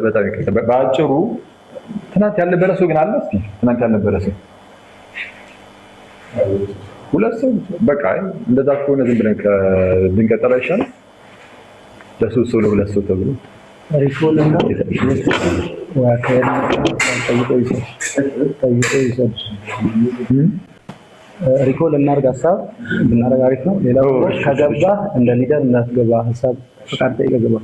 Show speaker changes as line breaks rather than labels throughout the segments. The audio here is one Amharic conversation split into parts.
በጣም ይቅርታ። በአጭሩ ትናንት ያልነበረ ሰው ግን አለ። እስቲ ትናንት ያልነበረ ሰው ሁለት ሰው በቃ እንደዛ ከሆነ ዝም ብለን ብንቀጥል አይሻልም? ለሶስት ሰው ለሁለት ሰው ተብሎ
ሪኮል እና ሪኮል እናድርግ። ሀሳብ ብናደርግ አሪፍ ነው። ሌላው ከገባ እንደ ሊደር እንዳትገባ ሀሳብ ፈቃድ ጠይቀህ ገባ።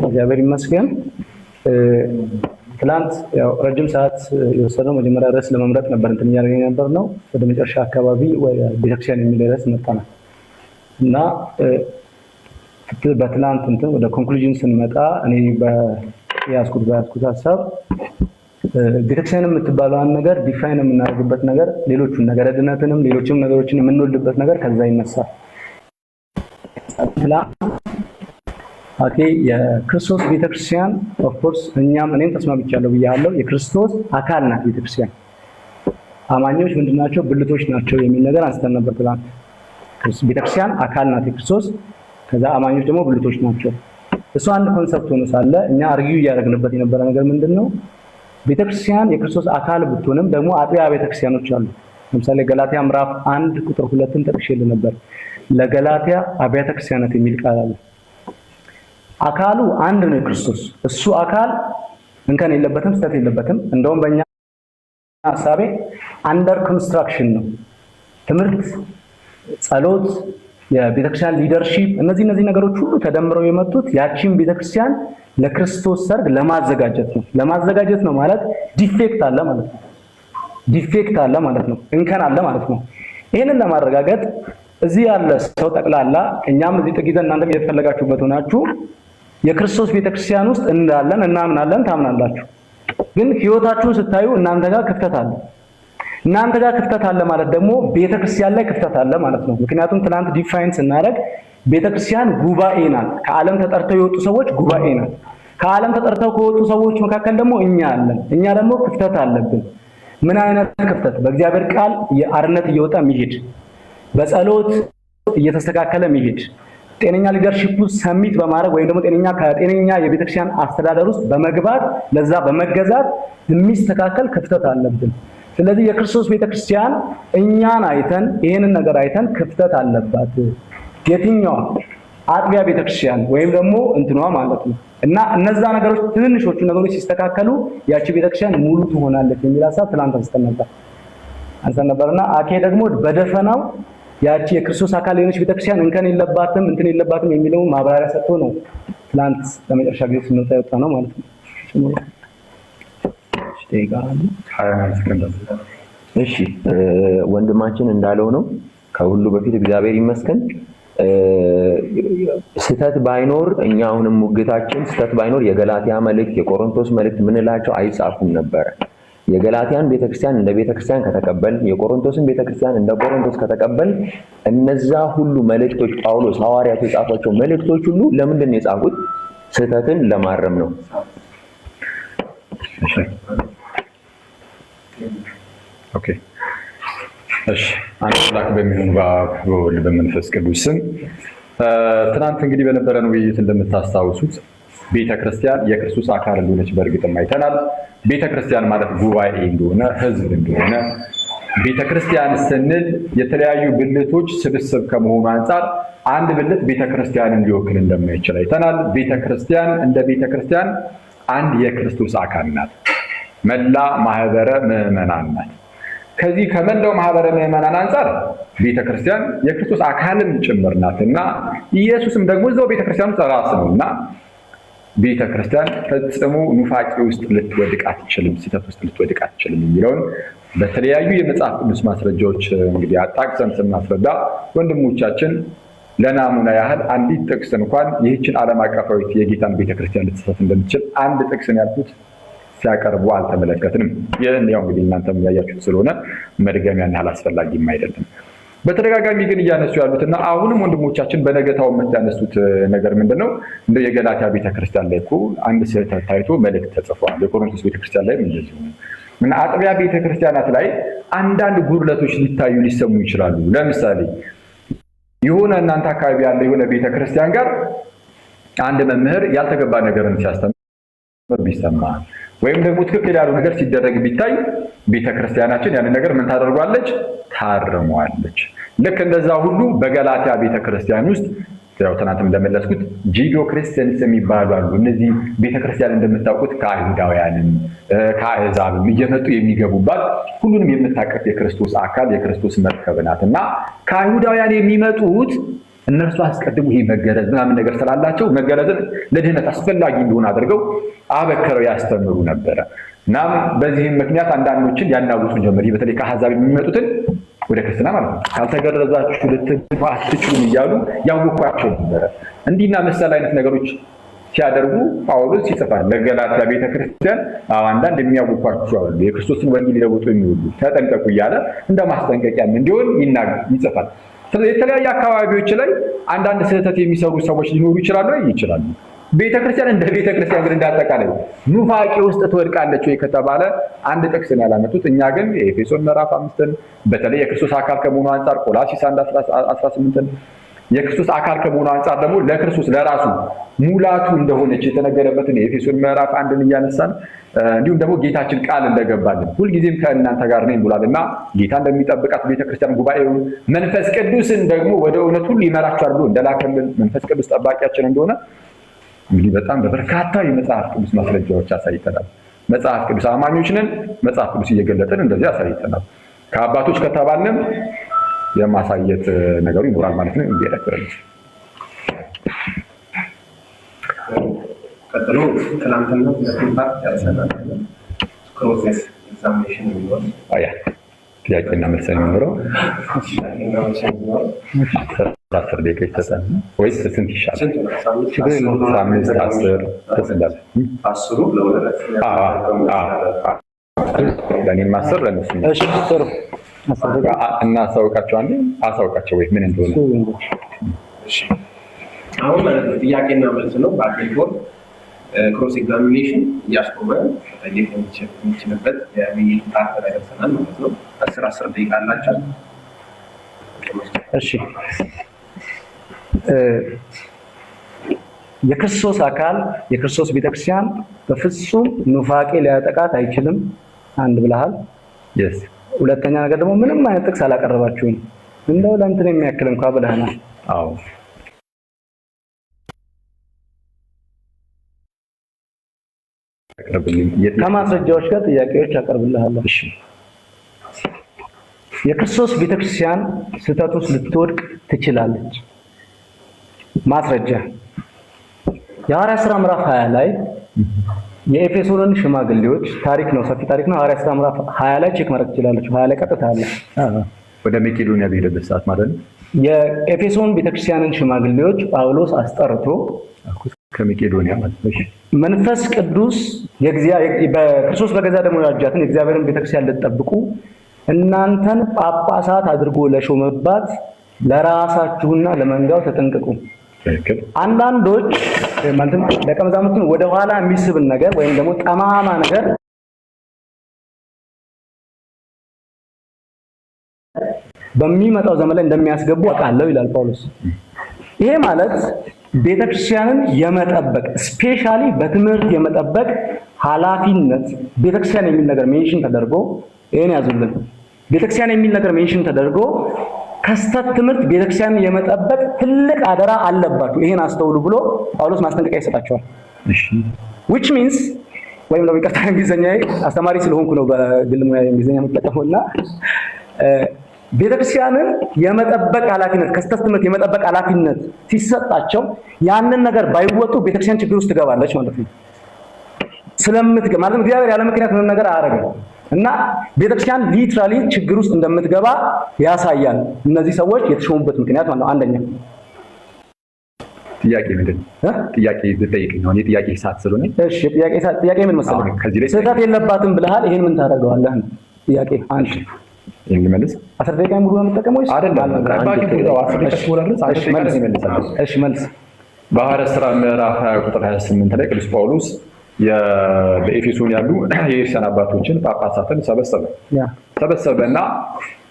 እግዚአብሔር ይመስገን። ትላንት ያው ረጅም ሰዓት የወሰደው መጀመሪያ ርዕስ ለመምረጥ ነበር እንትን እያደረግን ነበር ነው። ወደ መጨረሻ አካባቢ ቤተክርስቲያን የሚል ርዕስ መጣናል እና በትላንት እንትን ወደ ኮንክሉዥን ስንመጣ እኔ በያዝኩት ሀሳብ ቤተክርስቲያን የምትባለውን ነገር ዲፋይን የምናደርግበት ነገር ሌሎቹን ነገር ድነትንም ሌሎችም ነገሮችን የምንወልድበት ነገር ከዛ ይነሳል። ኦኬ የክርስቶስ ቤተክርስቲያን ኦፍ ኮርስ እኔም ተስማምቻለሁ ብያለሁ። የክርስቶስ አካል ናት ቤተክርስቲያን። አማኞች ምንድናቸው? ብልቶች ናቸው የሚል ነገር አንስተን ነበር ትላንት። ቤተክርስቲያን አካል ናት የክርስቶስ፣ ከዛ አማኞች ደግሞ ብልቶች ናቸው። እሱ አንድ ኮንሰፕት ሆኖ ሳለ እኛ አርጊው እያደረግንበት የነበረ ነገር ምንድነው? ቤተክርስቲያን የክርስቶስ አካል ብትሆንም ደግሞ አጥቢያ ቤተክርስቲያኖች አሉ። ለምሳሌ ገላትያ ምዕራፍ 1 ቁጥር 2ን ጠቅሼልህ ነበር። ለገላትያ አብያተ ክርስቲያናት የሚል ቃል አለ። አካሉ አንድ ነው የክርስቶስ። እሱ አካል እንከን የለበትም፣ ስህተት የለበትም። እንደውም በእኛ ሐሳቤ አንደር ኮንስትራክሽን ነው። ትምህርት፣ ጸሎት፣ የቤተክርስቲያን ሊደርሺፕ እነዚህ ነገሮች ሁሉ ተደምረው የመጡት ያቺን ቤተክርስቲያን ለክርስቶስ ሰርግ ለማዘጋጀት ነው። ለማዘጋጀት ነው ማለት ዲፌክት አለ ማለት ነው። ዲፌክት አለ ማለት ነው። እንከን አለ ማለት ነው። ይሄንን ለማረጋገጥ እዚህ ያለ ሰው ጠቅላላ እኛም እዚህ ጥቂት እናንተም እየተፈለጋችሁበት ሆናችሁ የክርስቶስ ቤተክርስቲያን ውስጥ እንዳለን እናምናለን፣ ታምናላችሁ። ግን ህይወታችሁን ስታዩ እናንተ ጋር ክፍተት አለ። እናንተ ጋር ክፍተት አለ ማለት ደግሞ ቤተክርስቲያን ላይ ክፍተት አለ ማለት ነው። ምክንያቱም ትናንት ዲፋይን ስናደርግ ቤተክርስቲያን ጉባኤ ናት። ከዓለም ተጠርተው የወጡ ሰዎች ጉባኤ ናት። ከዓለም ተጠርተው ከወጡ ሰዎች መካከል ደግሞ እኛ አለን። እኛ ደግሞ ክፍተት አለብን። ምን አይነት ክፍተት? በእግዚአብሔር ቃል የአርነት እየወጣ የሚሄድ በጸሎት እየተስተካከለ የሚሄድ ጤነኛ ሊደርሺፕ ሰሚት በማድረግ ወይም ደግሞ ከጤነኛ የቤተክርስቲያን አስተዳደር ውስጥ በመግባት ለዛ በመገዛት የሚስተካከል ክፍተት አለብን። ስለዚህ የክርስቶስ ቤተክርስቲያን እኛን አይተን ይሄንን ነገር አይተን ክፍተት አለባት የትኛዋ አጥቢያ ቤተክርስቲያን ወይም ደግሞ እንትኗ ማለት ነው። እና እነዛ ነገሮች ትንንሾቹ ነገሮች ሲስተካከሉ ያቺ ቤተክርስቲያን ሙሉ ትሆናለች የሚል ሐሳብ ትላንት አንስተን ነበርና አኬ ደግሞ በደፈናው ያቺ የክርስቶስ አካል የሆነች ቤተክርስቲያን እንከን የለባትም እንትን የለባትም የሚለው ማብራሪያ ሰጥቶ ነው ትላንት ለመጨረሻ ጊዜ ስንወጣ የወጣ ነው ማለት ነው።
እሺ ወንድማችን እንዳለው ነው። ከሁሉ በፊት እግዚአብሔር ይመስገን ስተት ባይኖር እኛ አሁንም ሙግታችን ስተት ባይኖር የገላትያ መልእክት የቆሮንቶስ መልእክት ምንላቸው አይጻፉም ነበር። የገላትያን ቤተክርስቲያን እንደ ቤተክርስቲያን ከተቀበል የቆሮንቶስን ቤተክርስቲያን እንደ ቆሮንቶስ ከተቀበል እነዛ ሁሉ መልእክቶች ጳውሎስ ሐዋርያት የጻፏቸው መልእክቶች ሁሉ ለምንድን ነው የጻፉት? ስተትን ለማረም ነው።
ኦኬ እሺ አንድ አምላክ በሚሆን በአብ በወልድ በመንፈስ ቅዱስ ስም ትናንት እንግዲህ በነበረን ውይይት እንደምታስታውሱት ቤተክርስቲያን የክርስቶስ አካል እንደሆነች በእርግጥም አይተናል። ቤተክርስቲያን ማለት ጉባኤ እንደሆነ ህዝብ እንደሆነ ቤተክርስቲያን ስንል የተለያዩ ብልቶች ስብስብ ከመሆኑ አንፃር አንድ ብልት ቤተክርስቲያንን ሊወክል እንደማይችል አይተናል። ቤተክርስቲያን እንደ ቤተክርስቲያን አንድ የክርስቶስ አካል ናት። መላ ማህበረ ምዕመናን ናት። ከዚህ ከመላው ማህበረ ምዕመናን አንፃር ቤተክርስቲያን የክርስቶስ አካልም ጭምር ናትና ኢየሱስም ደግሞ እዛው ቤተክርስቲያን ውስጥ ራስ ነውና ቤተክርስቲያን ፈጽሞ ኑፋቄ ውስጥ ልትወድቅ አትችልም፣ ስህተት ውስጥ ልትወድቅ አትችልም የሚለውን በተለያዩ የመጽሐፍ ቅዱስ ማስረጃዎች እንግዲህ አጣቅሰን ስናስረዳ ወንድሞቻችን ለናሙና ያህል አንዲት ጥቅስ እንኳን ይህችን ዓለም አቀፋዊት የጌታን ቤተክርስቲያን ልትሰጥ እንደምትችል አንድ ጥቅስን ያልኩት ሲያቀርቡ አልተመለከትንም። ይህን ያው እንግዲህ እናንተም ያያችሁት ስለሆነ መድገም ያን ያህል አስፈላጊም አይደለም። በተደጋጋሚ ግን እያነሱ ያሉትና አሁንም ወንድሞቻችን በነገታው የምታነሱት ነገር ምንድነው? እንደ የገላትያ ቤተክርስቲያን ላይ እኮ አንድ ስህተት ታይቶ መልእክት ተጽፏል። የቆሮንቶስ ቤተክርስቲያን ላይ እንደዚሁ እና አጥቢያ ቤተክርስቲያናት ላይ አንዳንድ ጉድለቶች ሊታዩ ሊሰሙ ይችላሉ። ለምሳሌ የሆነ እናንተ አካባቢ ያለ የሆነ ቤተክርስቲያን ጋር አንድ መምህር ያልተገባ ነገርን ሲያስተምር ቢሰማ ወይም ደግሞ ትክክል ያለው ነገር ሲደረግ ቢታይ ቤተክርስቲያናችን ያን ነገር ምን ታደርጓለች? ታርመዋለች። ልክ እንደዛ ሁሉ በገላትያ ቤተክርስቲያን ውስጥ ያው ትናንትም እንደመለስኩት ጂዶ ክርስቲያንስ የሚባሉ አሉ። እነዚህ ቤተክርስቲያን እንደምታውቁት ከአይሁዳውያንም ከአሕዛብም እየመጡ የሚገቡባት ሁሉንም የምታቀፍ የክርስቶስ አካል የክርስቶስ መርከብ ናትና ከአይሁዳውያን የሚመጡት እነርሱ አስቀድሞ ይሄ መገረዝ ምናምን ነገር ስላላቸው መገረዝን ለድህነት አስፈላጊ እንደሆነ አድርገው አበክረው ያስተምሩ ነበረ። እናም በዚህም ምክንያት አንዳንዶችን ያናውጡ ጀመር። በተለይ ከአሕዛብ የሚመጡትን ወደ ክርስትና ማለት ነው ካልተገረዛችሁ ልትድኑ አትችሉም እያሉ ያውቋቸው ነበረ። እንዲህና መሰል አይነት ነገሮች ሲያደርጉ ጳውሎስ ይጽፋል ለገላትያ ቤተክርስቲያን አንዳንድ የሚያውቋቸው አሉ፣ የክርስቶስን ወንጌል ሊለውጡ የሚወዱ ተጠንቀቁ እያለ እንደማስጠንቀቂያም እንዲሆን ይጽፋል። ስለዚህ የተለያየ አካባቢዎች ላይ አንዳንድ ስህተት የሚሰሩ ሰዎች ሊኖሩ ይችላሉ። ቤተክርስቲያን እንደ ቤተክርስቲያን ግን እንዳጠቃላይ ኑፋቄ ውስጥ ትወድቃለች ወይ ከተባለ አንድ ጥቅስ ነው ያላመጡት። እኛ ግን ኤፌሶን ምዕራፍ 5ን በተለይ የክርስቶስ አካል ከመሆኑ አንፃር ቆላስይስ 1:18ን የክርስቶስ አካል ከመሆኑ አንፃር ደግሞ ለክርስቶስ ለራሱ ሙላቱ እንደሆነች የተነገረበትን የኤፌሶን ምዕራፍ 1ን እያነሳን እንዲሁም ደግሞ ጌታችን ቃል እንደገባልን ሁልጊዜም ከእናንተ ጋር ነኝ ብሏልና ጌታ እንደሚጠብቃት ቤተክርስቲያን ጉባኤውን መንፈስ ቅዱስን ደግሞ ወደ እውነት ሁሉ ይመራቸዋል ብሎ እንደላከልን መንፈስ ቅዱስ ጠባቂያችን እንደሆነ እንግዲህ በጣም በበርካታ የመጽሐፍ ቅዱስ ማስረጃዎች አሳይተናል። መጽሐፍ ቅዱስ አማኞች ነን፣ መጽሐፍ ቅዱስ እየገለጥን እንደዚህ አሳይተናል። ከአባቶች ከተባልንም የማሳየት ነገሩ ይኖራል ማለት ነው። እንዲያደርግልን
ቀጥሎ ትናንትና በስንት ያሰናል ፕሮሰስ ኤግዛሚኔሽን ነው።
ጥያቄና መልስ የሚኖረው 10 ደቂቃ ይሰጣል ወይስ ስንት ይሻላል? 5 10 ተሰንዳል
10 ለወለለት
ለኔን ማሰር ለነሱ
እሺ ጥሩ
እና አሳውቃቸው ወይ ምን እንደሆነ።
እሺ አሁን ማለት ነው ጥያቄና መልስ ነው። በአገልግሎት ክሮስ ኤግዛሚኔሽን እያስቆመ ጠይቅ የሚችልበት የውይይት ሰዓት ላይ ደርሰናል ማለት ነው። 10 ደቂቃ አላቸው።
እሺ የክርስቶስ አካል የክርስቶስ ቤተክርስቲያን በፍጹም ኑፋቄ ሊያጠቃት አይችልም አንድ ብለሃል።
yes
ሁለተኛ ነገር ደግሞ ምንም አይነት ጥቅስ አላቀረባችሁም እንደው ለእንትን የሚያክል እንኳን ብለህናል።
አዎ
ከማስረጃዎች ጋር ጥያቄዎች አቀርብልሃለሁ። እሺ የክርስቶስ ቤተክርስቲያን ስህተት ውስጥ ልትወድቅ ትችላለች። ማስረጃ የሐዋርያት ሥራ ምዕራፍ 20 ላይ የኤፌሶንን ሽማግሌዎች ታሪክ ነው፣ ሰፊ ታሪክ ነው። ሐዋርያት ሥራ ምዕራፍ 20 ላይ ቼክ ማድረግ ትችላላችሁ። 20 ላይ ቀጥታ አለ
ወደ መቄዶንያ በሄደበት ሰዓት ማለት ነው።
የኤፌሶን ቤተክርስቲያንን ሽማግሌዎች ጳውሎስ አስጠርቶ
ከመቄዶንያ ማለት ነው
መንፈስ ቅዱስ በክርስቶስ በገዛ ደሙ ያጃትን የእግዚአብሔርን ቤተክርስቲያን ልትጠብቁ እናንተን ጳጳሳት አድርጎ ለሾመባት ለራሳችሁና ለመንጋው ተጠንቀቁ። አንዳንዶች ማለትም ደቀ መዛሙርቱን ወደ ኋላ የሚስብን ነገር ወይም ደግሞ ጠማማ ነገር በሚመጣው ዘመን ላይ እንደሚያስገቡ አውቃለሁ ይላል ጳውሎስ። ይሄ ማለት ቤተክርስቲያንን የመጠበቅ ስፔሻሊ በትምህርት የመጠበቅ ኃላፊነት ቤተክርስቲያን የሚል ነገር ሜንሽን ተደርጎ ይሄን ያዙልን። ቤተክርስቲያን የሚል ነገር ሜንሽን ተደርጎ ከስተት ትምህርት ቤተክርስቲያንን የመጠበቅ ትልቅ አደራ አለባችሁ፣ ይሄን አስተውሉ ብሎ ጳውሎስ ማስጠንቀቂያ ይሰጣቸዋል። which means ወይም ደግሞ ይቅርታ እንግሊዘኛ አስተማሪ ስለሆንኩ ነው በግል እንግሊዘኛ የምጠቀመውና ቤተክርስቲያንን የመጠበቅ ኃላፊነት ከስተት ትምህርት የመጠበቅ ኃላፊነት ሲሰጣቸው ያንን ነገር ባይወጡ ቤተክርስቲያን ችግር ውስጥ ትገባለች ማለት ነው። ማለት እግዚአብሔር ያለ ምክንያት ምንም ነገር አያደርግም እና ቤተክርስቲያን ሊትራሊ ችግር ውስጥ እንደምትገባ ያሳያል። እነዚህ ሰዎች የተሾሙበት ምክንያት ማለት ነው። አንደኛ
ጥያቄ ምንድን ነው? ጥያቄ ብጠይቅኝ ነው ጥያቄ ሰዓት ስለሆነ
እሺ ጥያቄ ምን መሰለህ? ስህተት የለባትም ብለሃል። ይሄን ምን ታደርገዋለህ? ጥያቄ አንድ
ይሄን ልመልስ
10 ደቂቃ ሙሉ ነው የምጠቀመው ወይስ
አይደለም? ባቂ ቦታው 10 ደቂቃ ሙሉ አይደል?
እሺ መልስ።
በሐዋርያት ሥራ ምዕራፍ 20 ቁጥር 28 ላይ ቅዱስ ጳውሎስ በኤፌሶን ያሉ የክርስቲያን አባቶችን ጳጳሳትን ሰበሰበና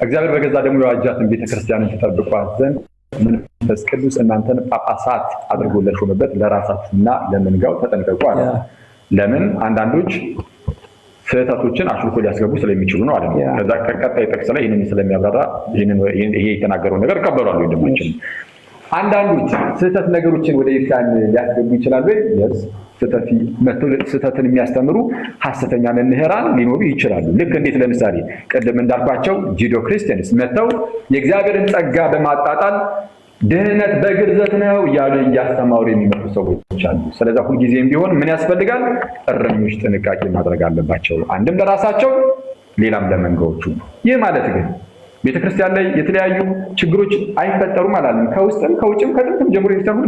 እግዚአብሔር በገዛ ደግሞ የዋጃትን ቤተክርስቲያንን ተጠብቋት ዘንድ መንፈስ ቅዱስ እናንተን ጳጳሳት አድርጎ ለሾመበት ለራሳችሁና ለመንጋው ተጠንቀቁ አለ። ለምን? አንዳንዶች ስህተቶችን አሽልኮ ሊያስገቡ ስለሚችሉ ነው አለ። ከዛ ቀጣይ ጥቅስ ላይ ይሄንን ስለሚያብራራ ይሄ የተናገረው ነገር ቀበሏል ወይ እንደማይችል አንዳንዶች ስህተት ነገሮችን ወደ ኢትዮጵያን ሊያስገቡ ይችላሉ። yes ስህተትን የሚያስተምሩ ሐሰተኛ መምህራን ሊኖሩ ይችላሉ። ልክ እንዴት ለምሳሌ ቀደም እንዳልኳቸው ጂዶ ክርስቲያንስ መተው የእግዚአብሔርን ጸጋ በማጣጣል ድህነት በግርዘት ነው እያሉ እያስተማሩ የሚመጡ ሰዎች አሉ። ስለዚህ ሁልጊዜም ቢሆን ምን ያስፈልጋል? እረኞች ጥንቃቄ ማድረግ አለባቸው። አንድም ለራሳቸው ሌላም ለመንጋዎቹ። ይህ ማለት ግን ቤተክርስቲያን ላይ የተለያዩ ችግሮች አይፈጠሩም አላለም። ከውስጥም ከውጭም ከጥንትም ጀምሮ ቤተክርስቲያን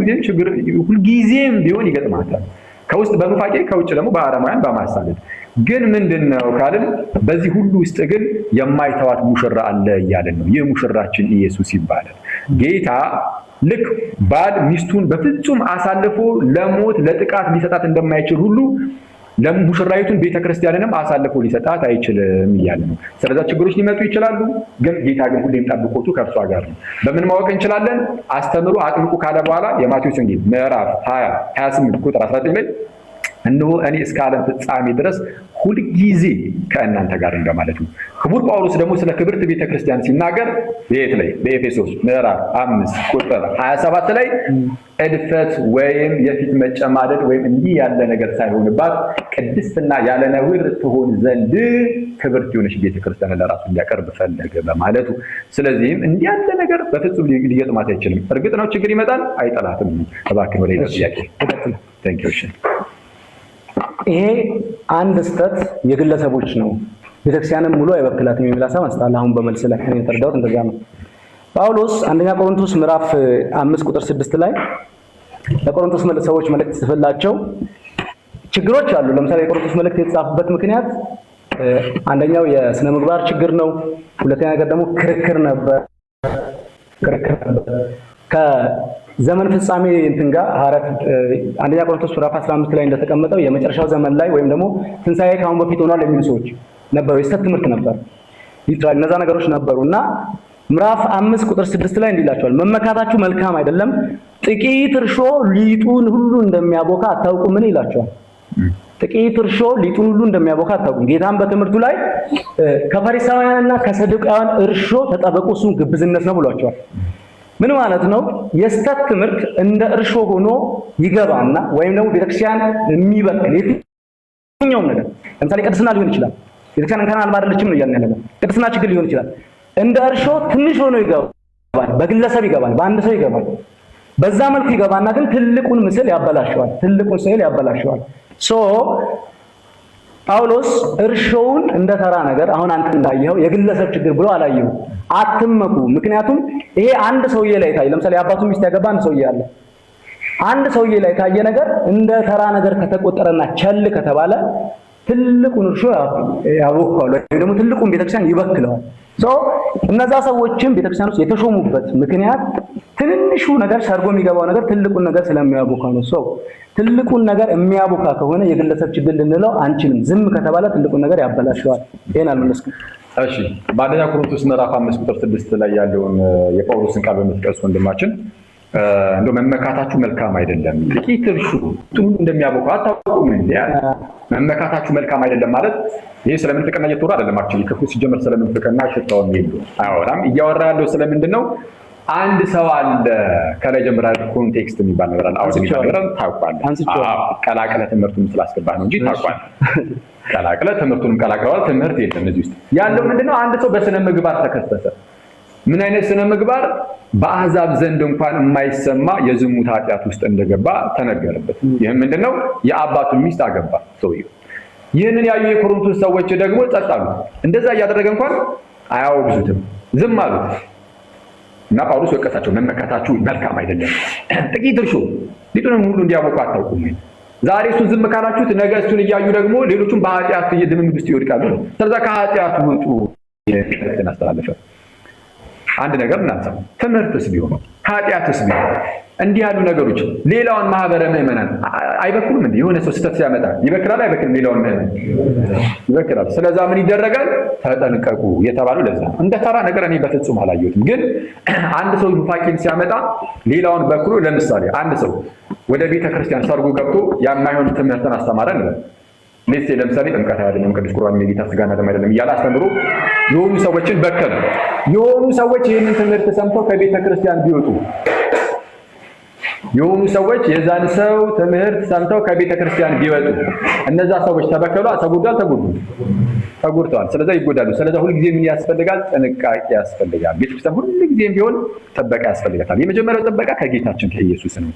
ሁልጊዜም ቢሆን ይገጥማታል። ከውስጥ በኑፋቄ ከውጭ ደግሞ በአረማውያን በማሳለጥ ግን ምንድነው ካልን በዚህ ሁሉ ውስጥ ግን የማይተዋት ሙሽራ አለ እያለን ነው። ይህ ሙሽራችን ኢየሱስ ይባላል። ጌታ ልክ ባል ሚስቱን በፍጹም አሳልፎ ለሞት ለጥቃት ሊሰጣት እንደማይችል ሁሉ ለሙሽራይቱን ቤተክርስቲያንንም አሳልፎ ሊሰጣት አይችልም እያለ ነው። ስለዚህ ችግሮች ሊመጡ ይችላሉ፣ ግን ጌታ ግን ሁሌም ጠብቆቱ ከእርሷ ጋር ነው። በምን ማወቅ እንችላለን? አስተምሩ አጥምቁ ካለ በኋላ የማቴዎስ ወንጌል ምዕራፍ 28 ቁጥር 19 ላይ እነሆ እኔ እስከ ዓለም ፍጻሜ ድረስ ሁልጊዜ ከእናንተ ጋር እንደማለት ነው። ክቡር ጳውሎስ ደግሞ ስለ ክብርት ቤተክርስቲያን ሲናገር ቤት ላይ በኤፌሶስ ምዕራፍ 5 ቁጥር 27 ላይ እድፈት ወይም የፊት መጨማደድ ወይም እንዲህ ያለ ነገር ሳይሆንባት ቅድስትና ያለ ነውር ትሆን ዘንድ ክብርት የሆነች ቤተክርስቲያን ለራሱ እንዲያቀርብ ፈለገ በማለቱ። ስለዚህም እንዲህ ያለ ነገር በፍጹም ሊገጥማት አይችልም። እርግጥ ነው ችግር ይመጣል፣ አይጠላትም። እባክህ ወደ ሌላ ጥያቄ ታንኪዩ።
ይሄ አንድ ስህተት የግለሰቦች ነው፣ ቤተክርስቲያንም ሙሉ አይወክላትም የሚል ሐሳብ አንስታለህ። አሁን በመልስ ላይ እኔ ተረዳሁት እንደዛ ነው። ጳውሎስ አንደኛ ቆሮንቶስ ምዕራፍ 5 ቁጥር 6 ላይ ለቆሮንቶስ ሰዎች መልእክት ጽፈላቸው ችግሮች አሉ። ለምሳሌ የቆሮንቶስ መልእክት የተጻፈበት ምክንያት አንደኛው የስነ ምግባር ችግር ነው። ሁለተኛ ነገር ደግሞ ክርክር ነበር። ከዘመን ፍጻሜ እንትን ጋር አንደኛ ቆሮንቶስ ምዕራፍ 15 ላይ እንደተቀመጠው የመጨረሻው ዘመን ላይ ወይም ደግሞ ትንሣኤ ካሁን በፊት ሆኗል የሚሉ ሰዎች ነበሩ። የስተት ትምህርት ነበር። ይትራል እነዛ ነገሮች ነበሩና ምዕራፍ 5 ቁጥር 6 ላይ እንዲላቸዋል መመካታችሁ መልካም አይደለም፣ ጥቂት እርሾ ሊጡን ሁሉ እንደሚያቦካ አታውቁምን ይላቸዋል። ጥቂት እርሾ ሊጡን ሁሉ እንደሚያቦካ አታውቁም። ጌታም በትምህርቱ ላይ ከፈሪሳውያንና ከሰዱቃውያን እርሾ ተጠበቁ፣ እሱም ግብዝነት ነው ብሏቸዋል። ምን ማለት ነው? የስተት ትምህርት እንደ እርሾ ሆኖ ይገባና ወይም ደግሞ ቤተክርስቲያን የሚበቅል የትኛውም ነገር ለምሳሌ ቅድስና ሊሆን ይችላል። ቤተክርስቲያን እንከን አልባ አይደለችም ነው እያልን ያለነው። ቅድስና ችግር ሊሆን ይችላል። እንደ እርሾ ትንሽ ሆኖ ይገባል፣ በግለሰብ ይገባል፣ በአንድ ሰው ይገባል። በዛ መልኩ ይገባና ግን ትልቁን ምስል ያበላሸዋል፣ ትልቁን ስዕል ያበላሸዋል። ጳውሎስ እርሾውን እንደ ተራ ነገር አሁን አንተ እንዳየኸው የግለሰብ ችግር ብሎ አላየው። አትመኩ። ምክንያቱም ይሄ አንድ ሰውዬ ላይ ታይ፣ ለምሳሌ አባቱ ሚስት ያገባ አንድ ሰውዬ አለ። አንድ ሰውዬ ላይ ታየ ነገር እንደ ተራ ነገር ከተቆጠረና ቸል ከተባለ ትልቁን እርሾ ያቦካዋል ወይም ደግሞ ትልቁን ቤተክርስቲያን ይበክለዋል። እነዛ ሰዎችም ቤተክርስቲያን ውስጥ የተሾሙበት ምክንያት ትንንሹ ነገር ሰርጎ የሚገባው ነገር ትልቁን ነገር ስለሚያቦካ ነው። ትልቁን ነገር የሚያቦካ ከሆነ የግለሰብ ችግር ልንለው አንችልም። ዝም ከተባለ ትልቁን ነገር ያበላሸዋል። ይሄን አልመለስኩም።
እሺ፣ በአንደኛ ቆሮንቶስ ምዕራፍ 5 ቁጥር 6 ላይ ያለውን የጳውሎስን ቃል በመጥቀስ ወንድማችን እንደው መመካታችሁ መልካም አይደለም፣ ጥቂት እርሾ ሁሉ እንደሚያቦካ አታውቁም እንዴ? መመካታችሁ መልካም አይደለም ማለት ይሄ ስለምንፍቅና እየተወራ አይደለም። አክቹሊ ክፉ ሲጀመር ስለምንፍቅና ሽታውን ይሉ አያወራም። እያወራ ያለው ስለምንድን ነው? አንድ ሰው አለ። ከላይ ጀምራ ኮንቴክስት የሚባል ነገር አለ። አውድ የሚባል ነገር ታውቃለህ። ቀላቅለ ትምህርቱን ስላስገባህ ነው እንጂ ታውቃለህ። ቀላቅለ ትምህርቱንም ቀላቅለዋል። ትምህርት የለም እዚህ ውስጥ ያለው ምንድነው? አንድ ሰው በስነ ምግባር ተከሰተ። ምን አይነት ስነ ምግባር? በአሕዛብ ዘንድ እንኳን የማይሰማ የዝሙት ኃጢአት ውስጥ እንደገባ ተነገረበት። ይህም ምንድነው? የአባቱን ሚስት አገባ ሰውየው። ይህንን ያዩ የኮሪንቶስ ሰዎች ደግሞ ጸጥ አሉት። እንደዛ እያደረገ እንኳን አያወግዙትም፣ ዝም አሉት። እና ጳውሎስ ወቀሳቸው። መመካታችሁ መልካም አይደለም። ጥቂት እርሾ ሊጡንም ሁሉ እንዲያቦኩ አታውቁም? ዛሬ እሱን ዝም ካላችሁት ነገ እሱን እያዩ ደግሞ ሌሎቹም በኃጢአት ድምምድ ውስጥ ይወድቃሉ። ስለዛ ከኃጢአት ውጡ የሚል አስተላለፈ። አንድ ነገር እናንሳ። ትምህርትስ ቢሆን ኃጢአትስ ቢሆን እንዲህ ያሉ ነገሮች ሌላውን ማህበረ ምዕመናን አይበክሉም እንዴ? የሆነ ሰው ስህተት ሲያመጣ ይበክላል አይበክልም? ሌላውን ምዕመናን ይበክላል። ስለዛ ምን ይደረጋል? ተጠንቀቁ የተባለው ለዛ። እንደ ተራ ነገር እኔ በፍጹም አላየሁትም። ግን አንድ ሰው ኑፋቄን ሲያመጣ ሌላውን በክሎ፣ ለምሳሌ አንድ ሰው ወደ ቤተ ክርስቲያን ሰርጎ ገብቶ የማይሆን ትምህርትን አስተማረ እንበል። ለምሳሌ ጥምቀት አይደለም፣ ቅዱስ ቁርባን የጌታ ስጋና ደም አይደለም እያለ አስተምሮ የሆኑ ሰዎችን በከለ። የሆኑ ሰዎች ይህንን ትምህርት ሰምተው ከቤተ ክርስቲያን ቢወጡ፣ የሆኑ ሰዎች የዛን ሰው ትምህርት ሰምተው ከቤተ ክርስቲያን ቢወጡ፣ እነዛ ሰዎች ተበከሉ? ተጎድተዋል። ስለዚህ ይጎዳሉ። ስለዚህ ሁልጊዜ ምን ያስፈልጋል? ጥንቃቄ ያስፈልጋል። ቤተክርስቲያን ሁልጊዜም ቢሆን ጥበቃ ያስፈልጋታል። የመጀመሪያው ጥበቃ ከጌታችን ከኢየሱስ ነው።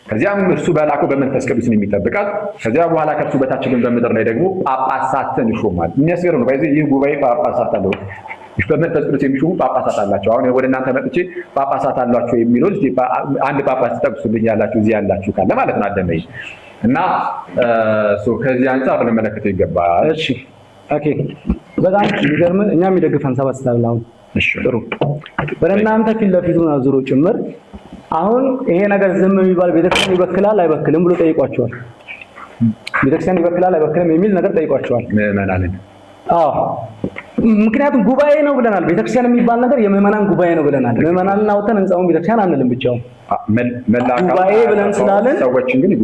ከዚያም እርሱ በላከው በመንፈስ ቅዱስ ነው የሚጠብቃት። ከዚያ በኋላ ከእርሱ በታች ግን በምድር ላይ ደግሞ ጳጳሳትን ይሾማል። የሚያስገርም ነው። ይህ ጉባኤ ጳጳሳት አለው። በመንፈስ ቅዱስ የሚሾሙ ጳጳሳት አላቸው። አሁን ወደ እናንተ መጥቼ ጳጳሳት አሏቸው የሚለው አንድ ጳጳስ ጠቅሱልኝ ያላችሁ እዚህ ያላችሁ ካለ ማለት ነው አደመይ እና ከዚህ አንጻር ልንመለከተው ይገባል።
እሺ ኦኬ፣ በጣም የሚገርም እኛ የሚደግፈን ሰባስታል። አሁን
እሺ ጥሩ፣
በእናንተ ፊት ለፊቱን አዙሮ ጭምር አሁን ይሄ ነገር ዝም የሚባል ቤተክርስቲያን ይበክላል አይበክልም ብሎ ጠይቋቸዋል። ቤተክርስቲያን ይበክላል አይበክልም የሚል ነገር ጠይቋቸዋል ምዕመናንን። ምክንያቱም ጉባኤ ነው ብለናል። ቤተክርስቲያን የሚባል ነገር የምዕመናን ጉባኤ ነው ብለናል። ምዕመናንን አውጥተን ህንጻውን ቤተክርስቲያን አንልም። ብቻውን ጉባኤ ብለን ስላልን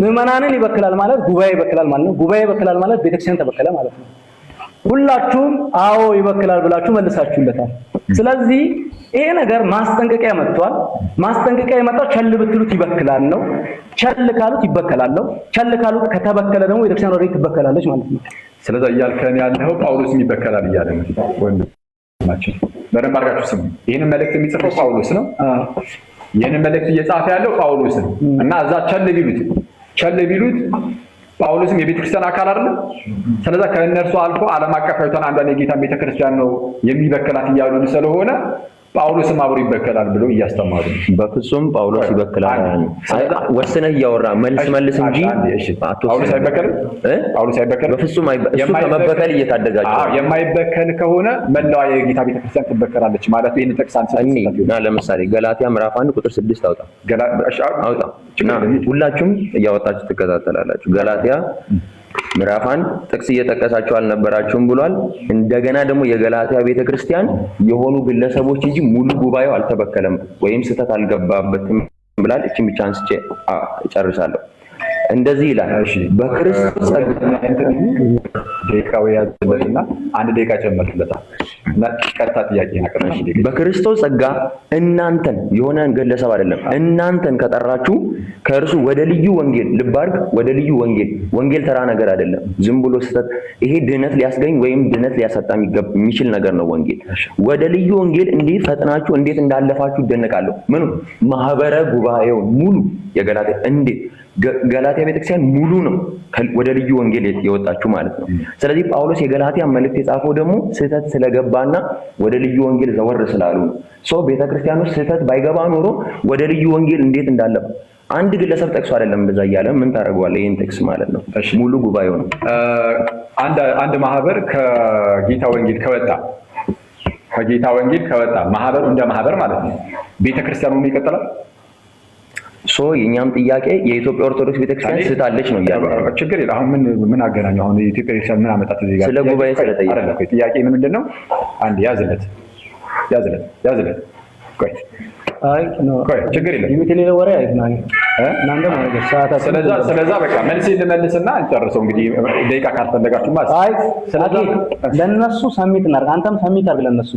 ምዕመናንን ይበክላል ማለት ጉባኤ ይበክላል ማለት ነው። ጉባኤ ይበክላል ማለት ቤተክርስቲያን ተበከለ ማለት ነው። ሁላችሁም አዎ ይበክላል ብላችሁ መልሳችሁለታል። ስለዚህ ይሄ ነገር ማስጠንቀቂያ መጥቷል። ማስጠንቀቂያ የመጣው ቸል ብትሉት ይበክላል ነው። ቸል ካሉት ይበከላል ነው። ቸል ካሉት ከተበከለ ደግሞ ቤተክርስቲያን ወዴት ትበከላለች ማለት ነው።
ስለዚህ እያልከን ያለው ጳውሎስም ይበከላል እያለ ነው። ወንድማችን በደንብ አድርጋችሁ ስሙ። ይህንን መልእክት የሚጽፈው ጳውሎስ ነው። ይህንን መልእክት እየጻፈ ያለው ጳውሎስ ነው እና እዛ ቸል ቢሉት ጳውሎስም የቤተክርስቲያን አካል አይደለም። ስለዚህ ከእነርሱ አልፎ ዓለም አቀፋዊቷን አንዷን የጌታን ቤተክርስቲያን ነው የሚበከላት እያሉ ስለሆነ ጳውሎስም አብሮ ይበከላል ብሎ እያስተማሩ ነው።
በፍጹም ጳውሎስ ይበከላል ወስነህ እያወራ መልስ እንጂ
ጳውሎስ አይበከልም።
በፍጹም እሱ ከመበከል እየታደጋቸው
የማይበከል ከሆነ መላዋ የጌታ ቤተክርስቲያን ትበከላለች ማለት ይሄን ተክሳን
እና ለምሳሌ ገላትያ ምዕራፍ 1 ቁጥር 6 አውጣ። ሁላችሁም እያወጣችሁ ትከታተላላችሁ። ገላትያ ምዕራፍ 1 ጥቅስ እየጠቀሳችሁ አልነበራችሁም ብሏል። እንደገና ደግሞ የገላትያ ቤተክርስቲያን የሆኑ ግለሰቦች እንጂ ሙሉ ጉባኤው አልተበከለም ወይም ስህተት አልገባበትም ብላል። እቺን ብቻ አንስቼ እጨርሳለሁ። እንደዚህ ይላል በክርስቶስ
ደቂቃው ያዝለትና አንድ ደቂቃ ጨመርለታል እና ቀጥታ ጥያቄ ናቀርሽ።
በክርስቶስ ጸጋ እናንተን የሆነ ግለሰብ አይደለም እናንተን ከጠራችሁ ከእርሱ ወደ ልዩ ወንጌል ልባርክ ወደ ልዩ ወንጌል ተራ ነገር አይደለም። ዝም ብሎ ስህተት ይሄ ድህነት ሊያስገኝ ወይም ድህነት ሊያሳጣ የሚችል ነገር ነው። ወንጌል ወደ ልዩ ወንጌል እንዴት ፈጥናችሁ እንዴት እንዳለፋችሁ ይደነቃለሁ። ምኑ ማህበረ ጉባኤው ሙሉ የገላትያ እንዴት ገላትያ ቤተክርስቲያን ሙሉ ነው ወደ ልዩ ወንጌል የወጣችሁ ማለት ነው። ስለዚህ ጳውሎስ የገላትያ መልእክት የጻፈው ደግሞ ስህተት ስለገባና ወደ ልዩ ወንጌል ዘወር ስላሉ ነው። ቤተክርስቲያኑ ስህተት ባይገባ ኖሮ ወደ ልዩ ወንጌል እንዴት እንዳለፈ አንድ ግለሰብ ጠቅሶ አይደለም እንደዛ እያለ ምን ታደርገዋለህ? ይሄን ጥቅስ ማለት ነው ሙሉ ጉባኤው ነው።
አንድ ማህበር ከጌታ ወንጌል ከወጣ ማህበሩ እንደ ማህበር ማለት ነው ቤተክርስቲያኑ ምን ይቀጥላል?
የኛም ጥያቄ የኢትዮጵያ ኦርቶዶክስ ቤተክርስቲያን ስታለች ነው ያለው።
ችግር የለም። አሁን ምን አገናኘው? አሁን የኢትዮጵያ ቤተክርስቲያን ምን አመጣት እዚህ ጋር?
ስለ ጉባኤ ስለጠየቀ
ጥያቄ ምንድነው? አንድ ያዝለት ቆይ ችግር የለም።
የሚተሌለ ወሬ አይዝናኝ እናንተ ማለት ሰዓታ
ስለዛ በቃ መልስ ልመልስና እንጨርሰው። እንግዲህ ደቂቃ ካልፈለጋችሁ ማለት
ስለዚህ ለነሱ ሰሚት እናድርግ። አንተም ሰሚት አድርግ ለነሱ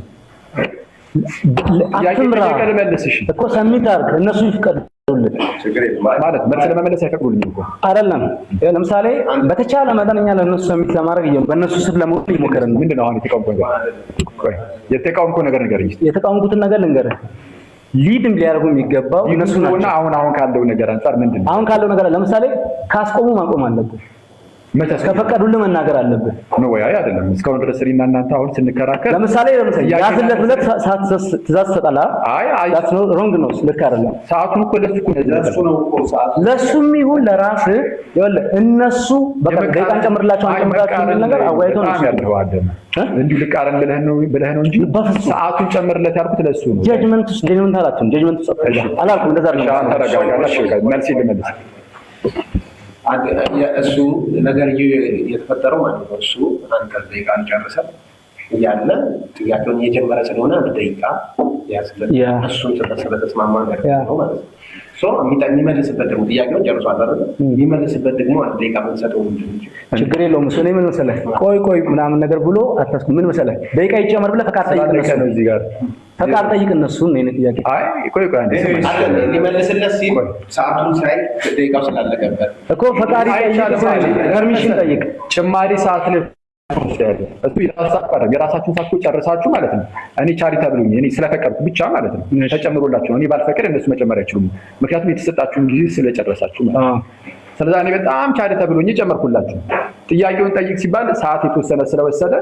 አትምራ እኮ ሰሚት አድርግ። እነሱ ይፍቀዱ
ማለት መልስ ለመመለስ አይፈቅዱልኝም እኮ አይደለም።
ለምሳሌ በተቻለ መጠንኛ ለነሱ ሰሚት ለማድረግ በእነሱ ስብ ለመሆን ይሞከርና
ምንድነው አሁን የተቃውምኩ ነገር ንገረኝ።
የተቃውምኩትን ነገር ልንገርህ። ሊድም ሊያደርጉ የሚገባው እነሱ ናቸው።
አሁን ካለው ነገር አንፃር ምንድነው?
አሁን ካለው ነገር ለምሳሌ ካስቆሙ ማቆም አለበት።
መቼስ
ከፈቀዱልህ መናገር አለብህ
ነው ወይ አይደለም? እስካሁን ድረስ እኔና እናንተ አሁን ስንከራከር
ለምሳሌ ያዝለት ብለህ ትእዛዝ ትሰጣለህ።
አይ
that's no wrong ነው፣ ልክ አይደለም።
ሰዓቱን እኮ ለሱ ነው እኮ ሰዓቱ
ለሱም ይሁን ለራስህ ይኸውልህ እነሱ በቃ ደቂቃ እንጨምርላቸው ነገር አዋይተው ነው
ያለው አደም እንዲሁ ልቃረን ብለህ ነው እንጂ ሰዓቱን ጨምርለት ያልኩት ለሱ ነው።
ጀጅመንት አላቸው። ጀጅመንት አላልኩም። እንደዛ አይደለም።
ተረጋጋሽ መልስ ልመልስ።
እሱ ነገር የተፈጠረው ማለት ነው። እሱ አንተ ደቂቃ አልጨረሰም እያለ ጥያቄውን እየጀመረ ስለሆነ አንድ ደቂቃ ያስለት እሱን ስለተስማማ ነገር ነው ማለት ነው። የሚመልስበት ደግሞ ጥያቄውን ጨርሷል አይደል? የሚመልስበት ደግሞ አንድ ደቂቃ ብንሰጠው
ችግር የለውም። እሱ ምን መሰለህ ቆይ ምናምን ነገር ብሎ አታስኩ። ምን መሰለህ ደቂቃ ይጨመር ብለህ ፈቃድ ጠይቅ እነሱ ነው። እዚህ ጋር ፈቃድ ጠይቅ እነሱ ነው የኔ ጥያቄ።
አይ ቆይ አንዴ
ሊመልስለት ሲል ሰዓቱን ሳይ ደቂቃው ስላለቀበት
እኮ ፈቃድ ጠይቅ፣ ፐርሚሽን ጠይቅ።
ጭማሪ ሰዓት ላይ እሱ የራሳችሁን ሳትኮ ጨርሳችሁ ማለት ነው። እኔ ቻሪታ ብሎኝ እኔ ስለፈቀድኩ ብቻ ማለት ነው ተጨምሮላችሁ ነው። እኔ ባልፈቅድ እነሱ መጨመር አይችሉም፣ ምክንያቱም የተሰጣችሁን ጊዜ ስለጨረሳችሁ ማለት ነው። ስለዚህ እኔ በጣም ቻሪታ ብሎኝ ጨመርኩላችሁ። ጥያቄውን ጠይቅ ሲባል ሰዓት የተወሰነ ስለወሰደ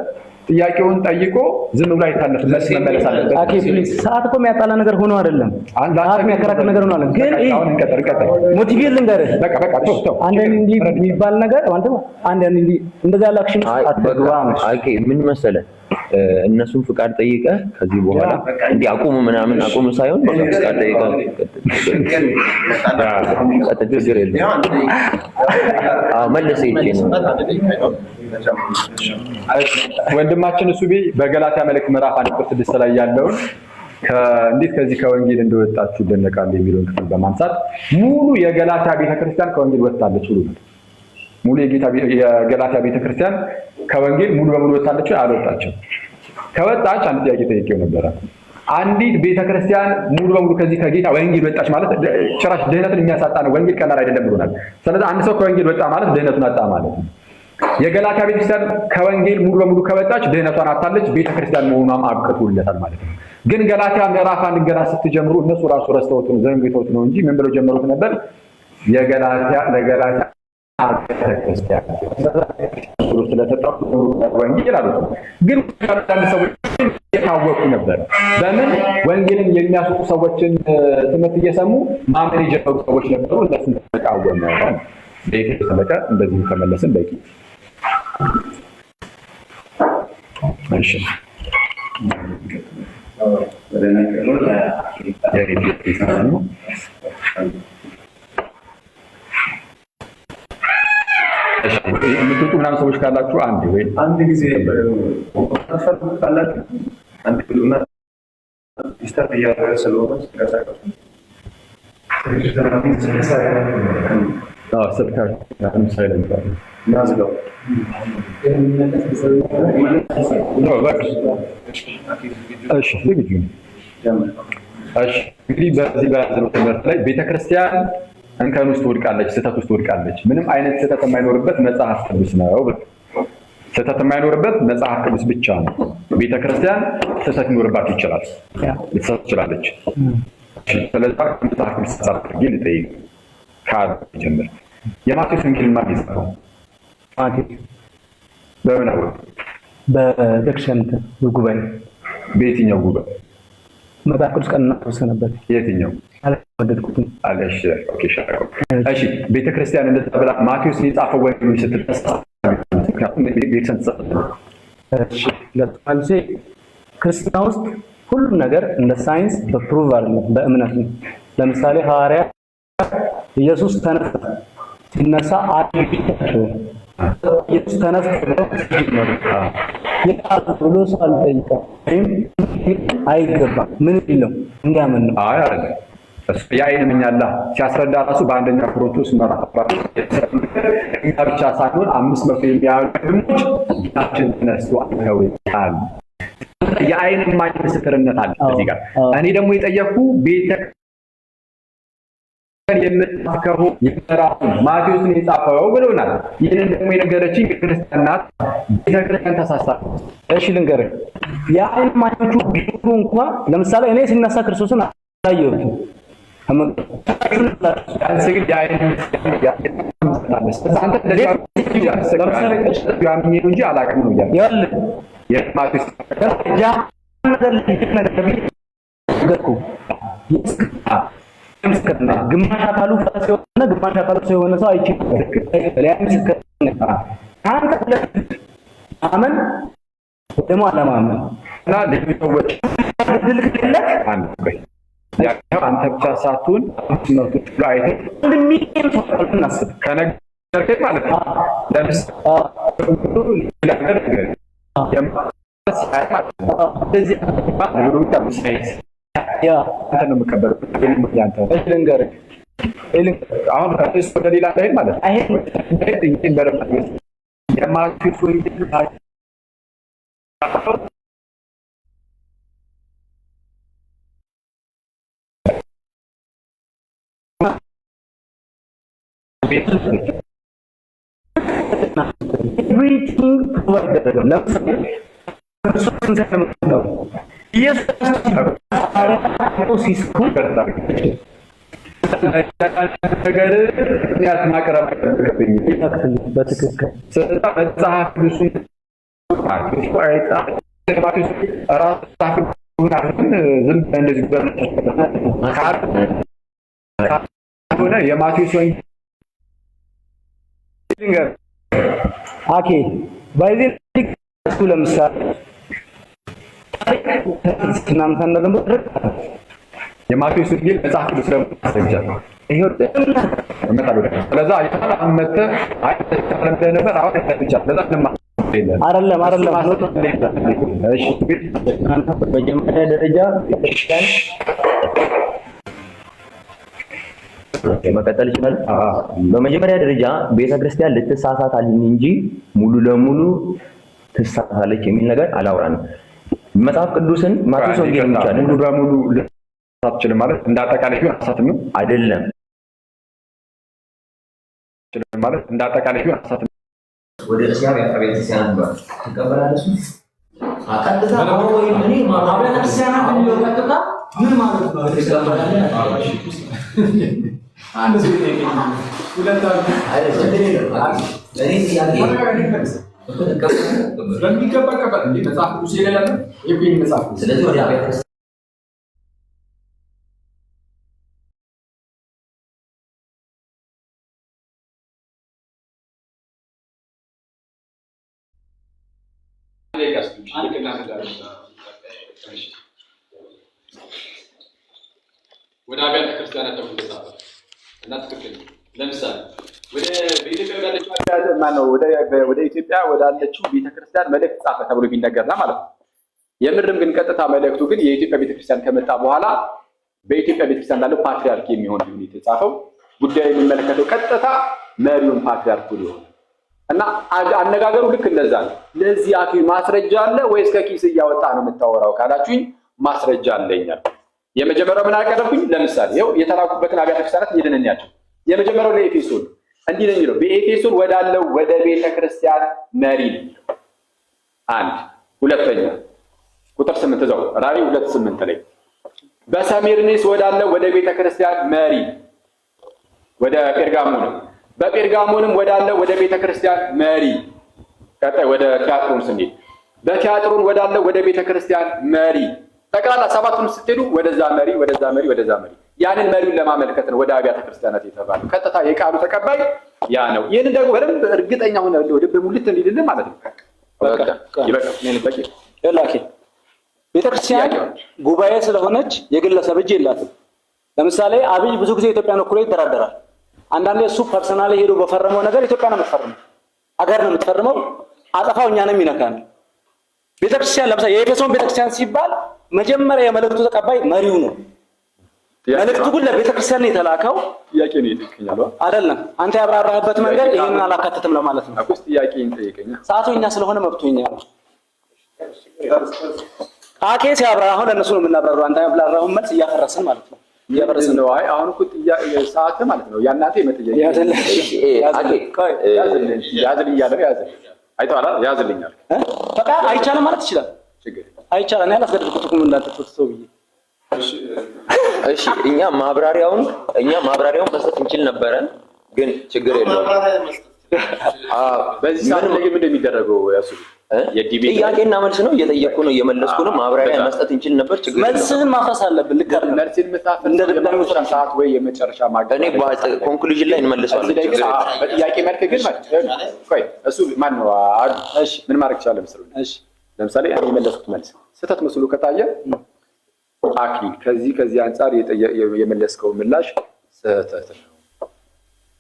ጥያቄውን ጠይቆ ዝም ብሎ አይታለፍ፣ መልስ መመለስ አለበት።
ኦኬ ፕሊዝ። ሰዓት እኮ የሚያጣላ ነገር ሆኖ አይደለም፣ ሰዓት የሚያከራክር ነገር ሆኖ አይደለም። ግን ይሄ
እንቀጥል
ሞቲቬት ልንገርህ፣
በቃ ተው
አንድ እንዲህ የሚባል ነገር ማለት ነው። አንድ እንዲህ እንደዛ ያለ አክሽን አትገባ።
ኦኬ ምን መሰለህ እነሱን ፍቃድ ጠይቀህ ከዚህ በኋላ እንዲህ አቁሙ ምናምን አቁሙ ሳይሆን በቃ ፍቃድ ጠይቀህ ችግር የለም። መለሰ ይችላል
ወንድማችን እሱ በገላትያ መልእክት ምዕራፍ 1:6 ላይ ያለውን እንዴት ከዚህ ከወንጌል እንደወጣችሁ ይደነቃል የሚለውን ክፍል በማንሳት ሙሉ የገላትያ ቤተክርስቲያን ከወንጌል ወጣለች ብሎ ነው። ሙሉ የገላትያ ቤተክርስቲያን ከወንጌል ሙሉ በሙሉ ወጣለች አልወጣችም? ከወጣች አንድ ጥያቄ ጠይቄው ነበረ። አንዲት ቤተክርስቲያን ሙሉ በሙሉ ከዚህ ከጌታ ወንጌል ወጣች ማለት ጭራሽ ድህነትን የሚያሳጣ ነው። ወንጌል ቀላል አይደለም ብሎናል። ስለዚህ አንድ ሰው ከወንጌል ወጣ ማለት ድህነቱን አጣ ማለት ነው። የገላትያ ቤተክርስቲያን ከወንጌል ሙሉ በሙሉ ከወጣች ድህነቷን አጣለች፣ ቤተክርስቲያን መሆኗም አብቅቶለታል ማለት ነው። ግን ገላትያ ምዕራፍ 1 ገና ስትጀምሩ እነሱ ራሱ ረስተውት ነው ዘንግተውት ነው እንጂ ምን ብለው ጀመሩት ነበር? ለገላትያ ቤተክርስቲያን ስለተጠሩ ወንጌል አሉት። ግን አንዳንድ ሰዎች የታወቁ ነበር። በምን ወንጌልን የሚያስቁ ሰዎችን ትምህርት እየሰሙ ማመን የጀመሩ ሰዎች ነበሩ። እነሱን ተቃወመ። በቂ ተመጣ እንደዚህ ከመለስን በቂ እሺ። የምትወጡ ምናምን ሰዎች ካላችሁ አንድ ጊዜ ካላችሁ አንድ ብሉና ስታርት እያደረገ ስለሆነ ስልካችሁ ሳይለንት ናዝጋው እሺ ዝግጁ እሺ። እንግዲህ በዚህ በያዝነው ትምህርት ላይ ቤተክርስቲያን እንከን ውስጥ ወድቃለች፣ ስህተት ውስጥ ወድቃለች። ምንም አይነት ስህተት የማይኖርበት መጽሐፍ ቅዱስ ነው። ስህተት የማይኖርበት መጽሐፍ ቅዱስ ብቻ ነው። ቤተክርስቲያን ስህተት ይኖርባት ይችላል፣ ልትሰጥ ትችላለች። ስለዚህ መጽሐፍ ቅዱስ አድርጌ ልጠይቅ ካል ጀምር። የማቴዎስ ወንጌል ማን ይጻፈው? በምን አወቅ?
በቤተክርስቲያን ጉባኤ።
በየትኛው ጉባኤ?
መጽሐፍ ቅዱስ ቀንና ተወሰነበት።
የትኛው?
አልወደድኩትም።
አለሽ ኦኬ ሻው እሺ። ቤተክርስቲያን እንደዛ ብላ ማቴዎስ የጻፈው ወንጌል ስትልተሳ ቤተክርስቲያን ተጻፈ።
እሺ ለምሳሌ ክርስትና ውስጥ ሁሉም ነገር እንደ ሳይንስ በፕሩቭ አይደለም፣ በእምነት ነው። ለምሳሌ ሐዋርያ ኢየሱስ ተነሳ ሲነሳ ኢየሱስ ተነሳ ብሎ ሰው አልጠይቀም ወይም አይገባም። ምን ይለው እንዲያምን ነው።
አይ አይደለም እሱ የዓይን እምኛላ ሲያስረዳ ራሱ በአንደኛ ቆሮንቶስ ምዕራፍ 4 ብቻ ሳይሆን 500 የሚያገኙት ጌታችን ተነስቶ አይተውታል። የዓይን እማኝ ምስክርነት አለ እዚህ ጋር። እኔ ደግሞ የጠየኩ ቤተክርስቲያን የምትጻፈው የምዕራፍ ማቴዎስን የጻፈው ብለውናል። ይህንን ደግሞ የነገረችኝ ክርስቲያን ናት። ቤተክርስቲያን ተሳሳተ።
እሺ ልንገርህ፣ የዓይን እማኞቹ ቢሆኑ እንኳን ለምሳሌ እኔ ሲነሳ ክርስቶስን አላየሁትም። ግማሽ አካሉ ፈረስ የሆነ ግማሽ አካሉ ሰው የሆነ ሰው አይችልም። አመን ደግሞ አለማመን
እና ለሚወጭ አንተ ብቻ ሳትሆን መስመርቶች ላይ
እንደሚሄድ እናስብ
ከነገርከኝ ማለት ነው። አሁን ወደ ሌላ ላይ ማለት የማቴዎስ ወንጌል
ኦኬ ባይዘን ለምሳሌ
የማቴዎስ ወንጌል መጽሐፍ ቅዱስ ለማስረጃ ይሄው መጣሉ ስለዛ አይተመተ አይተመተ ነበር አሁን ተፈጥቻ ለዛ
አይደለም
እሺ
በመጀመሪያ ደረጃ ክርስቲያን
መቀጠል ይችላል። በመጀመሪያ ደረጃ ቤተክርስቲያን ልትሳሳታለች እንጂ ሙሉ ለሙሉ ትሳሳታለች የሚል ነገር አላወራንም። መጽሐፍ ቅዱስን ማቴዎስ ወንጌል ይቻላል
ሙሉ በሙሉ ልትሳሳት ማለት እንዳጠቃላይ ቢሆን አሳትም
አይደለም
ማለት እንዳጠቃላይ ቢሆን አሳትም
ወደ ሲያብ ያቀበይተሲያን ባል ተቀበላለሽ አቀጥታ ወይ ምን ማባበያ ክርስቲያናት እንደወጣ ምን ማለት ነው? አንድ ሰው ይሄን ሁለት አይደለም ለኔ ሲያገ ለሚገባ ከበል እንዴ መጽሐፍ ቅዱስ ይላል የቁኝ መጽሐፍ ስለዚህ ወደ አብያተ
ወደ አብያተ ክርስቲያናት ተመልሰዋል እና ትክክል ለምሳሌ በኢትዮጵያ ወደ ኢትዮጵያ ወዳለችው ቤተክርስቲያን መልእክት ጻፈ ተብሎ ቢነገርና ማለት ነው። የምርም ግን ቀጥታ መልእክቱ ግን የኢትዮጵያ ቤተክርስቲያን ከመጣ በኋላ በኢትዮጵያ ቤተክርስቲያን ላለው ፓትሪያርክ የሚሆን ቢሆን የተጻፈው ጉዳዩ የሚመለከተው ቀጥታ መሪውን ፓትሪያርኩ ሊሆን እና አነጋገሩ ልክ እንደዛ ነው። ለዚህ አኪ ማስረጃ አለ ወይስ ከኪስ እያወጣ ነው የምታወራው ካላችሁኝ ማስረጃ አለኛል። የመጀመሪያው ምን አቀረብኩኝ? ለምሳሌ ይኸው የተላኩበትን አብያተ ክርስቲያናት እየደነኛቸው የመጀመሪያው ለኤፌሶን እንዲህ ነው የሚለው በኤፌሶን ወዳለው ወደ ቤተ ክርስቲያን መሪ አንድ ሁለተኛ ቁጥር 8 እዛው ራዕይ 2:8 ላይ በሰሜርኔስ ወዳለው ወደ ቤተ ክርስቲያን መሪ ወደ ጴርጋሞንም በጴርጋሞንም ወዳለው ወደ ቤተ ክርስቲያን መሪ ቀጣይ ወደ ቲያጥሮን ስንሄድ በቲያጥሮን ወዳለው ወደ ቤተ ክርስቲያን መሪ ጠቅላላ ሰባቱን ስትሄዱ ወደዛ መሪ ያንን መሪውን ለማመልከት ነው ወደ አብያተ ክርስቲያናት የተባለው። ቀጥታ የቃሉ ተቀባይ ያ ነው። ይሄንን ደግሞ በደንብ እርግጠኛ ሆነ ልብ ሙልት እንዲልልን ማለት ነው።
በቃ ቤተክርስቲያን ጉባኤ ስለሆነች የግለሰብ እጅ የላትም። ለምሳሌ አብይ ብዙ ጊዜ ኢትዮጵያን ወክሎ ይደራደራል። አንዳንዴ እሱ ፐርሰናሊ ሄዶ በፈረመው ነገር ኢትዮጵያ ነው የምትፈርመው፣ አገር ነው የምትፈርመው። አጠፋው እኛንም ይነካል። ቤተክርስቲያን ለምሳሌ የኤፌሶን ቤተክርስቲያን ሲባል መጀመሪያ የመልእክቱ ተቀባይ መሪው ነው። መልእክቱ ግን ለቤተክርስቲያን ነው የተላከው።
ጥያቄ ነው ይጠይቀኛል
አይደለም? አንተ ያብራራህበት መንገድ ይሄንን አላካተተም ለማለት ነው።
አኩስ ጥያቄ ይጠይቀኛ
ሰዓቱኛ ስለሆነ መብቶኛ ነው። አኬ ሲያብራራ አሁን ለነሱ ነው የምናብራራው። አንተ ያብራራውን መልስ እያፈረስን ማለት ነው። እያፈረስን ነው። አይ አሁን እኮ ጥያቄ ሰዓት ማለት ነው ያናንተ የመጠየቅ ያዘልኝ ያለው ያዘልኝ አይተዋላ ያዘልኛል። በቃ አይቻልም ማለት ይችላል። ችግር አይቻልም። እኔ አላስገድድኩትም እንዳትተው ብዬ
እሺ እኛ ማብራሪያውን መስጠት እንችል ነበረ፣ ግን ችግር የለውም።
በዚህ ሰዓት ላይ ምን እንደሚደረገው ያሱ የዲቤት
ጥያቄና መልስ ነው እየጠየቁ ነው እየመለስኩ ነው። ማብራሪያ መስጠት እንችል ነበር፣ ችግር የለውም።
መልስህን ማፍረስ አለብን። ልክ አይደለም።
መልስህን መጣፍ እንደ ድጋሚ ሰዓት ወይ የመጨረሻ ማግኘት
እኔ ኮንክሉዥን ላይ እንመልሳለን።
በጥያቄ መልክ ግን ቆይ እሱ ማን ነው? እሺ ምን ማድረግ ይችላል መሰለኝ? እሺ ለምሳሌ እኔ የመለስኩት መልስ ስህተት መስሎ ከታየ አክሊል ከዚህ አንፃር የመለስከው ምላሽ ስህተት ነው፣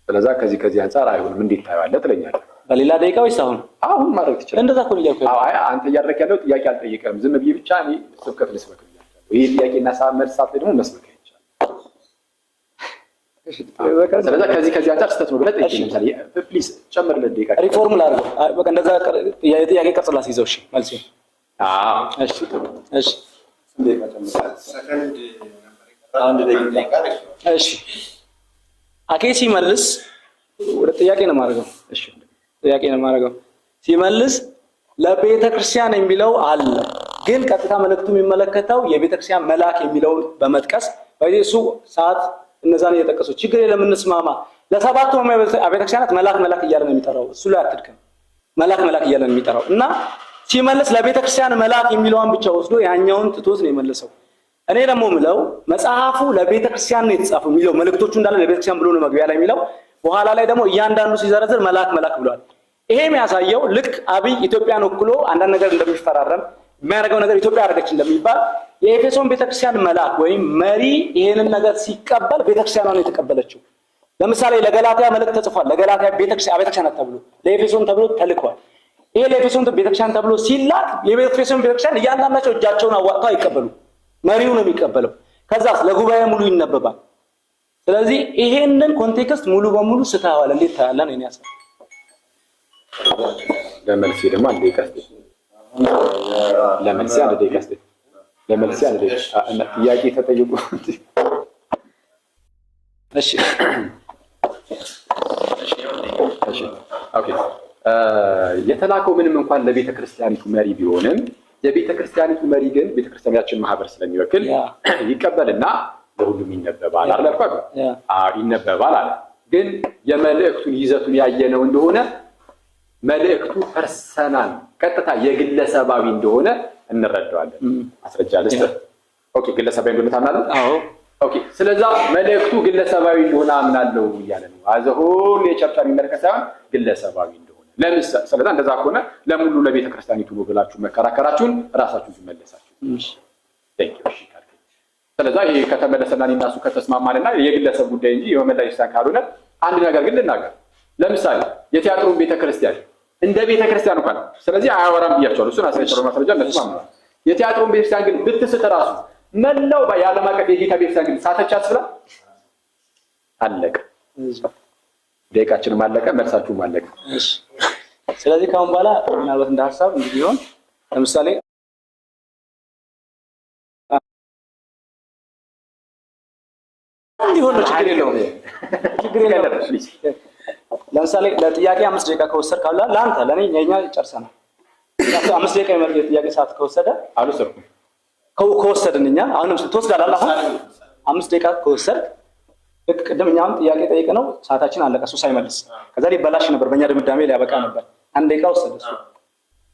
ስለዚህ ከዚህ አንፃር አይሆንም፣ እንዴት ታየዋለህ ትለኛለህ።
በሌላ ደቂቃ ወይስ አሁን
ማድረግ ትችላለህ?
እንደዛ እኮ ነው እያልኩ ያለው።
አይ አንተ እያደረክ ያለው ጥያቄ አልጠየቀም፣ ዝም ብዬ ብቻ እኔ ስብከት ልስበክ ብያለሁ። ይሄ ጥያቄና መልስ ሰዓት ላይ ደግሞ መስበክ ይቻላል። ስለዚህ ከዚህ አንፃር ስህተት ነው ብለህ ጠይቅ። ለምሳሌ ፕሊዝ ጨምርልህ ደቂቃ
ሪፎርም ላድርገው። በቃ እንደዛ የጥያቄ ቅርጽ ላስይዘው። እሺ መልስ ደቂቃ ጨምር።
ሰከንድ አንድ ደቂቃ።
እሺ አኬ ሲመልስ ወደ ጥያቄ ነው የማደርገው። እሺ ጥያቄ ነው የማደርገው። ሲመልስ ለቤተ ክርስቲያን የሚለው አለ፣ ግን ቀጥታ መልእክቱ የሚመለከተው የቤተ ክርስቲያን መልአክ የሚለውን በመጥቀስ በዚህ ሰዓት እነዛን እየጠቀሱ ችግር የለም እንስማማ። ለሰባቱ ቤተ ክርስቲያናት መልአክ እያለ ነው የሚጠራው። እሱ ላይ አትድከም። መልአክ እያለ ነው የሚጠራው እና ሲመልስ ለቤተ ክርስቲያን መልአክ የሚለውን ብቻ ወስዶ ያኛውን ትቶት ነው የመለሰው። እኔ ደግሞ ምለው መጽሐፉ ለቤተ ክርስቲያን ነው የተጻፈው የሚለው መልእክቶቹ እንዳለ ለቤተ ክርስቲያን ብሎ ነው መግቢያ ላይ የሚለው። በኋላ ላይ ደግሞ እያንዳንዱ ሲዘረዝር መልአክ ብሏል። ይሄ የሚያሳየው ልክ አብይ ኢትዮጵያን ወክሎ አንዳንድ ነገር እንደሚፈራረም የሚያደርገው ነገር ኢትዮጵያ አደረገች እንደሚባል የኤፌሶን ቤተክርስቲያን መልአክ ወይም መሪ ይሄንን ነገር ሲቀበል ቤተክርስቲያኗን የተቀበለችው። ለምሳሌ ለገላትያ መልእክት ተጽፏል። ለገላትያ ቤተክርስቲያን ተብሎ ለኤፌሶን ተብሎ ተልኳል። ይሄ ለኤፌሶን ቤተክርስቲያን ተብሎ ሲላክ የኤፌሶን ቤተክርስቲያን እያንዳንዳቸው እጃቸውን አዋጥተው አይቀበሉ፣ መሪው ነው የሚቀበለው። ከዛስ ለጉባኤ ሙሉ ይነበባል። ስለዚህ ይሄንን ኮንቴክስት ሙሉ በሙሉ ስተዋል። እንዴት ታያለህ ነው ያሰ
ለመልስ ደግሞ አንድ ደቂቃ ለመልስ አንድ ደቂቃ ጥያቄ ተጠይቁ። እሺ ኦኬ የተላከው ምንም እንኳን ለቤተ ክርስቲያኒቱ መሪ ቢሆንም የቤተ ክርስቲያኒቱ መሪ ግን ቤተ ክርስቲያናችን ማህበር ስለሚወክል ይቀበልና ለሁሉም ይነበባል አለፈ። ይነበባል አለ። ግን የመልእክቱን ይዘቱን ያየነው እንደሆነ መልእክቱ ፐርሰናል ቀጥታ የግለሰባዊ እንደሆነ እንረዳዋለን። ማስረጃ ልስጥ። ኦኬ ግለሰባዊ እንደሆነ ታምናለህ? አዎ። ኦኬ ስለዛ መልእክቱ ግለሰባዊ እንደሆነ አምናለሁ እያለ ነው። አዘሁል የቸርቻን የሚመለከት ሳይሆን ግለሰባዊ እንደሆነ ለምሳሌ ስለዛ እንደዛ ከሆነ ለሙሉ ለቤተ ክርስቲያኒቱ ነው ብላችሁ መከራከራችሁን ራሳችሁ ትመለሳችሁ። እሺ ስለዛ ይሄ ከተመለሰና እናሱ ከተስማማልና የግለሰብ ጉዳይ እንጂ የመመለስ ካልሆነ አንድ ነገር ግን ልናገር። ለምሳሌ የቲያትሩን ቤተክርስቲያን እንደ ቤተክርስቲያን እንኳን ስለዚህ አያወራም ብያቸዋለሁ። እሱን አሳይተው ማስረጃ ለስማማ የቲያትሩን ቤተክርስቲያን ግን ብትስት ራሱ መላው በዓለም አቀፍ የጌታ ቤተክርስቲያን ግን ሳተቻ አስብላ አለቀ። ደቂቃችንም አለቀ፣ መልሳችሁም አለቀ።
እሺ ስለዚህ ካሁን በኋላ ምናልባት እንደ ሐሳብ እንዲሆን ለምሳሌ እንዲሆን ነው ችግር የለውም። ለምሳሌ ለጥያቄ 5 ደቂቃ ከወሰድክ ካላ ለአንተ ለኔ የኛ ጨርሰናል። 5 ደቂቃ የመርጥ ጥያቄ ሰዓት ከወሰደ አልወሰድኩም ከወሰድን እኛ አሁንም ትወስዳለህ። አሁን 5 ደቂቃ ከወሰድክ ልክ ቅድም እኛም ጥያቄ ጠይቀ ነው ሰዓታችን አለቀ። እሱ ሳይመልስ ከዛ ሊበላሽ ነበር፣ በእኛ ድምዳሜ ሊያበቃ ነበር። 1 ደቂቃ ወሰደ እሱ።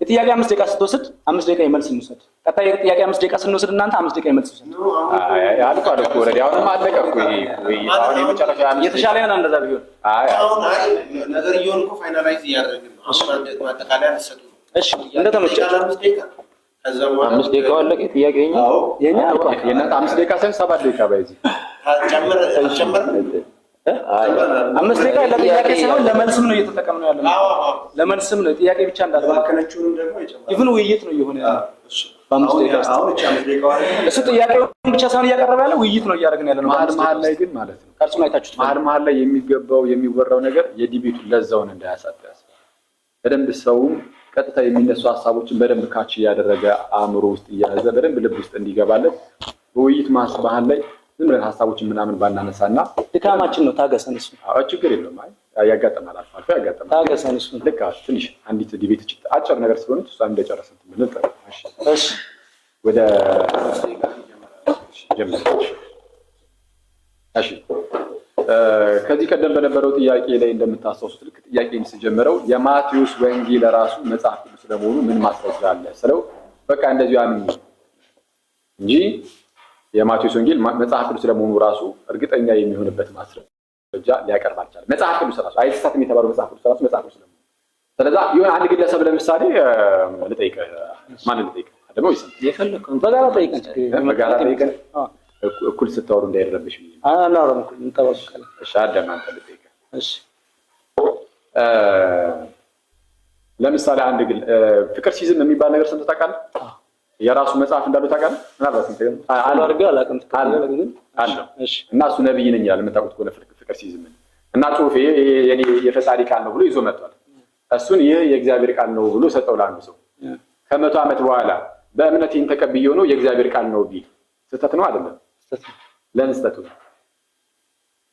የጥያቄ 5 ደቂቃ ስትወስድ 5 ደቂቃ ይመልስ እንውሰድ። ቀጣይ የጥያቄ 5 ደቂቃ ስንወስድ እናንተ 5 ደቂቃ ይመልስ እንውሰድ።
አልኩ ወረዲ አሁንም አለቀ እኮ ይሄ አሁን የመጨረሻ
የተሻለ ነው እንደዛ ቢሆን።
አሁን ነገር ይሁን እኮ ፋይናላይዝ እያደረግን ነው። አሁን አንተ ማጠቃለያ አሰጡ።
እሺ እንደተመቸ
5 ደቂቃ ከዛ
5 ደቂቃ አለቀ። ጥያቄ
የኛ የእናንተ 5 ደቂቃ ሳይሆን 7 ደቂቃ ባይዚህ
ጨምር
5 ደቂቃ ለጥያቄ ሳይሆን ለመልስም ነው እየተጠቀምን ነው ያለው። ለመልስም ነው ጥያቄ ብቻ እንዳለ
ባከነቹንም ደግሞ ይጨምራል።
ይሁን ውይይት ነው እየሆነ ያለው። በ5 ደቂቃ
አሁን 5 ደቂቃ
እሱ ጥያቄውን ብቻ ሳይሆን እያቀረበ ያለው ውይይት ነው እያደረግን ያለው።
መሀል ላይ ግን ማለት ነው
ቀርጹን አይታችሁት
መሀል ላይ የሚወራው ነገር የዲቤቱ ለዛውን እንዳያሳጣ በደንብ ሰውም ቀጥታ የሚነሱ ሀሳቦችን በደንብ ካች ያደረገ አእምሮ ውስጥ እያያዘ በደንብ ልብ ውስጥ እንዲገባለት በውይይት መሀል ላይ ዝም ብለን ሀሳቦችን ምናምን ባናነሳና
ድካማችን ነው። ታገሰን እሱ
ችግር የለውም። ያጋጠማል፣ አልፎ ያጋጠማል።
ታገሰን እሱ
ልክ ትንሽ አንዲት ዲቤት አጭር ነገር ስለሆነች እሷን እንደጨረሰን ትምንል። እሺ ወደ ጀምር። እሺ ከዚህ ቀደም በነበረው ጥያቄ ላይ እንደምታስታውሱት ልክ ጥያቄን ስጀምረው የማቴዎስ ወንጌል ራሱ መጽሐፍ ቅዱስ ለመሆኑ ምን ማስረጃ አለ ስለው በቃ እንደዚሁ አምኝ እንጂ የማቴዎስ ወንጌል መጽሐፍ ቅዱስ ለመሆኑ ራሱ እርግጠኛ የሚሆንበት ማስረጃ ሊያቀርብ አልቻለም። መጽሐፍ ቅዱስ ራሱ አይተሳትም የተባለው መጽሐፍ ቅዱስ ራሱ መጽሐፍ ቅዱስ ለመሆኑ ስለዚህ ይሁን አንድ ግለሰብ ለምሳሌ ልጠይቅ ማን ልጠይቅ ደግሞ ይሰም
የፈለከው በጋራ ጠይቀን
እኩል ስታወሩ እንዳይረብሽ
አናወራም እኩል እንጠባበቃለን።
እሺ አዳም አንተ ልጠይቅ።
እሺ
ለምሳሌ አንድ ግል ፍቅር ሲዝም የሚባል ነገር ሰምተህ ታውቃለህ? የራሱ መጽሐፍ እንዳለው ታውቃለህ? ምናልባት
አላርገው አላውቅም ግን
አለው። እሺ እና እሱ ነብይ ነኝ ያለ የምታውቁት ከሆነ ፍቅር ሲዝም እና ጽሁፌ የኔ የፈጣሪ ቃል ነው ብሎ ይዞ መጥቷል። እሱን ይህ የእግዚአብሔር ቃል ነው ብሎ ሰጠው ለአንዱ ሰው። ከ100 ዓመት በኋላ በእምነት ይህን ተቀብዬ ነው የእግዚአብሔር ቃል ነው ቢል ስህተት ነው አይደለም? ለምን ስህተት ነው?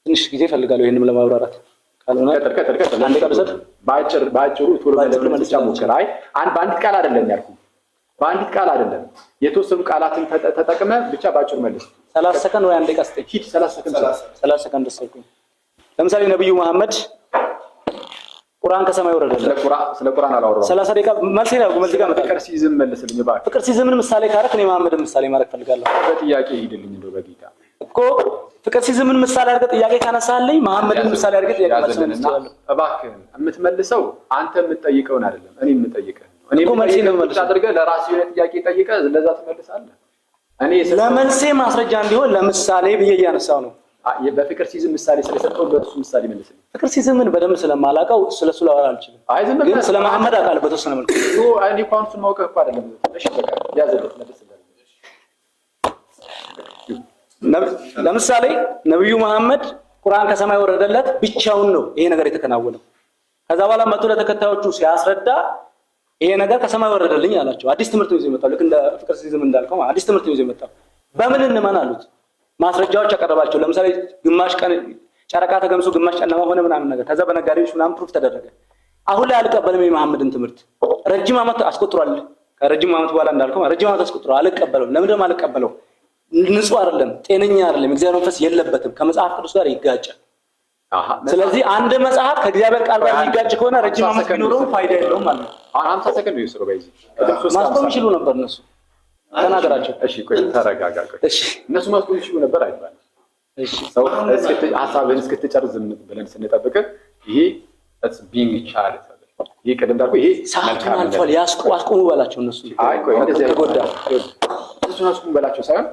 ትንሽ ጊዜ ፈልጋለሁ ይሄንም ለማብራራት ካልሆነ
ባጭሩ ቶሎ ለመመለስ ሞክር። አይ በአንዲት ቃል አይደለም ያልኩህ፣ በአንዲት ቃል አይደለም የተወሰኑ ቃላትን ተጠቅመ ብቻ ባጭሩ መልስ።
30 ሰከንድ ወይ አንድ ደቂቃ ስጠኝ። ሂድ 30 ሰከንድ ደስኩኝ። ለምሳሌ ነብዩ መሐመድ ቁርአን ከሰማይ ወረደለት።
ስለ ቁርአን አላወራሁም።
30 ደቂቃ መልስ ነው መልስ ጋር
ፍቅር ሲዝም መልስልኝ እባክህ።
ፍቅር ሲዝምን ምሳሌ ካረክ እኔ መሐመድን ምሳሌ ማድረግ ፈልጋለሁ።
በጥያቄ ሂድልኝ እንደው በጌታ
እኮ ፍቅር ሲዝምን ምሳሌ አድርገህ ጥያቄ ካነሳልኝ መሐመድን ምሳሌ አድርገህ ጥያቄ መልስልኝ።
እባክህ የምትመልሰው አንተ የምትጠይቀውን አይደለም እኔ የምጠይቀህ ነው። እኔ መልስ ነው መልስ አድርገህ ለራስህ የሆነ ጥያቄ ጠይቀህ ለዛ ትመልሳለህ። እኔ
ለመልሴ ማስረጃ እንዲሆን ለምሳሌ ብዬ እያነሳው ነው።
በፍቅር ሲዝም ምሳሌ ስለሰጠው በእሱ ምሳሌ መልስልኝ።
ፍቅር ሲዝምን በደንብ ስለማላውቀው ስለሱ ላወራ አልችልም። ግን ስለ መሐመድ አውቃለሁ በተወሰነ መልኩ።
እኔ እኮ እሱን ማውቀህ እኮ አይደለም። እሺ በቃ ያዘለት መልስልኝ።
ለምሳሌ ነብዩ መሐመድ ቁርአን ከሰማይ ወረደለት ብቻውን ነው ይሄ ነገር የተከናወነው። ከዛ በኋላ መጥቶ ለተከታዮቹ ሲያስረዳ ይሄ ነገር ከሰማይ ወረደልኝ አላቸው። አዲስ ትምህርት ነው ይዞ የመጣው። ልክ እንደ ፍቅር ሲዝም እንዳልከው አዲስ ትምህርት ነው ይዞ የመጣው። በምን እንመን አሉት። ማስረጃዎች አቀረባቸው። ለምሳሌ ግማሽ ቀን ጨረቃ ተገምሶ ግማሽ ጨለማ ሆነ ምናምን ነገር ከዛ በነጋዴዎች ምናምን ፕሩፍ ተደረገ። አሁን ላይ አልቀበልም የመሐመድን ትምህርት። ረጅም ዓመት አስቆጥሯል። ከረጅም ዓመት በኋላ እንዳልከው ረጅም ዓመት አስቆጥሯል። አልቀበለውም። ለምን ደግሞ አልቀበለው? ንጹህ አይደለም፣ ጤነኛ አይደለም፣ እግዚአብሔር መንፈስ የለበትም፣ ከመጽሐፍ ቅዱስ ጋር ይጋጫል። ስለዚህ አንድ መጽሐፍ ከእግዚአብሔር ቃል ጋር የሚጋጭ ከሆነ ረጅም ዓመት ቢኖረው ፋይዳ የለውም ማለት ነው። 50 ሰከንድ ነው የሰረው ባይዚ ማስቆም ይችሉ ነበር እነሱ ተናገራቸው።
እሺ ቆይ ተረጋጋ። እሺ እነሱ ማስቆም ይችሉ ነበር አይባልም። እሺ ሰው ሀሳብህን እስክትጨርስ ብለን ስንጠብቅ ይሄ ቢንግ ቻርት ይሄ ቀደም እንዳልኩህ ይሄ
ሰዓቱን አልፏል። አስቆሙ በላቸው እነሱ።
አይ ቆይ እንደዚህ ተጎዳ እሱን አስቆሙ በላቸው ሳይሆን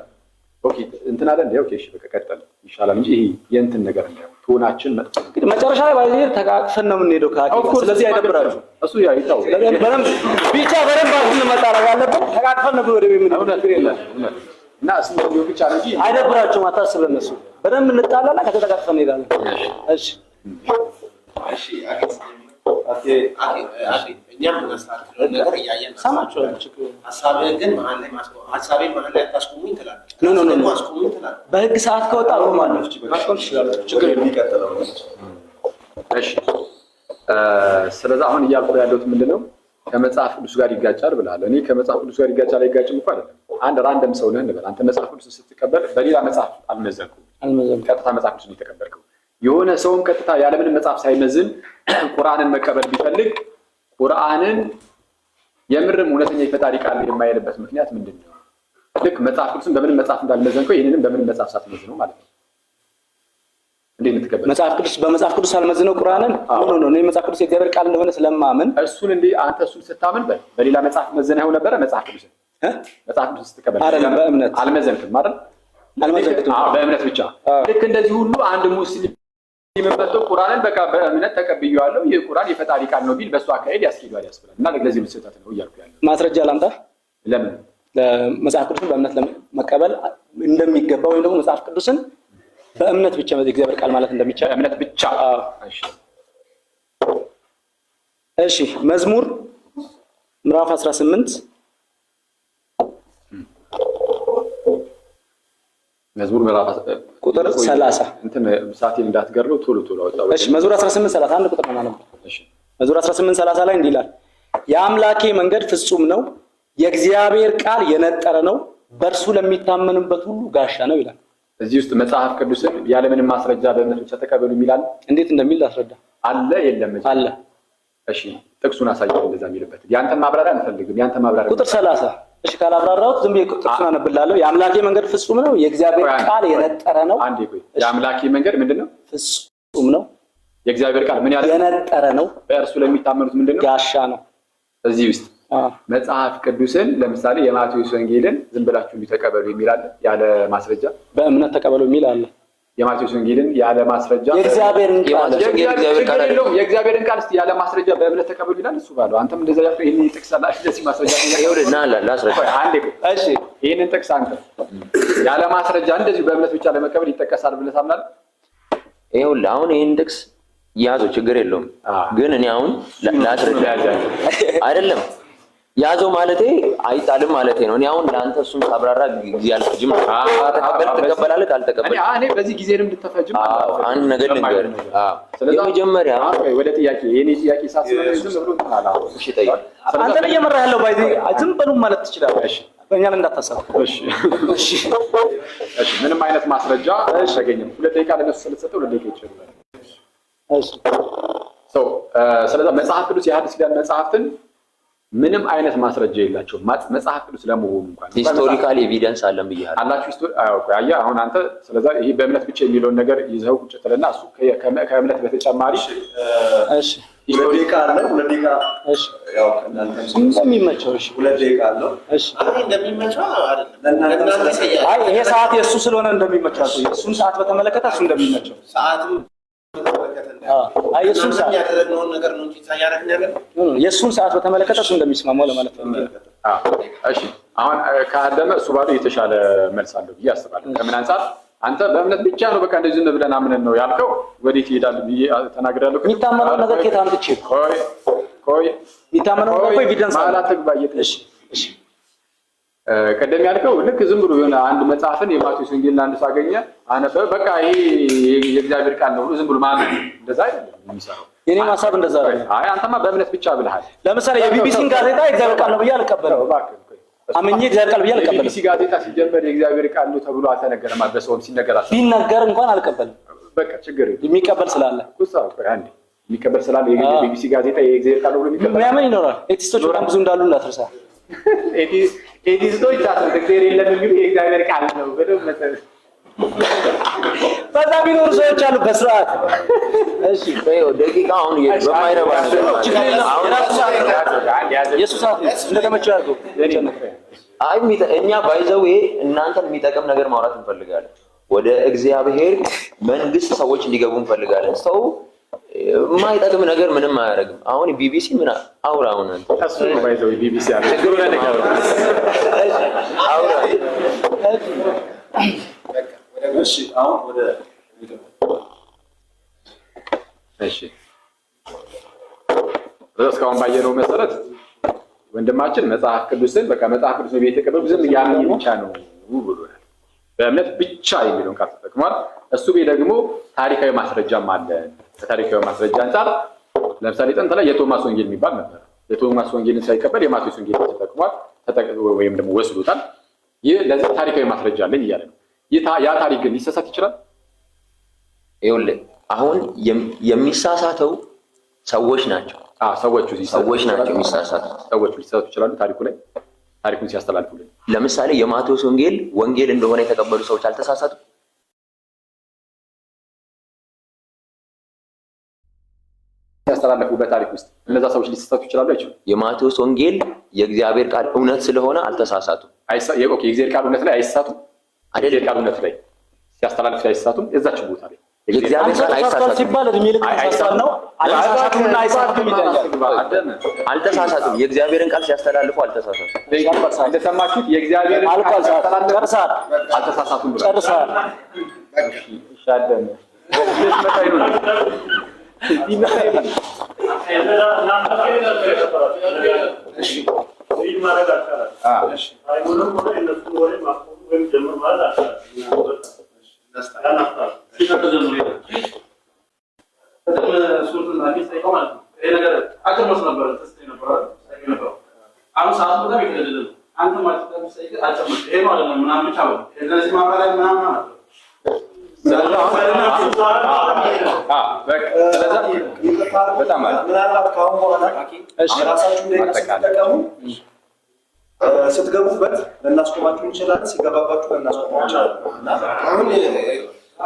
ኦኬ እንትን አለ እንዴ? ኦኬ እሺ በቃ ቀጥል ይሻላል እንጂ ይሄ የእንትን ነገር ነው። ቶናችን መጥቶ
እንግዲህ መጨረሻ ላይ ባይዘር ተቃቅፈን ነው የምንሄደው ከአኪ። ስለዚህ አይደብራችሁ።
እሱ ያ ይታው
በደንብ ብቻ በደንብ አሁን መጣላቅ አለበት። ተቃቅፈን ነው ወደ ቤት ምን ነገር የለም
እና እሱ ነው ብቻ ነው እንጂ
አይደብራችሁም። አታስብ ለነሱ በደንብ እንጣላለን። ከተቃቅፈን እንሄዳለን። እሺ
እሺ እኛም እናስተካክለው ነገር እያየን
ሰማችኋል።
ሀሳብህን ግን ሀሳቤን መሀል ላይ አታስቆሙኝ ትላለህ።
ኖ አስቆሙኝ ትላለህ። በህግ ሰዓት ከወጣ አቆማለሁ። ማስቆም ትችላለህ። ችግር የሚቀጥለው። እሺ
ስለዚህ አሁን እያልኩ ያለሁት ምንድነው ከመጽሐፍ ቅዱስ ጋር ይጋጫል ብለሃል። እኔ ከመጽሐፍ ቅዱስ ጋር ይጋጫል አይጋጭም እኮ አይደለም። አንድ ራንደም ሰው ነህ እንበል። አንተ መጽሐፍ ቅዱስ ስትቀበል በሌላ መጽሐፍ አልመዘንኩም። ቀጥታ መጽሐፍ ቅዱስ ነው የተቀበልከው። የሆነ ሰውም ቀጥታ ያለምንም መጽሐፍ ሳይመዝን ቁርአንን መቀበል ቢፈልግ ቁርአንን የምርም እውነተኛ የፈጣሪ ቃል የማይልበት ምክንያት ምንድነው? ልክ መጽሐፍ ቅዱስን በምንም መጽሐፍ እንዳልመዘንከው ይሄንንም በምንም መጽሐፍ ሳትመዝነው ማለት ነው። እንዴት ልትቀበል?
መጽሐፍ ቅዱስ በመጽሐፍ ቅዱስ አልመዝነው ቁርአንን ኖ እኔ መጽሐፍ ቅዱስ የእግዚአብሔር ቃል እንደሆነ ስለማምን
እሱን እንዴ አንተ እሱን ስታምን በሌላ መጽሐፍ መዘነው ነበረ። መጽሐፍ ቅዱስን መጽሐፍ ቅዱስ ስትቀበል
አይደለም በእምነት
አልመዘንክም አይደል?
አልመዘንክም።
በእምነት ብቻ። ልክ እንደዚህ ሁሉ አንድ ሙስሊም የሚመጣው ቁርአንን በቃ በእምነት ተቀብያለሁ ይህ ቁርአን የፈጣሪ ቃል ነው ቢል በሱ አካሄድ ያስኬዳል ያስብላል። እና ለዚህ ስህተት ነው እያልኩ ያለው
ማስረጃ ላምጣ።
ለምን
ለመጽሐፍ ቅዱስን በእምነት መቀበል እንደሚገባ ወይም ደግሞ መጽሐፍ ቅዱስን በእምነት ብቻ የእግዚአብሔር ቃል ማለት እንደሚቻል
እምነት ብቻ።
እሺ መዝሙር ምዕራፍ 18
መዝሙር ምዕራፍ
ቁጥር 30
እንትን ሰዓቴን እንዳትገርለው ቶሎ አወጣው።
እሺ መዝሙር 18 31 ቁጥር ነው። እሺ መዝሙር 18 30 ላይ እንዲህ ይላል፣ የአምላኬ መንገድ ፍጹም ነው፣ የእግዚአብሔር ቃል የነጠረ ነው፣ በእርሱ ለሚታመኑበት ሁሉ ጋሻ ነው ይላል።
እዚህ ውስጥ መጽሐፍ ቅዱስን ያለምንም ማስረጃ በእምነት ብቻ ተቀበሉ ይላል።
እንዴት እንደሚል ላስረዳ።
አለ የለም
አለ።
እሺ ጥቅሱን አሳየው እንደዛ የሚልበት። ያንተ ማብራሪያ አንፈልግም። ያንተ ማብራሪያ
ቁጥር 30 እሺ ካላብራራሁት ዝም ብዬ ጥቅሱን አነብላለሁ። የአምላኬ መንገድ ፍጹም ነው፣ የእግዚአብሔር ቃል የነጠረ ነው።
አንዴ ቆይ፣ የአምላኬ መንገድ ምንድነው?
ፍጹም ነው።
የእግዚአብሔር ቃል ምን ያለ
የነጠረ ነው።
በእርሱ ለሚታመኑት ምንድነው?
ጋሻ ነው።
እዚህ ውስጥ መጽሐፍ ቅዱስን ለምሳሌ የማቴዎስ ወንጌልን ዝም ብላችሁ እንዲተቀበሉ የሚል አለ፣ ያለ ማስረጃ
በእምነት ተቀበሉ የሚል አለ።
የማቴዎስ ወንጌልን ያለ ማስረጃ
የእግዚአብሔርን ቃል
የእግዚአብሔርን ቃል እስቲ ያለ ማስረጃ በእምነት ተቀበሉ ይላል። እሱ ባለው አንተም እንደዛ ያልከው ይሄን ጥቅስ አለ እንደዚህ ማስረጃ
ይኸውልህና ላስረዳ
አንዴ እሺ ይሄንን ጥቅስ አንተ ያለ ማስረጃ እንደዚህ በእምነት ብቻ ለመቀበል ይጠቀሳል ብለህ ታምናለህ?
ይኸውልህ አሁን ይሄን ጥቅስ ያዘው ችግር የለውም። ግን እኔ አሁን ላስረዳ አይደለም ያዘው ማለቴ አይጣልም ማለቴ ነው። እኔ አሁን ለአንተ እሱን አብራራ ጊዜ አልፈጅም። ተቀበላለህ ካልተቀበልክ
እኔ በዚህ ጊዜንም እንድትፈጅም
አንድ ነገር ልንገር። ስለዚህ መጀመሪያ
ወደ ጥያቄ የኔ ጥያቄ ሳስበው ዝም ብሎ ታላ
እሺ ጠይቅ።
አንተ ላይ እየመራህ ያለው ባይዚ ዝም በሉ ማለት ትችላለህ። እሺ በእኛም እንዳታሰብ። እሺ እሺ
እሺ ምንም አይነት ማስረጃ ተገኘም 2 ደቂቃ ለነሱ ስለተሰጠው 2 ደቂቃ ይችላል።
እሺ
ስለዚህ መጽሐፍ ቅዱስ የሐዲስ ኪዳን መጽሐፍትን ምንም አይነት ማስረጃ የላቸውም። መጽሐፍ ቅዱስ ለመሆኑ እንኳን
ሂስቶሪካል ኤቪደንስ አለን ብያለሁ
አላችሁ። አያ አሁን አንተ ስለዚህ ይሄ በእምነት ብቻ የሚለውን ነገር ይዘው ቁጭ ትልና እሱ ከእምነት በተጨማሪ
እሺ
ደቂቃ አለ 2 ደቂቃ
እሺ
ያው ከእናንተ
እንደሚመቸው እሺ
2 ደቂቃ አለው።
እሺ
አይ እንደሚመቸው አይደለም
አይ ይሄ ሰዓት የሱ ስለሆነ እንደሚመቸው እሱን ሰዓት በተመለከተ እሱ እንደሚመቸው
ሰዓትም
አይ የሱን ሰዓት
ያደረግነውን ነገር ነው እንጂ ያደረግን ነገር
የሱን ሰዓት በተመለከተ እሱ እንደሚስማማው ለማለት ነው።
እሺ አሁን ካደመ እሱ ባለው የተሻለ መልስ አለው ብዬ አስባለሁ። ከምን አንፃር አንተ በእምነት ብቻ ነው በቃ እንደዚህ ዝም ብለን አምነን ነው ያልከው፣ ወዴት ይሄዳል ብዬ ተናግሬያለሁ።
የሚታመነው ነገር ከየት አምጥቼ
ቆይ
የሚታመነው ነገር እኮ ኤቪደንስ አለ።
እሺ እሺ ቀደም ያልከው ልክ ዝም ብሎ የሆነ አንድ መጽሐፍን የማቴዎስ ወንጌልን አንድ ሳገኘ አነበበ በቃ ይሄ የእግዚአብሔር ቃል ነው ዝም ብሎ ማመን እንደዛ አይደለም የሚሰራው።
የኔ ሐሳብ እንደዛ አይደለም።
አይ አንተማ በእምነት ብቻ ብለሃል።
ለምሳሌ የቢቢሲን ጋዜጣ የእግዚአብሔር ቃል ነው ብዬ አልቀበለው። አምኜ የእግዚአብሔር ቃል ብዬ አልቀበለው።
የቢቢሲ ጋዜጣ ሲጀመር የእግዚአብሔር ቃል ነው ተብሎ አልተነገረም። በሰውም ሲነገር
ቢነገር እንኳን አልቀበልም።
በቃ ችግር
የሚቀበል ስላለ
አንዴ የሚቀበል ስላለ የቢቢሲ ጋዜጣ የእግዚአብሔር ቃል ነው ብሎ የሚቀበል
ምን ይኖራል? ኤቲስቶች በጣም ብዙ እንዳሉ እንዳትረሳ።
ኤቲስቶች እግዚአብሔር የለም የሚሉ የእግዚአብሔር ቃል ነው ብለው መሰለህ
በዛ ቢኖሩ ሰዎች አሉ በስርዓት። እሺ
ደቂቃ አሁን በማይረባ ነገር
የሱስ ሰዓት እንደተመቸው ያርገው።
አይ እኛ ባይዘው እናንተን የሚጠቅም ነገር ማውራት እንፈልጋለን። ወደ እግዚአብሔር መንግስት ሰዎች እንዲገቡ እንፈልጋለን። ሰው የማይጠቅም ነገር ምንም አያደርግም። አሁን ቢቢሲ ምን አውራ አሁን አንተ
እሱ ነው ባይዘው ቢቢሲ ያለ ችግሩ ላይ ነው
አውራ
እሺ አሁን ወደ
እሺ እስካሁን ባየነው መሰረት ወንድማችን መጽሐፍ ቅዱስን በቃ መጽሐፍ ቅዱስ ነው የተቀበለው ዝም ያምን ብቻ ነው ብሎናል። በእምነት ብቻ የሚለውን ቃል ተጠቅሟል። እሱ ደግሞ ታሪካዊ ማስረጃም አለ። ከታሪካዊ ማስረጃ አንፃር ለምሳሌ ጥንት ላይ የቶማስ ወንጌል የሚባል ነበር። የቶማስ ወንጌልን ሳይቀበል የማቴዎስ ወንጌል ተጠቅሟል ወይም ደግሞ ወስዶታል። ይህ ለዚህ ታሪካዊ ማስረጃ አለኝ እያለ ነው። ያ ታሪክ ግን ሊሳሳት ይችላል።
ይኸውልህ አሁን የሚሳሳተው ሰዎች ናቸው። ሰዎች ናቸው የሚሳሳቱት።
ሰዎች ሊሳሳቱ ይችላሉ። ታሪኩን ሲያስተላልፉልን
ለምሳሌ የማቴዎስ ወንጌል እንደሆነ የተቀበሉ ሰዎች አልተሳሳቱም።
ሲያስተላልፉ በታሪክ ውስጥ እነዛ ሰዎች ሊሳሳቱ ይችላሉ። አይችሉም።
የማቴዎስ ወንጌል የእግዚአብሔር ቃል እውነት ስለሆነ አልተሳሳቱም።
ኦኬ የእግዚአብሔር ቃል እውነት ላይ አይሳሳቱም። አይደል? ቃል እውነት ላይ ሲያስተላልፉ አይሳሳቱም። እዛች ቦታ ላይ
የእግዚአብሔር ቃል አይሳሳቱም
ሲባል እድሜ ልክ ተሳሳተ ነው። አልተሳሳቱምና አይሳሳቱም ይላል።
አልተሳሳቱም። የእግዚአብሔርን ቃል ሲያስተላልፉ አልተሳሳቱም።
እንደሰማችሁት የእግዚአብሔርን ቃል ሲያስተላልፉ አልተሳሳቱም ብሏል።
ጨርሰሃል።
ይሻለን
ስትገቡበት ለናስቆማችሁ እንችላለን፣ ሲገባባችሁ ለናስቆማችሁ እንችላለን። አሁን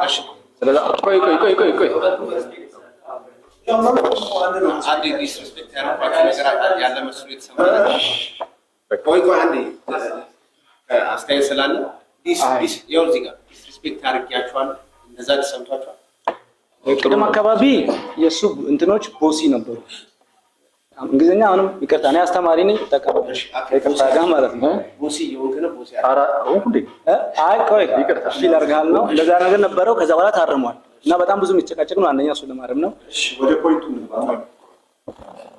እሺ፣ ስለዚህ ቆይ አንዴ ዲስሪስፔክት ያደረጋችሁ ነገር ያለ መስሎ የተሰማኝ ቆይ አንዴ አስተያየት ስላለ ይኸው እዚህ ጋር ዲስሪስፔክት አድርጊያችኋል፣ እንደዛ ተሰምቷችኋል።
ቅድም አካባቢ የእሱ እንትኖች ቦሲ ነበሩ። እንግሊዝኛ አሁንም ይቅርታ እኔ አስተማሪ ነኝ፣ ተቀበልሽ ይቅርታ ጋር ማለት ነው።
ቦሲ የሆንክ ነው ቦሲ
አይ ቆይ ይቅርታ ፊል አድርገሃል ነው እንደዛ ነገር ነበረው። ከዛ በኋላ ታርሟል እና በጣም ብዙ የሚጨቃጨቅ ነው። አንደኛ እሱን ለማረም ነው።
እሺ ወደ ፖይንቱ ነው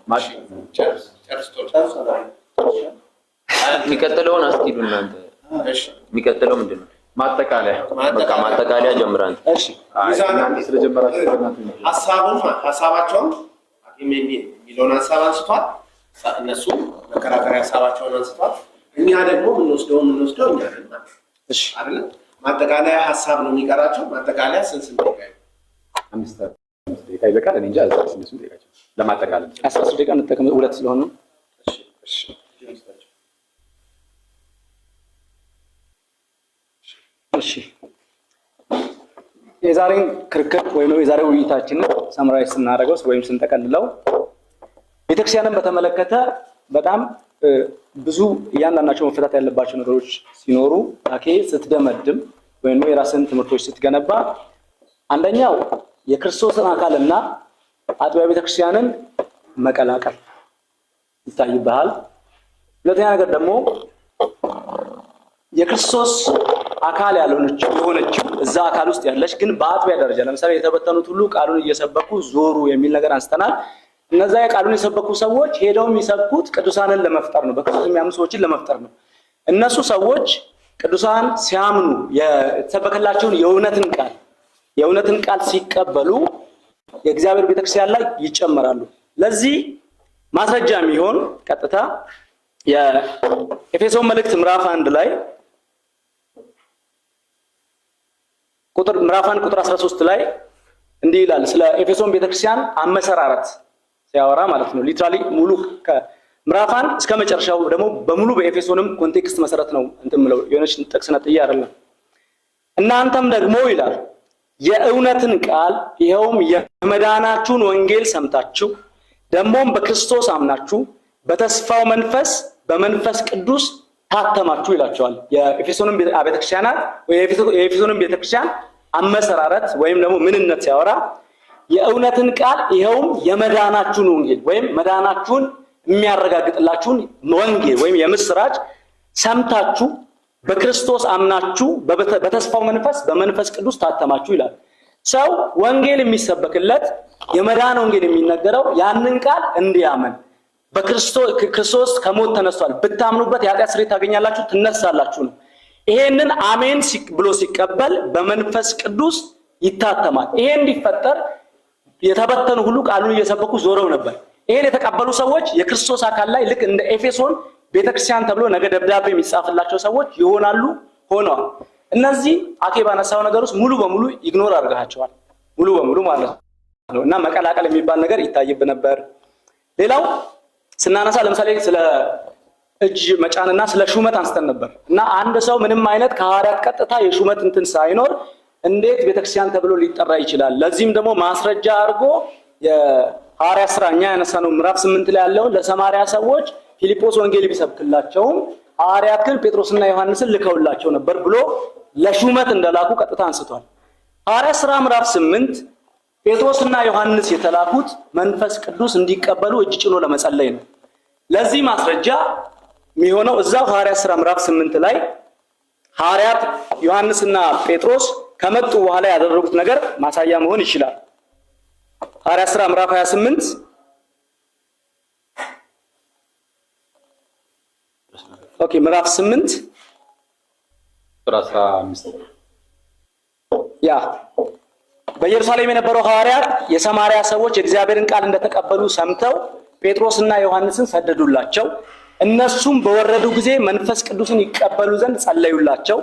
ማሽ ቸርስ
የሚቀጥለውን አስኪዱ እናንተ። እሺ የሚቀጥለው ምንድን ነው? ማጠቃለያ ጀምራን።
እሺ
እናንተ ስለጀመራችሁ ሀሳባቸውን የሚለውን ሀሳብ አንስቷል። እነሱ መከራከሪያ ሀሳባቸውን አንስቷል። እኛ ደግሞ የምንወስደው እኛ ነን ማለት ነው። እሺ አይደል? ማጠቃለያ ሀሳብ ነው የሚቀራቸው። ማጠቃለያ ስንት ደቂቃ?
5 ደቂቃ ይበቃል። እኔ እንጃ 16 ደቂቃ ለማጠቃለል
13 ደቂቃ እንጠቀም፣ ሁለት ስለሆነ።
እሺ
እሺ የዛሬን ክርክር ወይም የዛሬው ውይይታችንን ሰምራይዝ ስናደርገው ወይም ስንጠቀልለው ቤተክርስቲያንን በተመለከተ በጣም ብዙ እያንዳንዳቸው መፈታት ያለባቸው ነገሮች ሲኖሩ አኬ ስትደመድም ወይም የራስን ትምህርቶች ስትገነባ አንደኛው የክርስቶስን አካልና አጥቢያ ቤተክርስቲያንን መቀላቀል ይታይብሃል። ሁለተኛ ነገር ደግሞ የክርስቶስ አካል የሆነችው እዛ አካል ውስጥ ያለች ግን በአጥቢያ ደረጃ ለምሳሌ የተበተኑት ሁሉ ቃሉን እየሰበኩ ዞሩ የሚል ነገር አንስተናል። እነዛ የቃሉን የሰበኩ ሰዎች ሄደው የሚሰብኩት ቅዱሳንን ለመፍጠር ነው፣ በክርስቶስ የሚያምኑ ሰዎችን ለመፍጠር ነው። እነሱ ሰዎች ቅዱሳን ሲያምኑ የተሰበከላቸውን የእውነትን ቃል ሲቀበሉ የእግዚአብሔር ቤተክርስቲያን ላይ ይጨመራሉ። ለዚህ ማስረጃ የሚሆን ቀጥታ የኤፌሶን መልእክት ምዕራፍ 1 ላይ ምዕራፍ 1 ቁጥር 13 ላይ እንዲህ ይላል። ስለ ኤፌሶን ቤተክርስቲያን አመሰራረት ሲያወራ ማለት ነው። ሊትራሊ ሙሉ ከምዕራፍ 1 እስከ መጨረሻው ደግሞ በሙሉ በኤፌሶንም ኮንቴክስት መሰረት ነው እንትምለው የሆነች ጥቅስ ነጥዬ አይደለም። እናንተም ደግሞ ይላል የእውነትን ቃል ይኸውም የመዳናችሁን ወንጌል ሰምታችሁ ደግሞም በክርስቶስ አምናችሁ በተስፋው መንፈስ በመንፈስ ቅዱስ ታተማችሁ ይላቸዋል። የኤፌሶንን ቤተክርስቲያናት ወይ የኤፌሶንን ቤተክርስቲያን አመሰራረት ወይም ደግሞ ምንነት ሲያወራ የእውነትን ቃል ይኸውም የመዳናችሁን ወንጌል ወይም መዳናችሁን የሚያረጋግጥላችሁን ወንጌል ወይም የምስራች ሰምታችሁ በክርስቶስ አምናችሁ በተስፋው መንፈስ በመንፈስ ቅዱስ ታተማችሁ ይላል። ሰው ወንጌል የሚሰበክለት የመዳን ወንጌል የሚነገረው ያንን ቃል እንዲያመን በክርስቶስ ከሞት ተነስቷል ብታምኑበት የኃጢአት ስርየት ታገኛላችሁ ትነሳላችሁ ነው። ይሄንን አሜን ብሎ ሲቀበል በመንፈስ ቅዱስ ይታተማል። ይሄ እንዲፈጠር የተበተኑ ሁሉ ቃሉን እየሰበኩ ዞረው ነበር። ይሄን የተቀበሉ ሰዎች የክርስቶስ አካል ላይ ልክ እንደ ኤፌሶን ቤተክርስቲያን ተብሎ ነገ ደብዳቤ የሚጻፍላቸው ሰዎች ይሆናሉ ሆነዋል። እነዚህ አኬ ባነሳው ነገር ውስጥ ሙሉ በሙሉ ኢግኖር አድርጋቸዋል፣ ሙሉ በሙሉ ማለት ነው። እና መቀላቀል የሚባል ነገር ይታይብ ነበር። ሌላው ስናነሳ ለምሳሌ ስለ እጅ መጫንና ስለ ሹመት አንስተን ነበር። እና አንድ ሰው ምንም አይነት ከሐዋርያት ቀጥታ የሹመት እንትን ሳይኖር እንዴት ቤተክርስቲያን ተብሎ ሊጠራ ይችላል? ለዚህም ደግሞ ማስረጃ አድርጎ የሐዋርያት ሥራ እኛ ያነሳነው ምዕራፍ 8 ላይ ያለውን ለሰማርያ ሰዎች ፊልጶስ ወንጌል ቢሰብክላቸውም ሐዋርያት ግን ጴጥሮስና ዮሐንስን ልከውላቸው ነበር ብሎ ለሹመት እንደላኩ ቀጥታ አንስቷል። ሐዋርያት ሥራ ምዕራፍ 8 ጴጥሮስና ዮሐንስ የተላኩት መንፈስ ቅዱስ እንዲቀበሉ እጅ ጭኖ ለመጸለይ ነው። ለዚህ ማስረጃ የሚሆነው እዛው ሐዋርያት ሥራ ምዕራፍ 8 ላይ ሐዋርያት ዮሐንስና ጴጥሮስ ከመጡ በኋላ ያደረጉት ነገር ማሳያ መሆን ይችላል። ሐዋርያት ሥራ ምዕራፍ 28 ምዕራፍ 8
ቁጥር 15
በኢየሩሳሌም የነበረው ሐዋርያት የሰማርያ ሰዎች የእግዚአብሔርን ቃል እንደተቀበሉ ሰምተው ጴጥሮስና ዮሐንስን ሰደዱላቸው።
እነሱም በወረዱ ጊዜ መንፈስ ቅዱስን ይቀበሉ ዘንድ ጸለዩላቸው።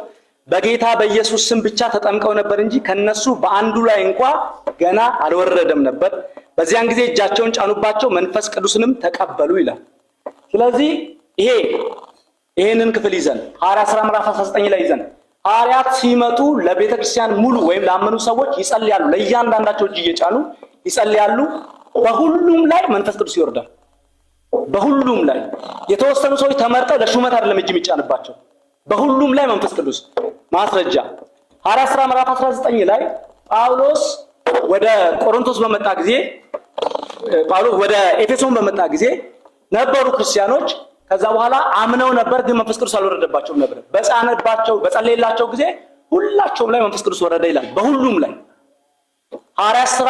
በጌታ በኢየሱስ ስም ብቻ ተጠምቀው ነበር እንጂ ከነሱ በአንዱ ላይ እንኳ ገና አልወረደም ነበር። በዚያን ጊዜ እጃቸውን ጫኑባቸው፣ መንፈስ ቅዱስንም ተቀበሉ ይላል። ስለዚህ ይሄንን ክፍል ይዘን ሐዋርያት ሥራ ምዕራፍ 19 ላይ ይዘን ሐዋርያት ሲመጡ ለቤተ ክርስቲያን ሙሉ ወይም ላመኑ ሰዎች ይጸልያሉ። ለእያንዳንዳቸው እጅ እየጫኑ ይጸልያሉ። በሁሉም ላይ መንፈስ ቅዱስ ይወርዳል። በሁሉም ላይ የተወሰኑ ሰዎች ተመርጠው ለሹመት አይደለም እጅ የሚጫንባቸው፣ በሁሉም ላይ መንፈስ ቅዱስ ማስረጃ። ሐዋርያት ሥራ ምዕራፍ 19 ላይ ጳውሎስ ወደ ቆሮንቶስ በመጣ ጊዜ ጳውሎስ ወደ ኤፌሶን በመጣ ጊዜ ነበሩ ክርስቲያኖች። ከዛ በኋላ አምነው ነበር፣ ግን መንፈስ ቅዱስ አልወረደባቸውም ነበር። በጻነባቸው በጸለየላቸው ጊዜ ሁላቸውም ላይ መንፈስ ቅዱስ ወረደ ይላል። በሁሉም ላይ ሐዋርያት ሥራ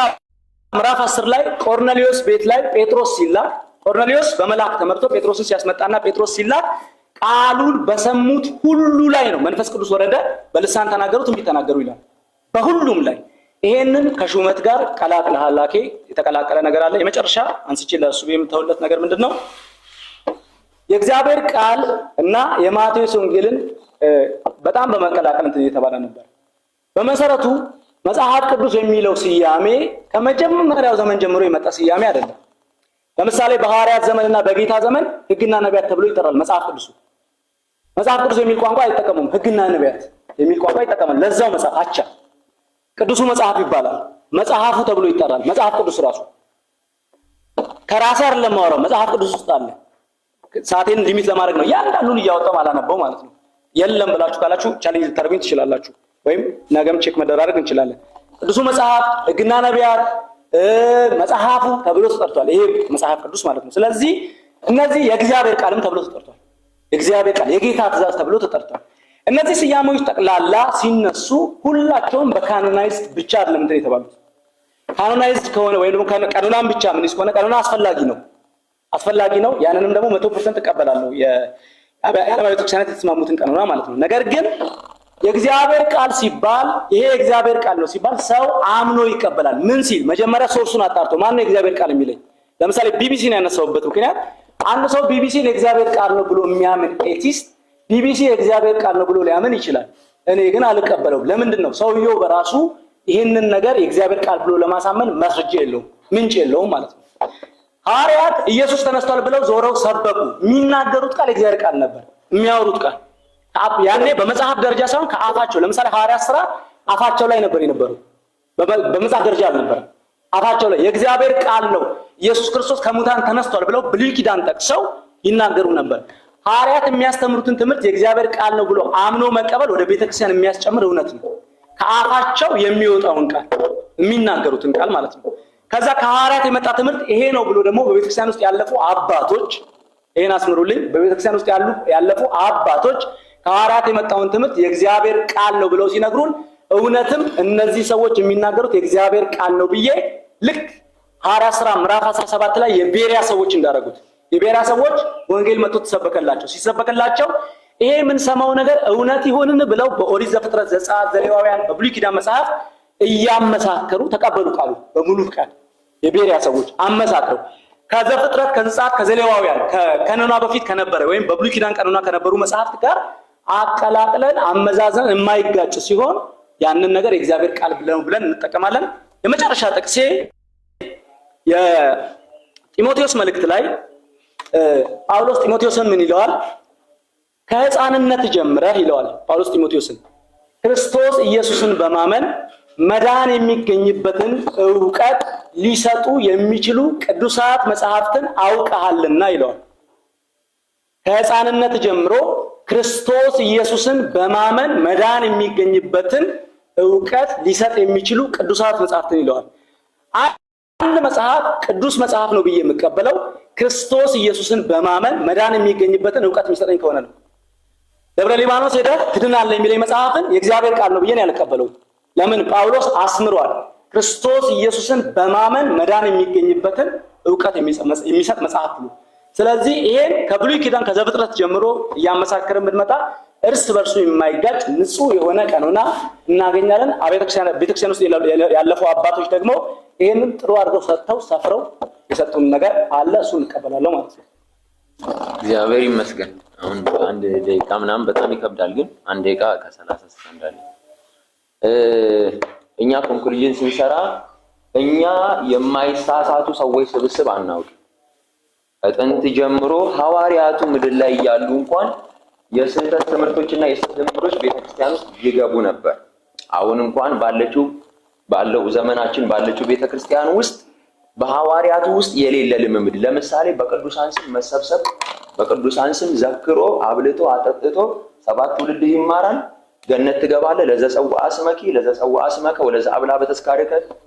ምዕራፍ 10 ላይ ቆርኔሌዎስ ቤት ላይ ጴጥሮስ ሲላክ፣ ቆርኔሌዎስ በመልአክ ተመርቶ ጴጥሮስን ሲያስመጣና ጴጥሮስ ሲላክ ቃሉን በሰሙት ሁሉ ላይ ነው መንፈስ ቅዱስ ወረደ፣ በልሳን ተናገሩ፣ ትንቢት ተናገሩ ይላል። በሁሉም ላይ ይሄንን ከሹመት ጋር ቀላቅለሃል። የተቀላቀለ ነገር አለ። የመጨረሻ አንስቼ ለእሱ የምተውለት ነገር ምንድነው? የእግዚአብሔር ቃል እና የማቴዎስ ወንጌልን በጣም በመቀላቀል እንትን እየተባለ ነበር። በመሰረቱ መጽሐፍ ቅዱስ የሚለው ስያሜ ከመጀመሪያው ዘመን ጀምሮ የመጣ ስያሜ አይደለም። ለምሳሌ በሐዋርያት ዘመንና በጌታ ዘመን ሕግና ነቢያት ተብሎ ይጠራል መጽሐፍ ቅዱስ የሚል ቋንቋ አይጠቀሙም። ሕግና ነቢያት የሚል ቋንቋ ይጠቀማል። ለዛው መጽሐፍ አቻ ቅዱሱ መጽሐፍ ይባላል። መጽሐፉ ተብሎ ይጠራል። መጽሐፍ ቅዱስ ራሱ ከራሴ አይደለም ማወራው፣ መጽሐፍ ቅዱስ ውስጥ አለ። ሰዓቴን ሊሚት ለማድረግ ነው ያንዳንዱን እያወጣው አላነበው ማለት ነው። የለም ብላችሁ ካላችሁ ቻሌንጅ ልታደርጉኝ ትችላላችሁ፣ ወይም ነገም ቼክ መደራረግ እንችላለን። ቅዱሱ መጽሐፍ፣ ሕግና ነቢያት፣ መጽሐፉ ተብሎ ተጠርቷል። ይሄ መጽሐፍ ቅዱስ ማለት ነው። ስለዚህ እነዚህ የእግዚአብሔር ቃልም ተብሎ ተጠርቷል። የእግዚአብሔር ቃል የጌታ ትእዛዝ ተብሎ ተጠርቷል። እነዚህ ስያሜዎች ጠቅላላ ሲነሱ ሁላቸውም በካኖናይዝድ ብቻ አይደለም እንትን የተባሉት። ካኖናይዝድ ከሆነ ወይም ደግሞ ቀኖናን ብቻ ምን ከሆነ ቀኖና አስፈላጊ ነው። ያንንም ደግሞ 100% እቀበላለሁ። የዓለም ቤተክርስቲያናት የተስማሙትን ቀኖና ማለት ነው። ነገር ግን የእግዚአብሔር ቃል ሲባል ይሄ የእግዚአብሔር ቃል ነው ሲባል ሰው አምኖ ይቀበላል። ምን ሲል መጀመሪያ ሶርሱን አጣርቶ ማን ነው የእግዚአብሔር ቃል የሚለኝ። ለምሳሌ ቢቢሲን ያነሳውበት ምክንያት አንድ ሰው ቢቢሲን የእግዚአብሔር ቃል ነው ብሎ የሚያምን ኤቲስት ቢቢሲ የእግዚአብሔር ቃል ነው ብሎ ሊያምን ይችላል። እኔ ግን አልቀበለውም። ለምንድን ነው? ሰውየው በራሱ ይህንን ነገር የእግዚአብሔር ቃል ብሎ ለማሳመን ማስረጃ የለውም፣ ምንጭ የለውም ማለት ነው። ሐዋርያት ኢየሱስ ተነስቷል ብለው ዞረው ሰበኩ። የሚናገሩት ቃል የእግዚአብሔር ቃል ነበር። የሚያወሩት ቃል ያኔ በመጽሐፍ ደረጃ ሳይሆን ከአፋቸው። ለምሳሌ ሐዋርያት ሥራ አፋቸው ላይ ነበር የነበረው፣ በመጽሐፍ ደረጃ አልነበረም። አፋቸው ላይ የእግዚአብሔር ቃል ነው ኢየሱስ ክርስቶስ ከሙታን ተነስቷል ብለው ብሉይ ኪዳን ጠቅሰው ይናገሩ ነበር። ሐዋርያት የሚያስተምሩትን ትምህርት የእግዚአብሔር ቃል ነው ብሎ አምኖ መቀበል ወደ ቤተክርስቲያን የሚያስጨምር እውነት ነው። ከአፋቸው የሚወጣውን ቃል የሚናገሩትን ቃል ማለት ነው። ከዛ ከሐዋርያት የመጣ ትምህርት ይሄ ነው ብሎ ደግሞ በቤተክርስቲያን ውስጥ ያለፉ አባቶች፣ ይሄን አስምሩልኝ፣ በቤተክርስቲያን ውስጥ ያለፉ አባቶች ከሐዋርያት የመጣውን ትምህርት የእግዚአብሔር ቃል ነው ብለው ሲነግሩን እውነትም እነዚህ ሰዎች የሚናገሩት የእግዚአብሔር ቃል ነው ብዬ ልክ ሐዋርያት ሥራ ምዕራፍ 17 ላይ የቤሪያ ሰዎች እንዳደረጉት የቤሪያ ሰዎች ወንጌል መጥቶ ተሰበከላቸው። ሲሰበከላቸው ይሄ የምንሰማው ነገር እውነት ይሆንን ብለው በኦሪት ዘፍጥረት፣ ዘጸአት፣ ዘሌዋውያን በብሉይ ኪዳን መጽሐፍ እያመሳከሩ ተቀበሉ። ቃሉ በሙሉ ፍቃድ የቤሪያ ሰዎች አመሳከሩ። ከዘፍጥረት፣ ከዘጸአት፣ ከዘሌዋውያን ከቀኖና በፊት ከነበረ ወይም በብሉይ ኪዳን ቀኖና ከነበሩ መጽሐፍት ጋር አቀላቅለን አመዛዘን የማይጋጭ ሲሆን ያንን ነገር የእግዚአብሔር ቃል ብለን እንጠቀማለን። የመጨረሻ ጥቅሴ የጢሞቴዎስ መልእክት ላይ ጳውሎስ ጢሞቴዎስን ምን ይለዋል? ከሕፃንነት ጀምረህ ይለዋል ጳውሎስ ጢሞቴዎስን ክርስቶስ ኢየሱስን በማመን መዳን የሚገኝበትን ዕውቀት ሊሰጡ የሚችሉ ቅዱሳት መጽሐፍትን አውቀሃልና ይለዋል። ከሕፃንነት ጀምሮ ክርስቶስ ኢየሱስን በማመን መዳን የሚገኝበትን ዕውቀት ሊሰጥ የሚችሉ ቅዱሳት መጽሐፍትን ይለዋል። አንድ መጽሐፍ ቅዱስ መጽሐፍ ነው ብዬ የምቀበለው ክርስቶስ ኢየሱስን በማመን መዳን የሚገኝበትን ዕውቀት የሚሰጠኝ ከሆነ ነው። ደብረ ሊባኖስ ሄደህ ትድናለህ የሚለኝ መጽሐፍን የእግዚአብሔር ቃል ነው ብዬ ነው ያልቀበለው። ለምን? ጳውሎስ አስምሯል። ክርስቶስ ኢየሱስን በማመን መዳን የሚገኝበትን ዕውቀት የሚሰጥ መጽሐፍ ነው። ስለዚህ ይሄን ከብሉይ ኪዳን ከዘፍጥረት ጀምሮ እያመሳከርን ብንመጣ እርስ በርሱ የማይጋጭ ንጹህ የሆነ ቀኖና እናገኛለን። ቤተክርስቲያን ውስጥ ያለፉ አባቶች ደግሞ ይሄንን ጥሩ አድርገው ሰጥተው ሰፍረው የሰጡን ነገር አለ። እሱን እንቀበላለሁ ማለት ነው።
እግዚአብሔር ይመስገን። አሁን አንድ ደቂቃ ምናምን በጣም ይከብዳል፣ ግን አንድ ደቂቃ ከ30 ሰከንድ አለ። እኛ ኮንክሉዥን ስንሰራ እኛ የማይሳሳቱ ሰዎች ስብስብ አናውቅም። ከጥንት ጀምሮ ሐዋርያቱ ምድር ላይ ያሉ እንኳን የስህተት ትምህርቶችና የስህተት ትምህርቶች ቤተክርስቲያን ውስጥ ይገቡ ነበር። አሁን እንኳን ባለው ዘመናችን ባለችው ቤተክርስቲያን ውስጥ በሐዋርያቱ ውስጥ የሌለ ልምምድ፣ ለምሳሌ በቅዱሳን ስም መሰብሰብ፣ በቅዱሳን ስም ዘክሮ አብልቶ አጠጥቶ 7 ትውልድ ይማራል፣ ገነት ትገባለህ፣ ለዘጸውዐ ስመኪ ለዘጸውዐ ስመከ ወለዘአብልዐ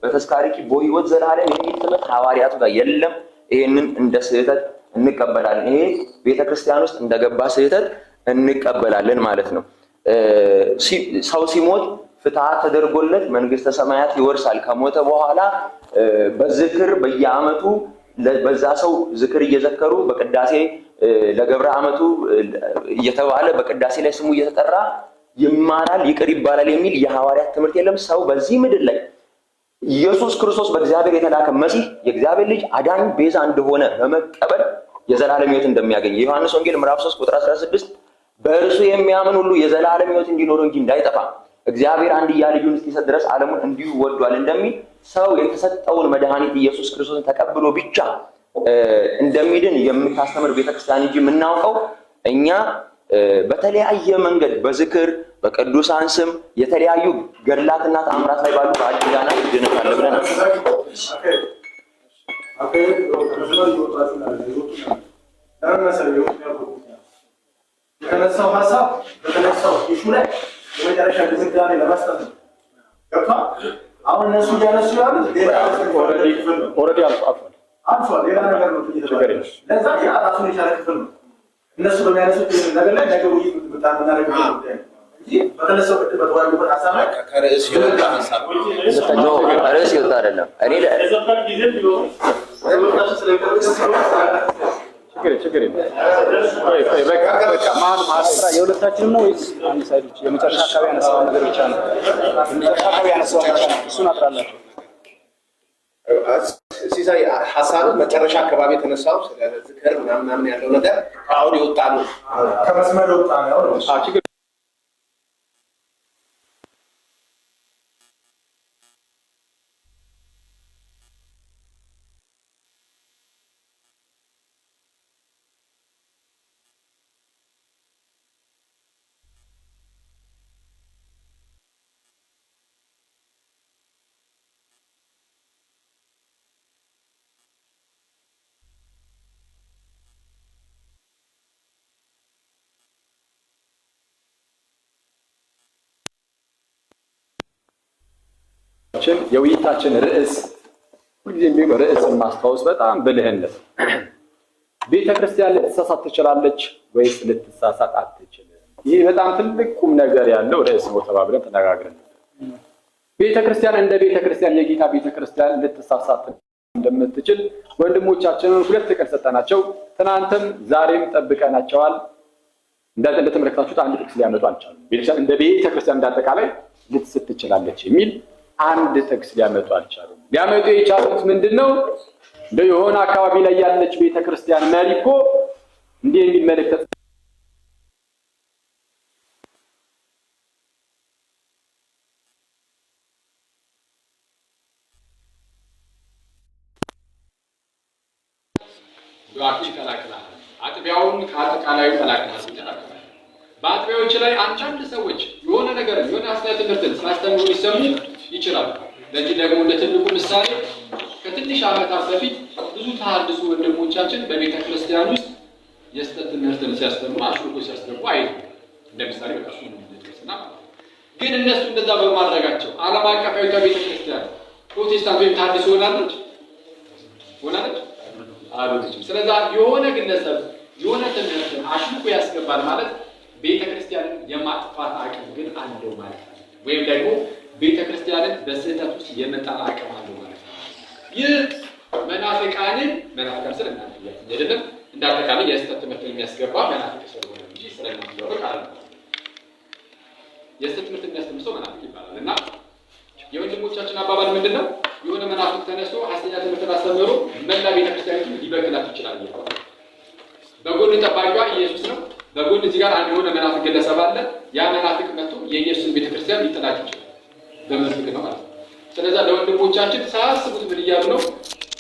በተስካሪኪ በሕይወት ዘላለም የሚል ትምህርት ሐዋርያቱ ጋር የለም። ይሄንን እንደ ስህተት እንቀበላለን። ይሄ ቤተክርስቲያን ውስጥ እንደገባ ስህተት እንቀበላለን ማለት ነው። ሰው ሲሞት ፍትሐት ተደርጎለት መንግስተ ሰማያት ይወርሳል። ከሞተ በኋላ በዝክር በየዓመቱ በዛ ሰው ዝክር እየዘከሩ በቅዳሴ ለገብረ ዓመቱ እየተባለ በቅዳሴ ላይ ስሙ እየተጠራ ይማራል፣ ይቅር ይባላል የሚል የሐዋርያት ትምህርት የለም። ሰው በዚህ ምድር ላይ ኢየሱስ ክርስቶስ በእግዚአብሔር የተላከ መሲህ የእግዚአብሔር ልጅ አዳኝ ቤዛ እንደሆነ በመቀበል የዘላለም ሕይወት እንደሚያገኝ የዮሐንስ ወንጌል ምዕራፍ 3 ቁጥር 16 በእርሱ የሚያምን ሁሉ የዘላለም ሕይወት እንዲኖረው እንጂ እንዳይጠፋ እግዚአብሔር አንድያ ልጁን እስኪሰጥ ድረስ ዓለሙን እንዲሁ ወዷል እንደሚል ሰው የተሰጠውን መድኃኒት ኢየሱስ ክርስቶስን ተቀብሎ ብቻ እንደሚድን የምታስተምር ቤተክርስቲያን እንጂ የምናውቀው እኛ በተለያየ መንገድ በዝክር በቅዱሳን ስም የተለያዩ ገድላትና ተአምራት ላይ ባሉ በአዲስ ኪዳናት ድነት አለ ብለን
የተነሳው ሀሳብ በተነሳው ኢሹ ላይ የመጨረሻ ግዝጋኔ ለመስጠት ነው። ገብቷል? አሁን እነሱ እያነሱ ያሉት
ኦልሬዲ አልፏል።
ሌላ ነገር ነው እየተባለ ለዛ ያ ራሱን የቻለ ክፍል ነው። እነሱ በሚያነሱት ነገር ላይ ነገሩ ምናደርግ እንጂ በተነሳው ቅድም በተወያዩበት ሀሳብ ላይ
ከርዕስ የወጣ ሀሳብ
ርዕስ ይወጣ አይደለም። እኔ
ችግር የሁለታችንም ነው ወይስ አንድ ሳይድ የመጨረሻ አካባቢ ያነሳው ነገር ብቻ ነው? የመጨረሻ አካባቢ ያነሳው ብቻ ነው። እሱን አጥራላችሁ።
ሲሳይ ሀሳቡ መጨረሻ አካባቢ የተነሳው ስለ ዝክር ምናምን ያለው ነገር አሁን የወጣ ነው፣ ከመስመር የወጣ ነው። ችግር
የውይይታችን ርዕስ ሁልጊዜም ርዕስን ማስታወስ በጣም ብልህነት። ቤተክርስቲያን ልትሳሳት ትችላለች ወይስ ልትሳሳት አትችልም? ይህ በጣም ትልቅ ቁም ነገር ያለው ርዕስ ነው ተባብለን ተነጋግረን ቤተክርስቲያን እንደ ቤተክርስቲያን የጌታ ቤተክርስቲያን ልትሳሳት እንደምትችል ወንድሞቻችንን 2 ቀን ሰጠናቸው። ትናንትም ዛሬም ጠብቀናቸዋል። እንደተመለከታችሁት አንድ ጥቅስ ሊያመጡ አልቻሉም። ቤተክርስቲያን እንደ ቤተክርስቲያን እንዳጠቃላይ ልትስት ትችላለች የሚል አንድ ጥቅስ ሊያመጡ አልቻሉም። ሊያመጡ የቻሉት ምንድነው? የሆነ አካባቢ ላይ ያለች ቤተክርስቲያን መሪ እኮ እንዲህ የሚል መልእክት
አጥቢያውን ከአጠቃላዩ ተላቅናል። በአጥቢያዎች ላይ አንዳንድ ሰዎች የሆነ ነገር የሆነ አስተያየት ትምህርትን ስላስተምሩ ሊሰሙ ይችላሉ። ለዚህ ደግሞ ለትልቁ ምሳሌ ከትንሽ ዓመታት በፊት ብዙ ተሐድሶ ወንድሞቻችን በቤተ ክርስቲያን ውስጥ የስተት ትምህርትን ሲያስተምሩ አሽሩቆ ሲያስተምሩ አይሉ እንደምሳሌ በቃ ነው እንደተከሰና ግን እነሱ እንደዛ በማድረጋቸው ዓለም አቀፋዊቷ ቤተ ክርስቲያን ፕሮቴስታንት ወይም ተሐድሶ ሆናለች አሉትም። ስለዚህ የሆነ ግለሰብ የሆነ ትምህርትን አሽሩቆ ያስገባል ማለት ቤተ ክርስቲያንን የማጥፋት አቅም ግን አለው ማለት ነው። ወይም ደግሞ ቤተ ክርስቲያንን በስህተት ውስጥ የመጣል አቅም አለው ማለት ነው። ይህ መናፍቃንን መናፍቃን ስለ እናንተ አይደለም እንዳጠቃላይ የስህተት ትምህርትን የሚያስገባ መናፍቅ ስለሆነ እንጂ ስለማይወርቅ አይደለም። የስህተት ትምህርት የሚያስተምር ሰው መናፍቅ ይባላል። እና የወንድሞቻችን አባባል ምንድነው? የሆነ መናፍቅ ተነስቶ ሐሰተኛ ትምህርትን አስተምሮ መላ ቤተ ክርስቲያኒቱን ሊበክላት ይችላል ይላል። በጎን ጠባቂዋ ኢየሱስ ነው። በጎን እዚህ ጋር አንድ የሆነ መናፍቅ ግለሰብ አለ። ያ መናፍቅ መጥቶ የኢየሱስን ቤተክርስቲያን ሊጠላት ይችላል። በመንፍቅ ነው ማለት ነው። ስለዚህ ለወንድሞቻችን ሳያስቡት ምን እያሉ ነው?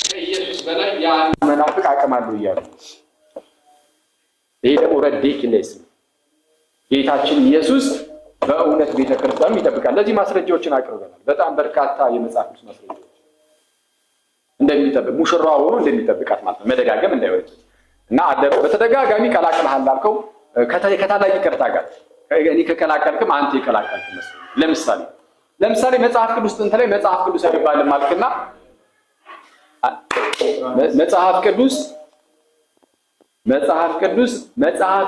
ከኢየሱስ በላይ ያ
መናፍቅ አቅም አለው እያሉ። ይሄ ደግሞ ረዲክለስ ነው። ጌታችን ኢየሱስ በእውነት ቤተክርስቲያኑን ይጠብቃል። ለዚህ ማስረጃዎችን አቅርበናል። በጣም በርካታ የመጽሐፍ ቅዱስ ማስረጃዎች እንደሚጠብቅ ሙሽራው ሆኖ እንደሚጠብቃት ማለት ነው። መደጋገም እንዳይሆን እና በተደጋጋሚ ቀላቅልሃል ላልከው ከታላቅ ይቅርታ ጋር እኔ ከቀላቀልክም አንተ የቀላቀልክ መስሎኝ። ለምሳሌ መጽሐፍ ቅዱስ ጥንት ላይ መጽሐፍ ቅዱስ አይባልም ማለትና መጽሐፍ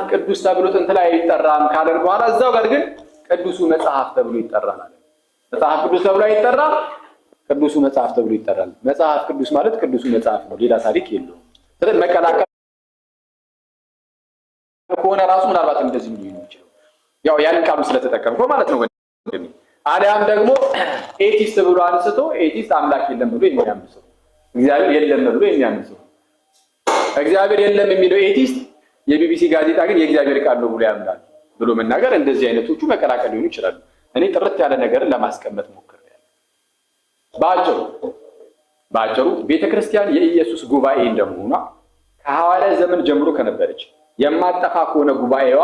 ቅዱስ ተብሎ ጥንት ላይ አይጠራም ካለን በኋላ እዛው ጋር ግን ቅዱሱ መጽሐፍ ተብሎ ይጠራል አለ። መጽሐፍ ቅዱስ ተብሎ አይጠራም፣ ቅዱሱ መጽሐፍ ተብሎ ይጠራል። መጽሐፍ ቅዱስ ማለት ቅዱሱ መጽሐፍ ነው፣ ሌላ ታሪክ የለውም። ስለዚህ መቀላቀል ከሆነ ራሱ ምናልባት እንደዚህ ሊሆን ይችላል። ያው ያን ቃሉ ስለተጠቀምከው ማለት ነው ወንድሜ። አሊያም ደግሞ ኤቲስት ብሎ አንስቶ ኤቲስት አምላክ የለም ብሎ የሚያምን ሰው፣ እግዚአብሔር የለም ብሎ የሚያምን ሰው፣ እግዚአብሔር የለም የሚለው ኤቲስት የቢቢሲ ጋዜጣ ግን የእግዚአብሔር ቃል ነው ብሎ ያምናል ብሎ መናገር፣ እንደዚህ አይነቶቹ መቀላቀል ሊሆኑ ይችላሉ። እኔ ጥርት ያለ ነገርን ለማስቀመጥ ሞክሬያለሁ። በአጭሩ ቤተክርስቲያን የኢየሱስ ጉባኤ እንደመሆኗ ከሐዋርያ ዘመን ጀምሮ ከነበረች የማጠፋ ከሆነ ጉባኤዋ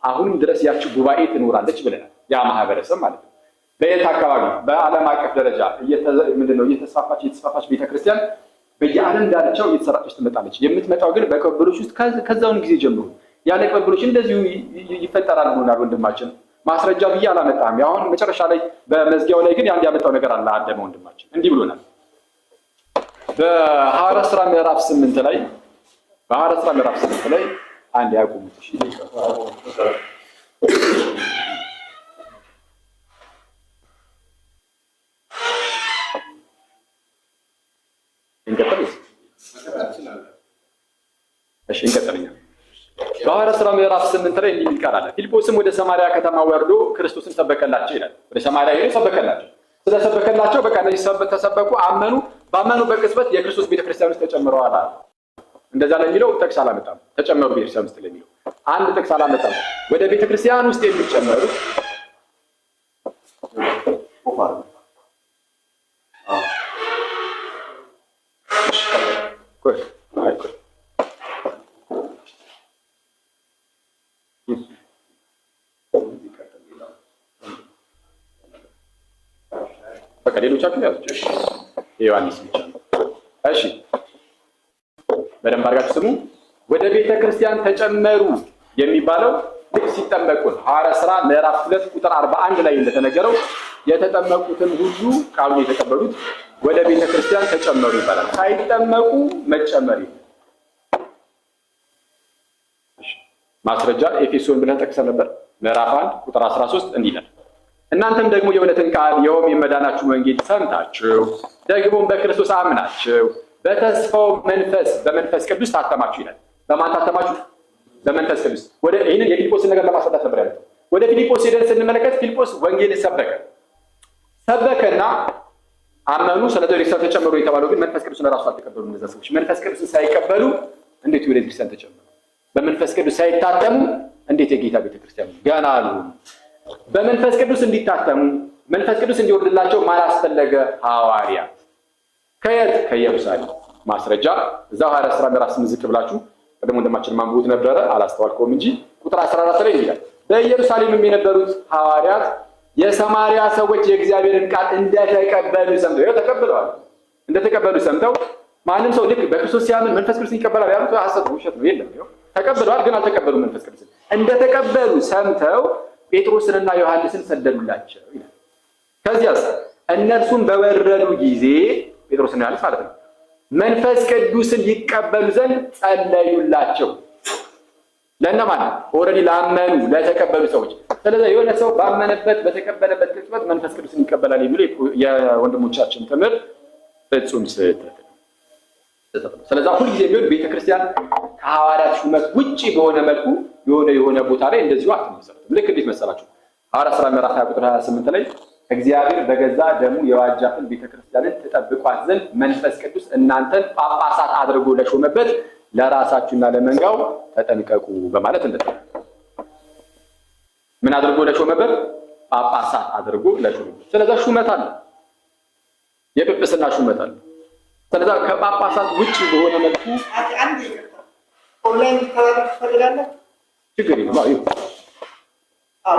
አሁንም ድረስ ያቺ ጉባኤ ትኖራለች ብለናል። ያ ማህበረሰብ ማለት ነው። በየት አካባቢ? በዓለም አቀፍ ደረጃ እየተስፋፋች ቤተክርስቲያን በየዓለም ዳርቻው እየተሰራጨች ትመጣለች። የምትመጣው ግን በቅብብሎች ውስጥ ከዛውን ጊዜ ጀምሮ ያለ ቅብብሎች እንደዚሁ ይፈጠራል ብሎናል ወንድማችን። ማስረጃ ብዬ አላመጣም። አሁን መጨረሻ ላይ በመዝጊያው ላይ ግን ያን ያመጣው ነገር አለ። አደመ ወንድማችን እንዲህ ብሎናል። በሐዋርያት ሥራ ምዕራፍ 8 ላይ አንድ ያቆሙት እሺ እንቀጥልኛ በሐዋርያት ሥራ ምዕራፍ 8 ላይ እንዲህ የሚል ቃል አለ። ፊልጶስም ወደ ሰማርያ ከተማ ወርዶ ክርስቶስን ሰበከላቸው ይላል። ወደ ሰማርያ ሄዶ ሰበከላቸው። ስለሰበከላቸው በቃ እነዚህ ተሰበኩ፣ አመኑ። ባመኑበት ቅጽበት የክርስቶስ ቤተክርስቲያን ውስጥ ተጨምረዋል አለ። እንደዛ ለሚለው ጥቅስ አላመጣም። ተጨመሩ ቤተክርስቲያን ውስጥ ለሚለው አንድ ጥቅስ አላመጣም። ወደ ቤተክርስቲያን ውስጥ የሚጨመሩት ሌሎቻችሁ ያዙ። ዮሐንስ ብቻ ነው። እሺ በደንብ አድርጋችሁ ስሙ። ወደ ቤተ ክርስቲያን ተጨመሩ የሚባለው ልክ ሲጠመቁ ነው። ሐዋርያት ሥራ ምዕራፍ 2 ቁጥር 41 ላይ እንደተነገረው የተጠመቁትን ሁሉ ቃሉን የተቀበሉት ወደ ቤተ ክርስቲያን ተጨመሩ ይባላል። ሳይጠመቁ መጨመር ይላል። ማስረጃ ኤፌሶን ብለን ጠቅሰን ነበር። ምዕራፍ 1 ቁጥር 13 እንዲህ ይላል፣ እናንተም ደግሞ የእውነትን ቃል ይኸውም የመዳናችሁን ወንጌል ሰምታችሁ ደግሞም በክርስቶስ አምናችሁ በተስፋው መንፈስ በመንፈስ ቅዱስ ታተማችሁ ይላል። በማን ታተማችሁ? በመንፈስ ቅዱስ። ወደ ይህንን የፊልጶስን ነገር ለማስረዳት ነበር ያለው። ወደ ፊልጶስ ሄደን ስንመለከት ፊልጶስ ወንጌል ሰበከና አመኑ። ስለዚህ ቤተክርስቲያን ተጨመሩ የተባለው ግን መንፈስ ቅዱስን ራሱ አልተቀበሉ። እነዛ ሰዎች መንፈስ ቅዱስን ሳይቀበሉ እንዴት ወደ ቤተክርስቲያን ተጨመሩ? በመንፈስ ቅዱስ ሳይታተሙ እንዴት የጌታ ቤተክርስቲያን ገና አሉ? በመንፈስ ቅዱስ እንዲታተሙ መንፈስ ቅዱስ እንዲወርድላቸው ማን አስፈለገ? ሐዋርያት። ከየት? ከኢየሩሳሌም። ማስረጃ እዛው ሐዋርያት ሥራ ምዕራፍ 8 ዝቅ ብላችሁ ቀደም ወንድማችን ማንበቡት ነበረ፣ አላስተዋልከውም እንጂ ቁጥር 14 ላይ ይላል፣ በኢየሩሳሌምም የነበሩት ሐዋርያት የሰማርያ ሰዎች የእግዚአብሔርን ቃል እንደተቀበሉ ሰምተው ተቀብለዋል። እንደተቀበሉ ሰምተው ማንም ሰው ልክ በክርስቶስ ሲያምን መንፈስ ቅዱስ ይቀበላል ያሉት ሐሰት ነው፣ ውሸት ነው። የለም ተቀብለዋል፣ ግን አልተቀበሉም መንፈስ ቅዱስ። እንደተቀበሉ ሰምተው ጴጥሮስንና ዮሐንስን ሰደዱላቸው ይላል። ከዚያስ እነርሱም በወረዱ ጊዜ ጴጥሮስና ዮሐንስ ማለት ነው መንፈስ ቅዱስን ይቀበሉ ዘንድ ጸለዩላቸው። ለእነማን? ኦልሬዲ ላመኑ ለተቀበሉ ሰዎች። ስለዚህ የሆነ ሰው ባመነበት በተቀበለበት ቅጽበት መንፈስ ቅዱስን ይቀበላል የሚለው የወንድሞቻችን ትምህርት ፍጹም ስህተት ነው። ስለዚህ ሁልጊዜ ቢሆን ቤተክርስቲያን ከሐዋርያት ሹመት ውጪ በሆነ መልኩ የሆነ ቦታ ላይ እንደዚሁ አትመሰረትም። ልክ እንዴት መሰላችሁ? ሐዋርያት ሥራ ምዕራፍ 20 ቁጥር 28 ላይ እግዚአብሔር በገዛ ደሙ የዋጃትን ቤተክርስቲያንን ትጠብቋት ዘንድ መንፈስ ቅዱስ እናንተን ጳጳሳት አድርጎ ለሾመበት ለራሳችሁና ለመንጋው ተጠንቀቁ በማለት እንደተናገረ ምን አድርጎ ለሾመበት ጳጳሳት አድርጎ ለሾመበት። ስለዚህ ሹመት አለ፣ የጵጵስና ሹመት አለ። ስለዚህ ከጳጳሳት ውጪ በሆነ መልኩ
አንድ ኦንላይን ተላልፍ ፈልጋለሁ
ችግር የለም።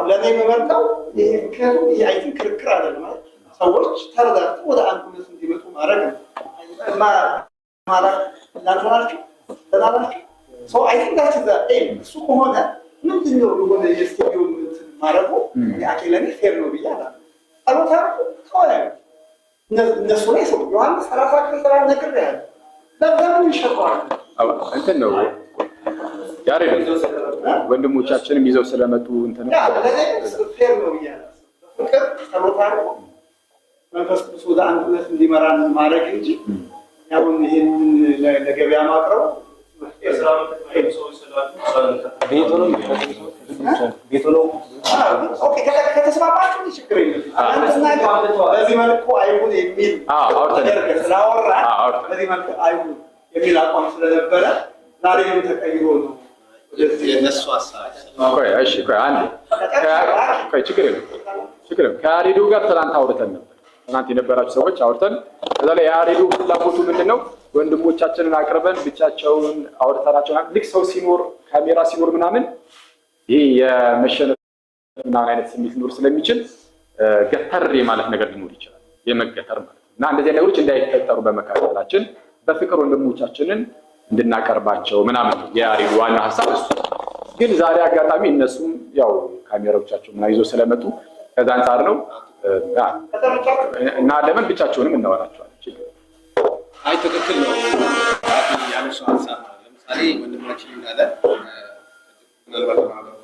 ለኔ የምመርጠው ይሄ ክርክር አይደለም ማለት ሰዎች ተረዳድተው ወደ አንድነት እንዲመጡ ማድረግ ነው። ማለት ላንተናችሁ ተናላችሁ ሶ አይ ቲንክ ዳትስ ዘ ኤም። እሱ ከሆነ ምንድነው የሆነ የስቱዲዮ ማረጉ ያቄለኔ ፌር ነው ብያለሁ። አሎታ ከሆነ እነሱ ላይ ሰው ዮሐንስ 30 ክፍል ሰላም ነገር ያለ ለምን ይሸፋል?
እንትን ነው ያሬድ ወንድሞቻችንም ይዘው ስለመጡ እንትን
ያ ለዚህ ፌር ነው ብያለሁ። ፍቅር ጸሎታ ነው መንፈስ ቅዱስ ወደ አንድነት እንዲመራን ማድረግ እንጂ ያውን ይሄንን ለገበያ ማቅረብ ቤቱ ነው። ኦኬ ከተስማማችሁ ችግር የለም። በዚህ መልኩ አይሁን የሚል ስላወራ በዚህ መልኩ አይሁን የሚል አቋም ስለነበረ ዛሬ ተቀይሮ ነው የነሱ ሀሳብ።
ችግር የለም። ከያሬዱ ጋር ትናንት አውርተን ነበር። ትናንት የነበራችሁ ሰዎች አውርተን ከዛ ላይ የያሬዱ ፍላጎቱ ምንድነው? ወንድሞቻችንን አቅርበን ብቻቸውን አውርተናቸው ልክ ሰው ሲኖር ካሜራ ሲኖር ምናምን ይሄ የመሸነፍ ምናምን አይነት ስሜት ሊኖር ስለሚችል ገተር ማለት ነገር ሊኖር ይችላል። የመገተር ማለት እና እንደዚህ ነገሮች እንዳይፈጠሩ በመካከላችን በፍቅር ወንድሞቻችንን እንድናቀርባቸው ምናምን የያሬዱ ዋና ሀሳብ እሱ። ግን ዛሬ አጋጣሚ እነሱም ያው ካሜራዎቻቸው ምናምን ይዘው ስለመጡ ከዛ አንፃር ነው እና ለምን ብቻቸውንም እናወራቸዋለን።
አይ ትክክል ነው ያነሳው ሀሳብ። ለምሳሌ ወንድማችን እንዳለ ምናልባት ማህበሩ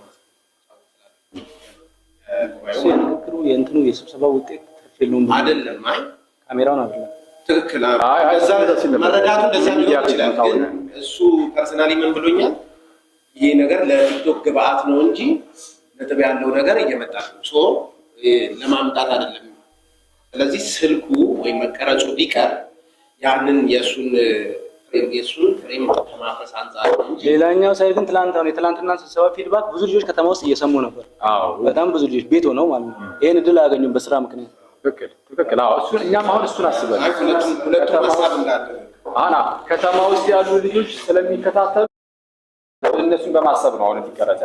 ንግግሩ የእንትኑ የስብሰባው ውጤት ትክክል ነው
አይደለም። አይ
ካሜራውን አይደለም
ትክክል መረዳቱ እንደዛ ሊሆን ይችላል። ግን እሱ ፐርሰናሊ ምን ብሎኛል? ይሄ ነገር ለቲክቶክ ግብአት ነው እንጂ ነጥብ ያለው ነገር እየመጣ ነው ሶ ለማምጣት አይደለም። ስለዚህ ስልኩ ወይም መቀረጹ ቢቀር ያንን የሱን ፍሬም ከማፈስ አንፃር ነው እንጂ
ሌላኛው ሳይድ ግን የትላንትና ስብሰባ ፊድባክ ብዙ ልጆች ከተማ ውስጥ እየሰሙ ነበር። በጣም ብዙ ልጆች ቤት ሆነው ማለት ነው። ይሄን እድል አያገኙም በስራ ምክንያት።
ትክክል። እሱን እኛም አሁን እሱን አስበን
ሁለቱም ሀሳብ እንዳለ
ከተማ ውስጥ ያሉ ልጆች ስለሚከታተሉ እነሱን በማሰብ ነው አሁን ይቀረጻ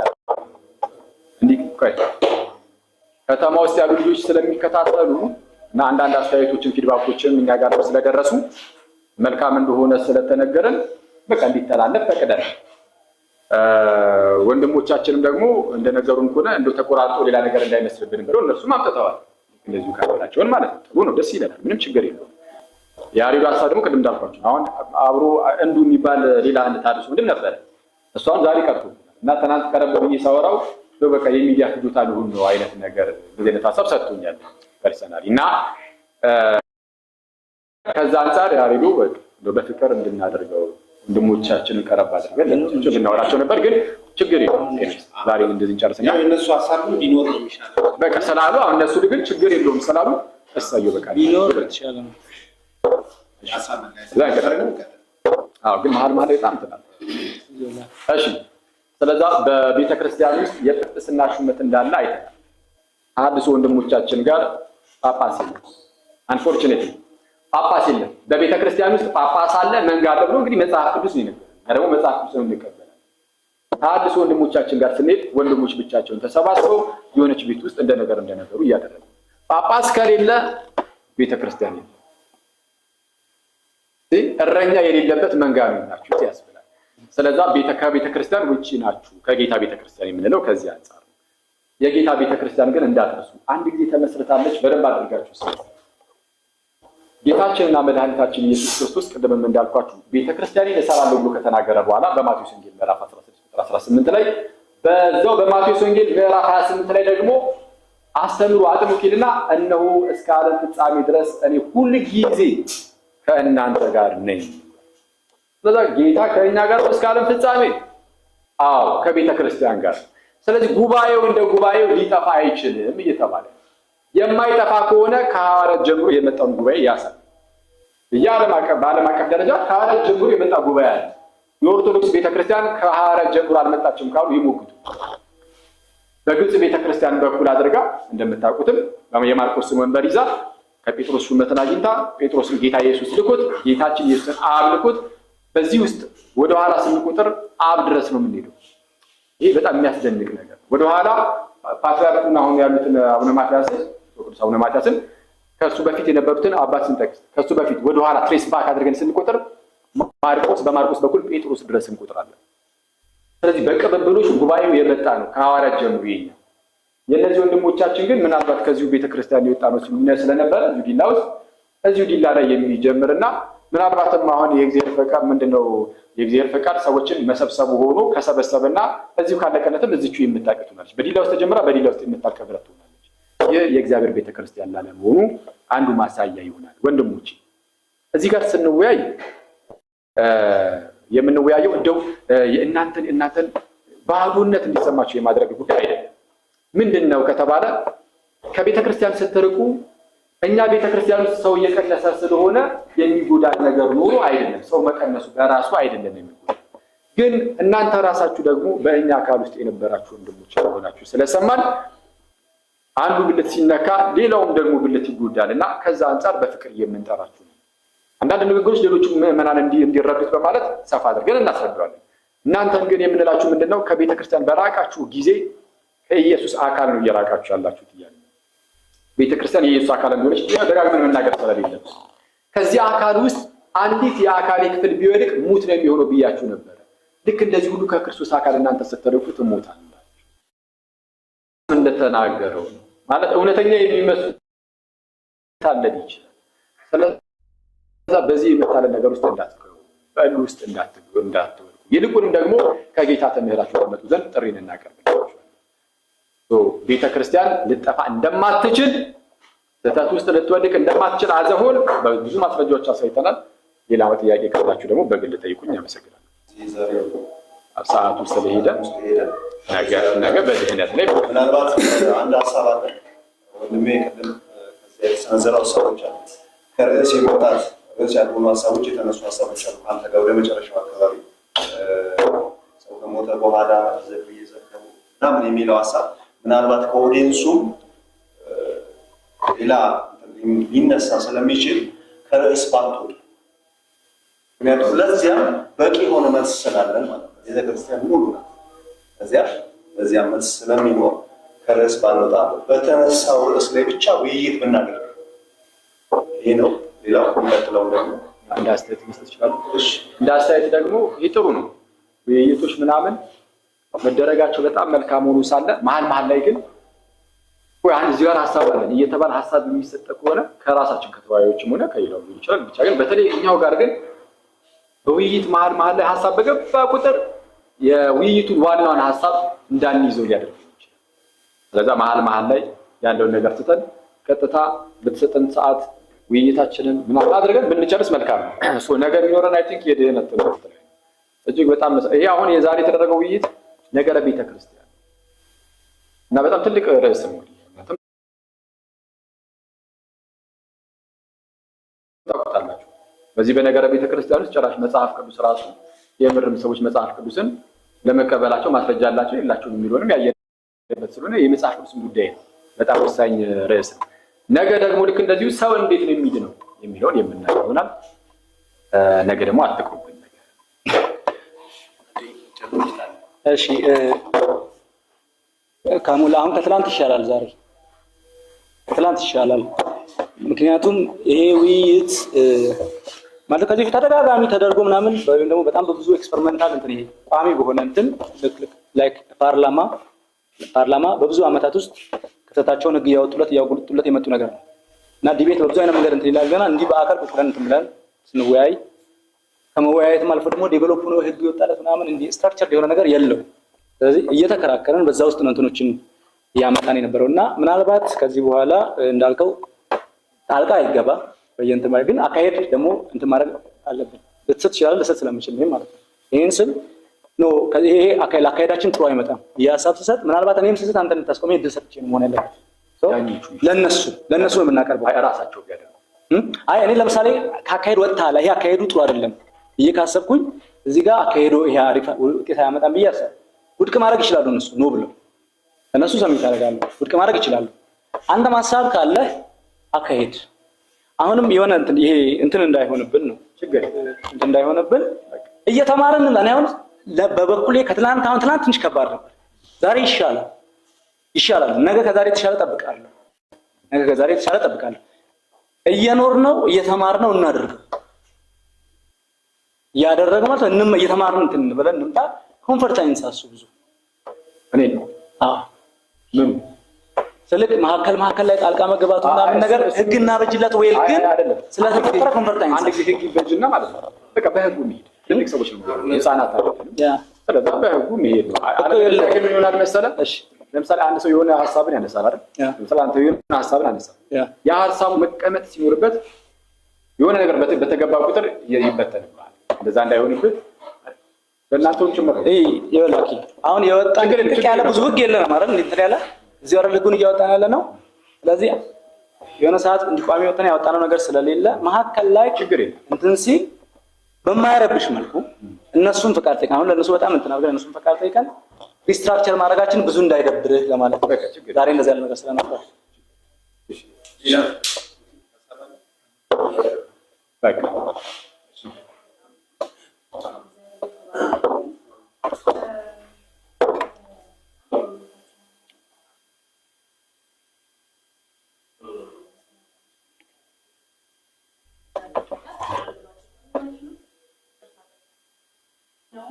እንዲህ ከተማ ውስጥ ያሉ ልጆች ስለሚከታተሉ እና አንዳንድ አስተያየቶችን ፊድባኮችን እኛ ጋር ስለደረሱ መልካም እንደሆነ ስለተነገረን በቃ እንዲተላለፍ ፈቅደን ወንድሞቻችንም ደግሞ እንደነገሩን ከሆነ እንደው ተቆራርጦ ሌላ ነገር እንዳይመስልብን ብለው እነሱም አምጥተዋል። እንደዚሁ ካላቸውን ማለት ነው። ጥሩ ነው፣ ደስ ይለናል። ምንም ችግር የለውም። የያሬዱ ሀሳብ ደግሞ ቅድም እንዳልኳቸው አሁን አብሮ እንዱ የሚባል ሌላ አንድ ታድሶ ምንድን ነበረ እሷን ዛሬ ቀርቶ እና ትናንት ቀረብ ብዬ ሳወራው በቃ የሚዲያ ፍጆታ ሊሆን ነው አይነት ነገር እንደዚህ አይነት ሀሳብ ሰጥቶኛል ፐርሰናሊ እና ከዛ አንፃር ያሬዱ በፍቅር እንድናደርገው ወንድሞቻችንን ቀረብ አድርገን ለነሱ እናወራቸው ነበር። ግን ችግር የለውም ዛሬ እንደዚህ እንጨርስና
ያው እነሱ ሀሳብ ቢኖር ነው የሚሻለው
በቃ ስላሉ አሁን እነሱ ግን ችግር የለውም ስላሉ እሰየው በቃ
ቢኖር ይሻላል ነው
ሀሳብ
ግን መሀል በጣም ትናል። እሺ ስለዛ በቤተ ክርስቲያን ውስጥ የጵጵስና ሹመት እንዳለ አይተናል። አዲስ ወንድሞቻችን ጋር ጳጳስ የለም። አንፎርቹኔትሊ ጳጳስ የለም። በቤተ ክርስቲያን ውስጥ ጳጳስ አለ መንጋ አለ ብሎ እንግዲህ መጽሐፍ ቅዱስ ነው የሚነግረን። ደግሞ መጽሐፍ ቅዱስ ነው እንቀበላለን። አዲስ ወንድሞቻችን ጋር ስንሄድ ወንድሞች ብቻቸውን ተሰባስበው የሆነች ቤት ውስጥ እንደነገሩ እያደረጉ ጳጳስ ከሌለ ቤተ ክርስቲያን የለም። እረኛ የሌለበት መንጋ ነው ናችሁ ያስብላል። ስለዛ ከቤተ ክርስቲያን ውጪ ናችሁ። ከጌታ ቤተ ክርስቲያን የምንለው ከዚህ አንፃር ነው። የጌታ ቤተ ክርስቲያን ግን እንዳትረሱ፣ አንድ ጊዜ ተመስርታለች። በደንብ አድርጋችሁ ሰው ጌታችንና መድኃኒታችን ኢየሱስ ክርስቶስ ቅድምም እንዳልኳችሁ ቤተ ክርስቲያንን እሰራለሁ ብሎ ከተናገረ በኋላ በማቴዎስ ወንጌል ምዕራፍ 16 ቁጥር 18 ላይ በዛው በማቴዎስ ወንጌል ምዕራፍ 28 ላይ ደግሞ አስተምሩ አጥምቁ ይልና እነሆ እስከ ዓለም ፍጻሜ ድረስ እኔ ሁል ጊዜ ከእናንተ ጋር ነኝ። ስለዚህ ጌታ ከእኛ ጋር እስከ ዓለም ፍጻሜ ከቤተ ክርስቲያን ጋር። ስለዚህ ጉባኤው እንደ ጉባኤው ሊጠፋ አይችልም እየተባለ የማይጠፋ ከሆነ ከሐዋርያት ጀምሮ የመጣውን ጉባኤ ያሳል። በዓለም አቀፍ ደረጃ ከሐዋርያት ጀምሮ የመጣ ጉባኤ አለ። የኦርቶዶክስ ቤተክርስቲያን ከሐዋርያት ጀምሮ አልመጣችም ካሉ ይሞግቱ። በግብጽ ቤተክርስቲያን በኩል አድርጋ እንደምታውቁትም የማርቆስ መንበር ይዛ ከጴጥሮስ ሹመትን አግኝታ ጴጥሮስን ጌታ ኢየሱስ ልኮት ጌታችን ኢየሱስን አብ ልኮት በዚህ ውስጥ ወደ ኋላ ስንቆጥር አብ ድረስ ነው የምንሄደው። ይሄ በጣም የሚያስደንቅ ነገር። ወደ ኋላ ፓትርያርኩና አሁን ያሉትን አቡነ ማትያስን ቅዱስ አቡነ ማትያስን ከሱ በፊት የነበሩትን አባት ስንጠቅስ ከሱ በፊት ወደ ኋላ ትሬስ ባክ አድርገን ስንቆጥር ማርቆስ በማርቆስ በኩል ጴጥሮስ ድረስ እንቆጥራለን። ስለዚህ በቅብብሎች ጉባኤው የመጣ ነው ከሐዋርያት ጀምሮ ይሄኛው። የእነዚህ ወንድሞቻችን ግን ምናልባት ከዚሁ ቤተክርስቲያን የወጣ ነው ስለነበረ እዚሁ ዲላ ውስጥ እዚሁ ዲላ ላይ የሚጀምርና ምናልባትም አሁን የእግዚአብሔር ፈቃድ ምንድነው የእግዚአብሔር ፈቃድ ሰዎችን መሰብሰቡ ሆኖ ከሰበሰበና እዚሁ ካለቀለትም እዚቹ የምታቀቱ ናለች። በዲላ ውስጥ ተጀምራ በዲላ ውስጥ የምታቀብረት ሆናለች። ይህ የእግዚአብሔር ቤተክርስቲያን ላለመሆኑ አንዱ ማሳያ ይሆናል። ወንድሞቼ እዚህ ጋር ስንወያይ የምንወያየው እንደው እናንተን ባዶነት እንዲሰማችሁ የማድረግ ጉዳይ አይደለም። ምንድነው ከተባለ ከቤተክርስቲያን ስትርቁ እኛ ቤተክርስቲያን ውስጥ ሰው እየቀነሰ ስለሆነ የሚጎዳ ነገር ኖሮ አይደለም። ሰው መቀነሱ በራሱ አይደለም የሚጎዳ። ግን እናንተ ራሳችሁ ደግሞ በእኛ አካል ውስጥ የነበራችሁ ወንድሞች ሆናችሁ ስለሰማን አንዱ ብልት ሲነካ ሌላውም ደግሞ ብልት ይጎዳልና ከዛ አንፃር በፍቅር የምንጠራችሁ ነው። አንዳንድ ንግግሮች ሌሎቹ ምዕመናን እንዲረዱት በማለት ሰፋ አድርገን እናስረዳዋለን። እናንተን ግን የምንላችሁ ምንድነው ከቤተክርስቲያን በራቃችሁ ጊዜ ከኢየሱስ አካል ነው እየራቃችሁ ያላችሁት እያለ ቤተክርስቲያን የኢየሱስ አካል እንደሆነች ደጋግመን መናገር ስለሌለም ከዚህ አካል ውስጥ አንዲት የአካሌ ክፍል ቢወድቅ ሙት ነው የሚሆነው ብያችሁ ነበር። ልክ እንደዚህ ሁሉ ከክርስቶስ አካል እናንተ ስትርቁ ትሞታላችሁ እንደተናገረው ነው ማለት እውነተኛ የሚመስል ታለል ይችላል። ስለዚህ በዚህ የመታለል ነገር ውስጥ እንዳትገቡ፣ በእሉ ውስጥ እንዳትወድቁ ይልቁንም ደግሞ ከጌታ ተምህራችሁ ተመጡ ዘንድ ጥሪን እናቀርብላችኋለን። ቤተክርስቲያን ልጠፋ እንደማትችል ስህተት ውስጥ ልትወድቅ እንደማትችል አዘሆን በብዙ ማስረጃዎች አሳይተናል። ሌላው ጥያቄ ካላችሁ ደግሞ በግል ጠይቁኝ። አመሰግናለሁ። ሰዓቱ ስለሄደ ነገ በድህነት ላይ
ምናልባት አንድ ሀሳብ አለ ወንድሜ ቅድም የተሰነዘረው ሀሳቦች አሉ። ከርዕስ የመውጣት ርዕስ ያልሆኑ ሀሳቦች የተነሱ ሀሳቦች አሉ። አንተ ጋር ወደ መጨረሻው አካባቢ ሰው ከሞተ በኋላ ዘግብ እየዘገቡ ምናምን የሚለው ሀሳብ ምናልባት ከኦዲየንሱም ሌላ ሊነሳ ስለሚችል ከርዕስ ባትወጡ፣ ምክንያቱም ለዚያም በቂ የሆነ መልስ ስላለን ማለት ነው። ቤተክርስቲያን ሙሉ ናት። በዚያ መልስ ስለሚኖር ከርዕስ ባንወጣ በተነሳው ርዕስ ላይ ብቻ ውይይት ብናደርግ ይሄ ነው። ሌላው የሚቀጥለው ደግሞ
አንድ አስተያየት መስጠት ይችላሉ። እንደ አስተያየት ደግሞ ይህ ጥሩ ነው። ውይይቶች ምናምን መደረጋቸው በጣም መልካም ሆኖ ሳለ መሀል ላይ ግን እዚህ ጋር ሀሳብ አለን እየተባለ ሀሳብ የሚሰጥ ከሆነ ከራሳችን ከተወያዮችም ሆነ ከሌላው ሊሆን ይችላል። ብቻ ግን በተለይ እኛው ጋር ግን በውይይት መሀል ላይ ሀሳብ በገባ ቁጥር የውይይቱን ዋናውን ሀሳብ እንዳንይዘው ሊያደርግ ይችላል። ስለዚህ መሀል ላይ ያለውን ነገር ትተን ቀጥታ በተሰጠን ሰዓት ውይይታችንን ምናምን አድርገን ብንጨርስ መልካም ነው። ነገ የሚኖረን አይ ቲንክ የድህነት ትምህርት ላይ እጅግ በጣም ይሄ አሁን የዛሬ የተደረገው ውይይት ነገረ ቤተክርስቲያን እና በጣም ትልቅ ርዕስ ነው። ታውቃላችሁ በዚህ በነገረ ቤተክርስቲያን ውስጥ ጭራሽ መጽሐፍ ቅዱስ ራሱ የምርም ሰዎች መጽሐፍ ቅዱስን ለመቀበላቸው ማስረጃ አላቸው የላቸውም የሚሉንም ያየበት ስለሆነ የመጽሐፍ ቅዱስ ጉዳይ ነው። በጣም ወሳኝ ርዕስ ነው። ነገ ደግሞ ልክ እንደዚሁ ሰው እንዴት ነው የሚድነው የሚለውን የምናየው ይሆናል። ነገ ደግሞ አትቅሩብን ነገር
እሺ ካሙላ አሁን ከትላንት ይሻላል። ዛሬ ከትላንት ይሻላል። ምክንያቱም ይሄ ውይይት ማለት ከዚህ ፊት ተደጋጋሚ ተደርጎ ምናምን ወይም ደግሞ በጣም በብዙ ኤክስፐሪመንታል እንትን ይሄ ቋሚ በሆነ እንትን ላይክ ፓርላማ በብዙ አመታት ውስጥ ክፍተታቸውን ህግ ያወጡለት የመጡ ነገር ነው እና ዲቤት በብዙ አይነት መንገድ እንትን ይላል። ገና እንዲህ በአካል ቁጭ ብለን እንትን ብለን ስንወያይ ከመወያየትም አልፎ ደግሞ ዴቨሎፕ ነው ህግ ይወጣለት ምናምን እንዲህ ስትራክቸር የሆነ ነገር የለው። ስለዚህ እየተከራከረን በዛ ውስጥ ነው እንትኖችን ያመጣን የነበረውና ምናልባት ከዚህ በኋላ እንዳልከው ጣልቃ አይገባ በየእንትን ማለት ግን አካሄድ ደግሞ እንትን ማድረግ አለብን። ልትሰጥ ይችላል ልትሰጥ ስለምችል ነው ማለት ነው። ይሄን ስል ነው ይሄ አካሄዳችን ጥሩ አይመጣም። የሀሳብ ስሰጥ ምናልባት እኔም ስሰጥ አንተ እንድታስቆመኝ እድል ሰጥቼ ነው መሆን ያለበት። ለነሱ ነው የምናቀርበው ራሳቸው ያደርጉ። አይ እኔ ለምሳሌ ከአካሄድ ወጥተሃል ይሄ አካሄዱ ጥሩ አይደለም ብዬ ካሰብኩኝ እዚህ ጋር አካሄዶ ይሄ አሪፍ ውጤት አያመጣም ብዬ አስባለሁ። ውድቅ ማድረግ ይችላሉ እነሱ ነው ብለው እነሱ ሰሚት ያደርጋሉ፣ ውድቅ ማድረግ ይችላሉ። አንተም ሀሳብ ካለ አካሄድ አሁንም የሆነ ይሄ እንትን እንዳይሆንብን ነው ችግር እንትን እንዳይሆንብን እየተማርን እኔ አሁን በበኩሌ ከትናንት አሁን ትናንት ትንሽ ከባድ ነበር። ዛሬ ይሻላል። ነገ ከዛሬ የተሻለ እጠብቃለሁ። እየኖርነው እየተማርነው እናደርገው ያደረገ ማለት ነው። እየተማርን እንትን ብለን እንምጣ። ኮምፎርት አይንሳሱ ብዙ እኔ ምን ስልክ መሀከል ላይ ጣልቃ መግባቱ ምናምን ነገር ህግና በጅለት ወይ ግን ስለተፈጠረ ኮምፎርት አይንሳሱ። አንድ ጊዜ ህግ ይበጅና ማለት ነው በቃ በህጉ እንሂድ። ትልቅ ሰዎች ነው ህፃናት አይደለም። ስለዚህ በህጉ እንሂድ ነው። አለ ይሆናል መሰለህ። እሺ ለምሳሌ አንድ ሰው የሆነ ሐሳብን ያነሳል አይደል? ለምሳሌ አንተ የሆነ ሐሳብን አነሳል። ያ ሐሳቡ መቀመጥ ሲኖርበት የሆነ ነገር በተገባ ቁጥር ይበተንብሃል። እንደዛ እንዳይሆንብህ በእናንተም ጭምር ነው። ይወላኪ አሁን የወጣን ጥቅ ያለ ብዙ ህግ የለንም አይደል? እንትን ያለ እዚህ ወረ ህጉን እያወጣን ያለ ነው። ስለዚህ የሆነ ሰዓት እንዲቋሚ ያወጣነው ነገር ስለሌለ መሀከል ላይ ችግር የለም እንትን ሲል በማይረብሽ መልኩ እነሱን ፈቃድ ጠይቀን አሁን ለነሱ በጣም እንትን አድርገን እነሱን ፈቃድ ጠይቀን ሪስትራክቸር ማድረጋችን ብዙ እንዳይደብርህ ለማለት ነው። ዛሬ እንደዚህ ያለ ነገር ስለነበር በቃ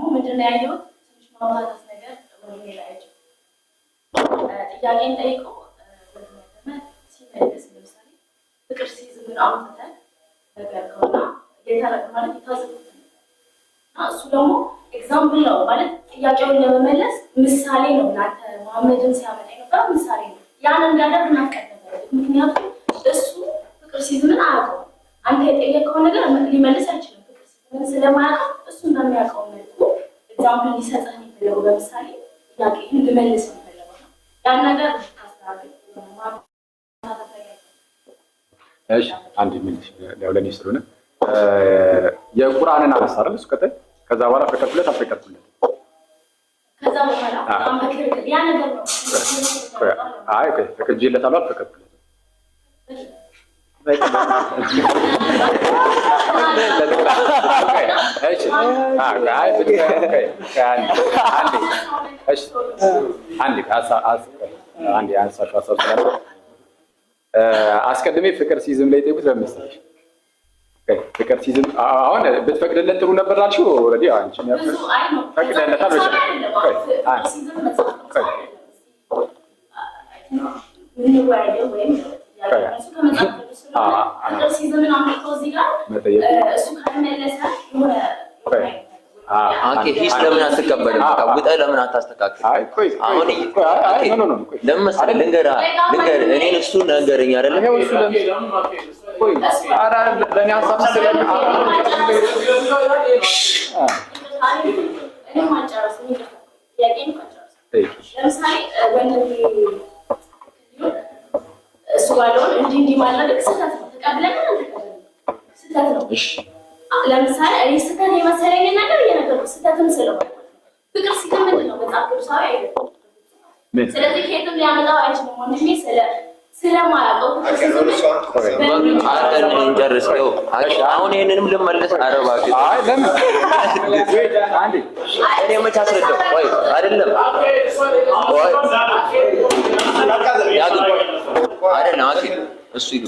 ምንድን ነው ያየሁት ትንሽ ማውጣት ነገር ወደ ሌላ አይደለም። ጥያቄን ጠይቀው ሲመለስ ለምሳሌ ፍቅር ሲይዝብን አውጥተን ነገር ከሆነ ጌታ ማለት ይታዘቡት እሱ ደግሞ ኤግዛምፕል ነው ማለት ጥያቄውን ለመመለስ ምሳሌ ነው። ላንተ መሐመድን ሲያመጣ ነበር ምሳሌ ነው። ያን እንዳደርግ ማቀድ ነበር። ምክንያቱም እሱ ፍቅር ሲይዝብን አያውቀውም። አንተ የጠየቀው ነገር ሊመልስ አይችልም። ፍቅር ሲይዝብን ስለማያውቀው እሱን በሚያውቀው መልኩ ኤግዛምፕል ሊሰጥህ ነው የሚፈልገው። በምሳሌ ጥያቄህን ልመልስ ነው የሚፈልገው ነው ያን ነገር አስተካክል
እሺ አንድ ሚኒት ለወለኔ ስለሆነ የቁርአንን አነሳ አይደል? እሱ ቀጣይ ከዛ በኋላ ፈቀድኩለት አልፈቀድኩለት
ከዛ በኋላ አመክር ያ ነገር ነው።
አይ ኦኬ ፈቀድኩለታለሁ አልፈቀድኩለት አስቀድሜ ፍቅር ሲዝም ላይ ጠይቁት ለምሳሌ ፍቅር ሲዝም አሁን ብትፈቅድለት ጥሩ ነበር አልሽው። ኦልሬዲ አንቺ ፈቅደለታል
ሂስ ለምን አትቀበልም? ውጠህ ለምን አታስተካክል? አሁን ለምን መሰለህ ልንገርህ እኔን እሱ ነገረኝ አይደለም
ለእኔ ሀሳብ
እሱ ባለውን እንዲህ ማድረግ ስህተት ነው። ተቀብለን ስህተት ነው። ለምሳሌ እኔ ስህተት የመሰለኝ ነገር እየነገርኩህ ስህተትም ስለሆነ ፍቅር ሲዝም ምንድን ነው መጽሐፍ ቅዱሳዊ አይደለም። ስለዚህ ከየትም ሊያመጣው አይችልም። ወንድሜ ስለማያውቀው
እንጨርሰው። አሁን ይሄንንም ልመለስ። ኧረ እባክህ እኔ መች አስረዳው? ቆይ አይደለም አይደለም አኪ እሱ ይሉ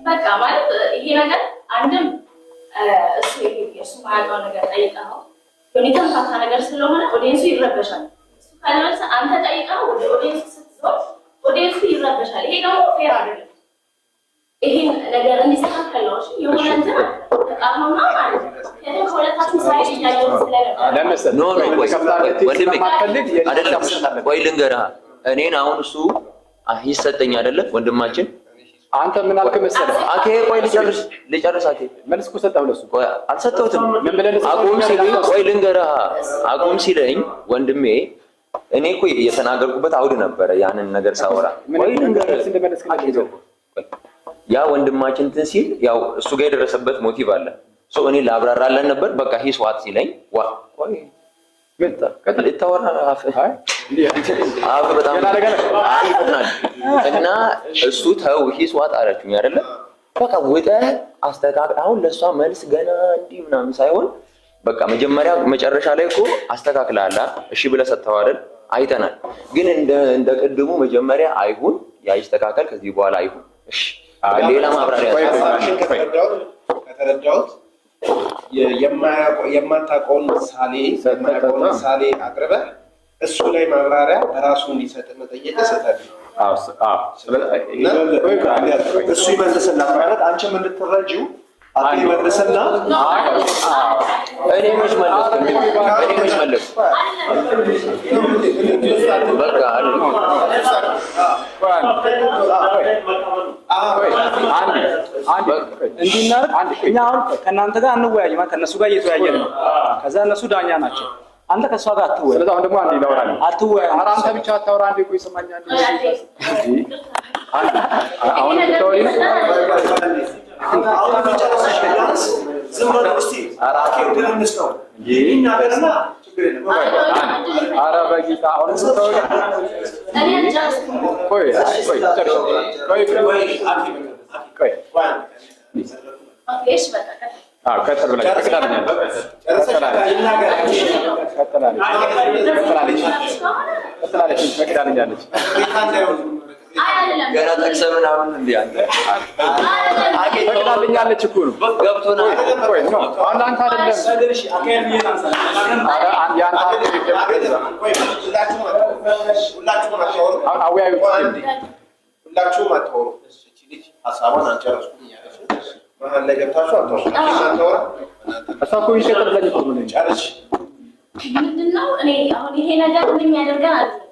በቃ ማለት ይሄ ነገር አንድም እሱ ማያውቀው ነገር ጠይቀኸው የተምታታ ነገር ስለሆነ ኦዲየንሱ ይረበሻል። እሱ ካልመለሰ አንተ ጠይቀኸው ወደ ኦዲየንሱ ስትዞር ኦዲየንሱ ይረበሻል። ይሄ ደግሞ ፌር አይደለም። ይሄን ነገር እንዲስተካከል ነው። እሺ የሆነ እንትን ተቃርኖና ማለት ነው ከሁለታችሁ ሳይድ እያየሁ ስለነበር
ኖ ወንድሜ አይደለም። ቆይ ልንገርህ እኔን አሁን እሱ ይሰጠኝ አይደለ ወንድማችን
አንተ ምን አልክ መሰለህ?
አኬ ቆይ ልጨርስ አኬ
መልስ እኮ ሰጠሁ ለሱ።
ቆይ አልሰጠሁትም። አቁም ሲለኝ ቆይ ልንገርህ አቁም ሲለኝ ወንድሜ እኔ እኮ የተናገርኩበት አውድ ነበረ ያንን ነገር ሳወራ። ቆይ ልንገርህ ያ ወንድማችን እንትን ሲል ያው እሱ ጋር የደረሰበት ሞቲቭ አለ። እኔ ላብራራለን ነበር በቃ ሂስ ዋት ሲለኝ ቆይ መጣ ቀጥል ተወራ አፍ በጣም እና እሱ ተው ሂስ ዋት አላችሁኝ አይደለ? በቃ ወጣ አስተካክል። አሁን ለሷ መልስ ገና እንዲህ ምናምን ሳይሆን በቃ መጀመሪያ መጨረሻ ላይ እኮ አስተካክላላ እሺ ብለህ ሰጥተው አይደል? አይተናል። ግን እንደ ቅድሙ መጀመሪሪያ አይሁን ያይስተካከል ከዚህ በኋላ አይሁን እሺ ሌላ ማብራሪያ
ከተረዳሁት የማታውቀውን ምሳሌ አቅርበህ እሱ ላይ ማብራሪያ በራሱ እንዲሰጥ መጠየቅ ስህተት ነው።
እሱ ይመልስላት ማለት አንቺም እንድትረጂው አቶ ይመልስና
እኔ መች መለስ በቃ
እንዲናርግ እኛ አሁን ከእናንተ ጋር አንወያይም፣ ከእነሱ ጋር እየተወያየን ነው። ከዛ እነሱ ዳኛ ናቸው። አንተ ከሷ ጋር አትወያይ። ስለዚህ አሁን ደግሞ አንዴ ይላወራል አትወያይ። ኧረ አንተ ብቻ አታወራ። አንዴ ቆይ ይሰማኛል።
አሁን ተወይ አሁን ብቻ ዝም ብሎ እስቲ አራኬው ድንስ ነው ይናገርና ችግር የለም።
ኧረ በጌታ አሁን ተወይ። ቆይ
ኦኬ እሺ በቃ
ከጥር ብላ ቀጥላለች።
ገና ጠቅሰህ ምናምን እንደ አንተ
ፈቅዳልኛለች እኮ ነው
ገብቶናል።
አሁን አንተ አይደለም
ሁላችሁም አታወሩ። ሀሳቧን አልጨረስኩም እያለች መሀል ላይ ገብታችሁ አታወሩ።
እሷ እኮ ይሸጥልኝ እኮ ነው
ጨርሽ
ምንድን ነው እኔ አሁን ይሄ ነገር እንደሚያደርገን አይደለም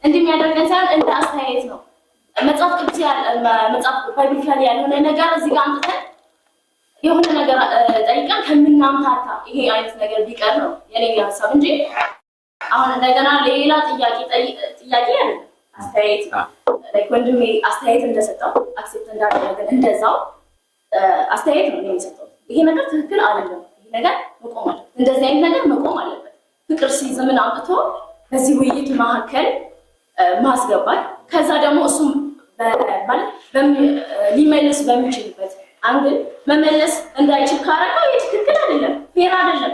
እንደሚያደርገን ሳይሆን እንደ አስተያየት ነው። መጽሐፍ ቅዱስ መጽሐፍ ባይብሊካሊ ያልሆነ ነገር እዚህ ጋር አምጥተን የሆነ ነገር ጠይቀን ከምናምታታ ይሄ አይነት ነገር ቢቀር ነው የኔ ሀሳብ እንጂ አሁን እንደገና ሌላ ጥያቄ ያለ አስተያየት ላይክ ወንድሜ አስተያየት እንደሰጠው አክሴፕት እንዳደረገን እንደዛው አስተያየት ነው የሚሰጠው። ይሄ ነገር ትክክል አይደለም። ይሄ ነገር መቆም አለበት። እንደዚህ አይነት ነገር መቆም አለበት። ፍቅር ሲዝምን አምጥቶ በዚህ ውይይት መካከል ማስገባት ከዛ ደግሞ እሱም ማለት ሊመልስ በሚችልበት አንግል መመለስ እንዳይችል ካረገው ይህ ትክክል አይደለም፣ ፌር አይደለም።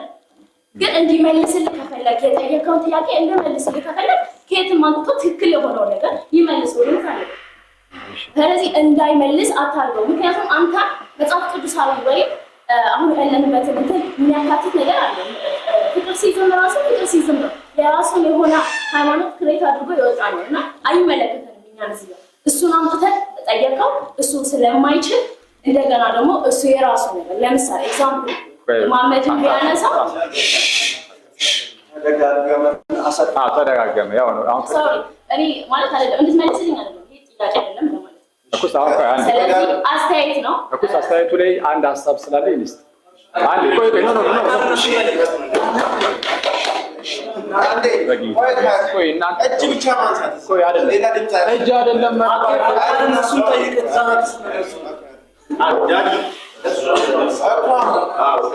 ግን እንዲመልስልህ ከፈለግ የጠየቀውን ጥያቄ እንዲመልስልህ ከፈለግ ከየትም አምጥቶ ትክክል የሆነው ነገር ይመልስ ወደ ካለ ስለዚህ እንዳይመልስ አታርገው። ምክንያቱም አንተ መጽሐፍ ቅዱሳዊ ወይም አሁን ያለንበትን እንትን የሚያካትት ነገር አለ። ፍቅር ሲዝም ራሱ ፍቅር ሲዝም ነው። የራሱን የሆነ ሃይማኖት ክሬት አድርጎ የወጣ ነው እና አይመለከተንም እኛን እዚህ እሱን አምጥተን ጠየቀው እሱ ስለማይችል እንደገና ደግሞ እሱ የራሱ ነገር ለምሳሌ ኤግዛምፕል መሐመድን ቢያነሳው
ተደጋገመ ያው ነው። አሁን
እኔ ማለት አይደለም እንድትመልስልኝ አይደለም ይሄ ጥያቄ አይደለም ማለት ስለዚህ አስተያየት ነው።
አስተያየቱ ላይ አንድ ሀሳብ ስላለ ይልስ አንድ ቆይ ቆይ እናንተ
እጅ ብቻ ማንሳት
ቆይ አይደለም እጅ አይደለም
እነሱን ጠይቀት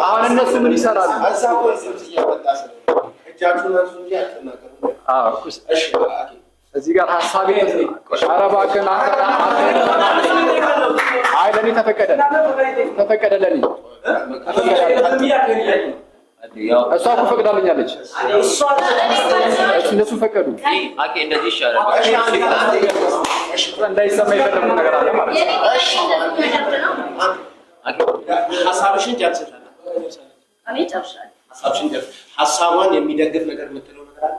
አሁን እነሱ ምን ይሰራሉ? እዚህ ጋር ሀሳቤ ኧረ እባክህን አይ ለእኔ ተፈቀደ ለእኔ እሷ እኮ ፈቅዳልኛለች። እነሱ ፈቀዱ።
እንደዚህ ይሻላል።
እንዳይሰማ የፈለጉት ነገር አለ ማለት ነው።
ሀሳብሽን ጨርሰሻል።
እኔ ጨርሻለሁ።
ሀሳቧን የሚደግፍ ነገር የምትለው ነገር አለ?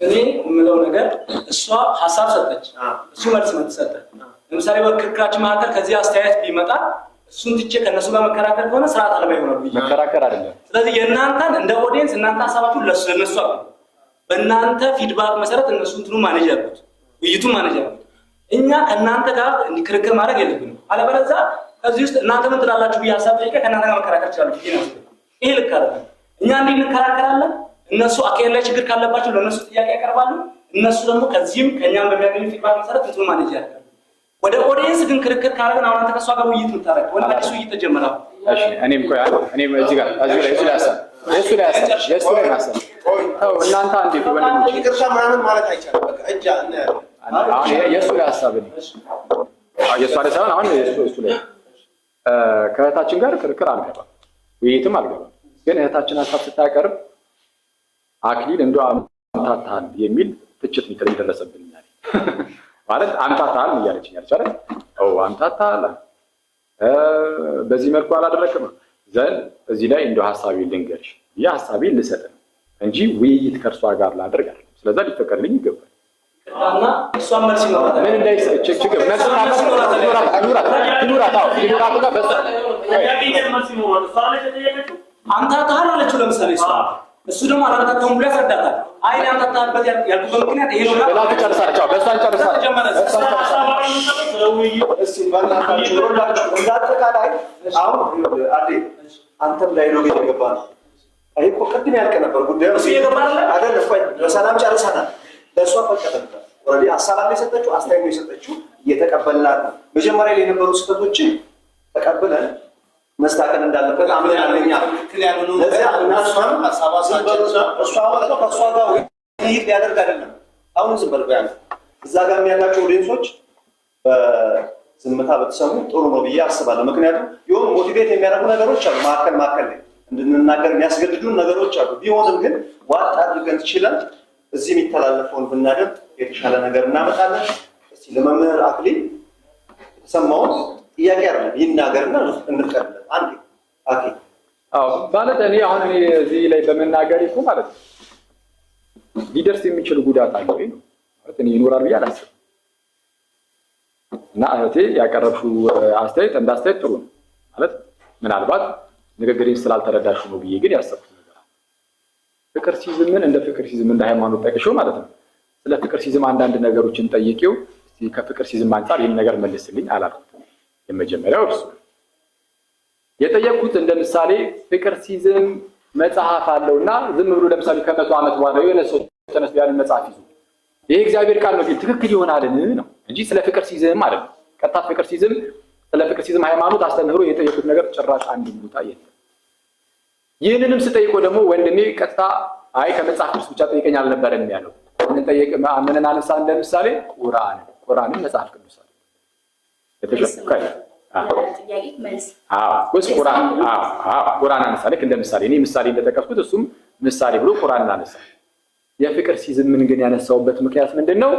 እኔ የምለው ነገር እሷ ሀሳብ ሰጠች፣ እሱ መልስ ሰጠ። ለምሳሌ በክርክራችን መካከል ከዚህ አስተያየት ቢመጣ እሱን ትቼ ከነሱ ጋር መከራከር ከሆነ ስርዓት አልባ ይሆናል።
መከራከር አይደለም።
ስለዚህ የእናንተን እንደ ኦዲየንስ እናንተ ሀሳባችሁን ለነሱ አሉ። በእናንተ ፊድባክ መሰረት እነሱ እንትኑ ማኔጅ ያሉት ውይይቱን ማኔጅ ያሉት። እኛ ከእናንተ ጋር ክርክር ማድረግ የለብንም። አለበለዚያ ከዚህ ውስጥ እናንተ ምን ትላላችሁ ብዬ ሀሳብ ጠይቄ ከእናንተ ጋር መከራከር እችላለሁ። ይሄ ልክ አይደለም። እኛ እንዲህ እንከራከራለን። እነሱ አካሄድ ላይ ችግር ካለባቸው ለእነሱ ጥያቄ ያቀርባሉ። እነሱ ደግሞ ከዚህም ከእኛም በሚያገኙ ፊድባክ መሰረት እንትኑ ማኔጅ ያደርጋሉ። ወደ ኦዲየንስ ግን ክርክር ካረግን አሁን አንተ ከሷ ጋር ውይይት የምታረግ ወላ አዲሱ ውይይት ተጀመረ።
እሺ እኔም ቆይ እኔም እዚህ ጋር እሱ ላይ ያሳብ ተው እናንተ አንዴት ወንድሞች
ይቅርታ ምናምን ማለት አይቻልም። በቃ እጃ እና
አሁን የእሱ ላይ ሀሳብ ነው። የእሱ ላይ ሳይሆን አሁን እሱ ላይ ከእህታችን ጋር ክርክር አልገባም፣ ውይይትም አልገባም። ግን እህታችን ሀሳብ ስታቀርብ አክሊል እንደው አምታታል የሚል ትችት ነው የደረሰብን ማለት አምታታል እያለችኝ አይደል? አምታታል በዚህ መልኩ አላደረክም ዘንድ እዚህ ላይ እንደው ሀሳቤ ልንገርሽ ያ ሀሳቤ ልሰጥ ነው እንጂ ውይይት ከእርሷ ጋር ላደርግ አይደለም። ስለዚህ ሊፈቀድልኝ ይገባል።
እና እሷን መልስ ይኖራታል።
ምን ችግር መልስ
አምታታል አለችው። ለምሳሌ እሱ ደግሞ አላምታታም ብሎ ያስረዳታል። አይ አምታታበት ያልኩበት ምክንያት ይሄ ነው ብላ ትጨርሳለች። በእሷን ጨርሳለች።
እንዳጠቃላይ አሁን አንተም ዳይሎግ እየገባ ነው። ይሄ እኮ ቅድም ያልቅ ነበር ጉዳዩ
እሱ እየገባ
አይደል? በሰላም ጨርሰናል። ለእሷ ፈቀደልናል። ኦልሬዲ ሀሳብ አለ የሰጠችው አስተያየት ነው የሰጠችው፣ እየተቀበልናት ነው። መጀመሪያ ላይ የነበሩ ስህተቶችን ተቀብለን መስተካከል እንዳለበት አምነናል። እኛ ለዚያ እናሷን እሷ ማለት ነው ከእሷ ጋር ውይይት ሊያደርግ አይደለም። አሁን ዝም በል ያለ እዛ ጋር ያላቸው ኦዲየንሶች በዝምታ በተሰሙ ጥሩ ነው ብዬ አስባለሁ። ምክንያቱም የሆኑ ሞቲቬት የሚያደርጉ ነገሮች አሉ፣ ማዕከል ላይ እንድንናገር የሚያስገድዱን ነገሮች አሉ። ቢሆንም ግን ዋጥ አድርገን ችለን እዚህ የሚተላለፈውን ብናደርግ የተሻለ ነገር እናመጣለን። እስቲ ለመምህር አክሊል የተሰማውን ጥያቄ አይደለም ይናገርና እንቀጥል። አንዴ አክሊል
ማለት እኔ አሁን እዚህ ላይ በመናገር እኮ ማለት ነው ሊደርስ የሚችል ጉዳት አለ ወይ ነው ማለት እኔ ይኖራል ብዬ አላስብም። እና እህቴ ያቀረብሽው አስተያየት እንዳስተያየት ጥሩ ነው ማለት ምናልባት ንግግሬን ስላልተረዳሽ ነው ብዬ ግን ያሰብኩት ነገር አለ። ፍቅር ሲዝምን እንደ ፍቅር ሲዝም እንደ ሃይማኖት ጠቅሼው ማለት ነው ስለ ፍቅር ሲዝም አንዳንድ ነገሮችን ጠይቄው እስቲ ከፍቅር ሲዝም አንፃር ይሄን ነገር መልስልኝ አላልኩትም። የመጀመሪያው እርሱ የጠየቅኩት እንደ ምሳሌ ፍቅር ሲዝም መጽሐፍ አለውና ዝም ብሎ ለምሳሌ ከ100 ዓመት በኋላ የሆነ ሰው ተነስቶ ያንን መጽሐፍ ይዞ ይሄ እግዚአብሔር ቃል ነው ግን ትክክል ይሆናልን ነው እንጂ ስለ ፍቅር ሲዝም አይደለም። ቀጥታ ፍቅር ሲዝም ስለ ፍቅር ሲዝም ሃይማኖት አስተምህሮ የጠየቁት ነገር ጭራሽ አንድ ቦታ የለም። ይህንንም ስጠይቀው ደግሞ ወንድሜ ቀጥታ አይ ከመጽሐፍ ቅዱስ ብቻ ጠይቀኝ አልነበረም ያለው። እንጠይቅ ምን አነሳ እንደ ምሳሌ ቁርአንን መጽሐፍ ቅዱስ አለ የተሸከለ
ጥያቄ መልስ
ቁርአን አነሳ። ልክ እንደ ምሳሌ እኔ ምሳሌ እንደጠቀስኩት እሱም ምሳሌ ብሎ ቁርአንን አነሳ። የፍቅር ሲዝምን ግን ያነሳውበት ምክንያት ምንድነው?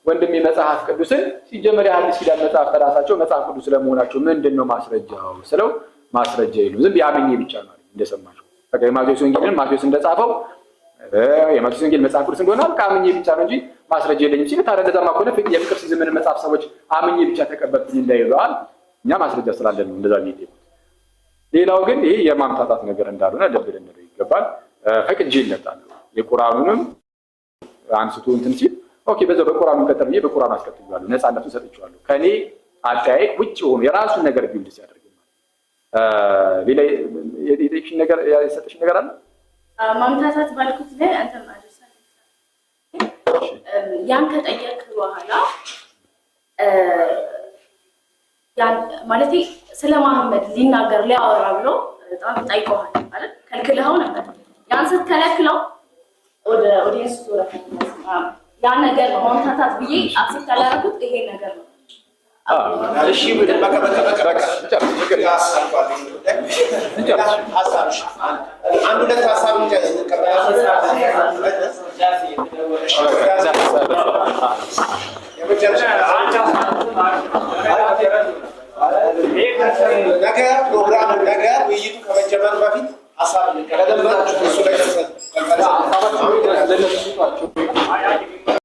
ወንድሜ መጽሐፍ ቅዱስን ሲጀመር የሐዲስ ኪዳን መጽሐፍ ተራሳቸው መጽሐፍ ቅዱስ ስለመሆናቸው ምንድነው ማስረጃው ስለው ማስረጃ የለም ዝም ያመኘ ብቻ ነው እንደሰማችሁ። በቃ የማቴዎስ ወንጌልን ማቴዎስ እንደጻፈው የማቴዎስ ወንጌል መጽሐፍ ቅዱስ እንደሆነ አምኜ ብቻ ነው እንጂ ማስረጃ የለኝም ሲል ታዲያ እንደዛማ ከሆነ የፍቅር ሲዝምን መጽሐፍ ሰዎች አምኜ ብቻ ተቀበልኩኝ እንዳይሏል እኛ ማስረጃ ስላለን ነው እንደዛ የሚጠይቁት። ሌላው ግን ይሄ የማምታታት ነገር እንዳልሆነ ልብ ልንለው ይገባል። ፈቅጄ ይለጣሉ የቁርአኑንም አንስቶ እንትን ሲል ኦኬ በዛው በቁርአኑ ከተር ብዬ በቁርአኑ አስከትያለሁ፣ ነፃነቱን ሰጥቼዋለሁ። ከኔ አጠያየቅ ውጭ ሆኖ የራሱን ነገር ቢልድ ሲያደርግ ሌላ የጠየቅሽኝ ነገር የሰጠሽኝ ነገር አለ
ማምታታት ባልኩት ላይ አንተ ማለት ያን ከጠየቅ በኋላ ያን ማለት ስለ መሐመድ ሊናገር ሊያወራ ብሎ በጣም ጠይቀዋል ማለት ከልክልኸው ነበር። ያን ስትከለክለው ወደ ኦዲየንስ ዞረ ያ ነገር ማምታታት ብዬ አክሰፕት ያላደረኩት ይሄ ነገር ነው።
እሺ በቃ አንድ ሁለት ሀሳብ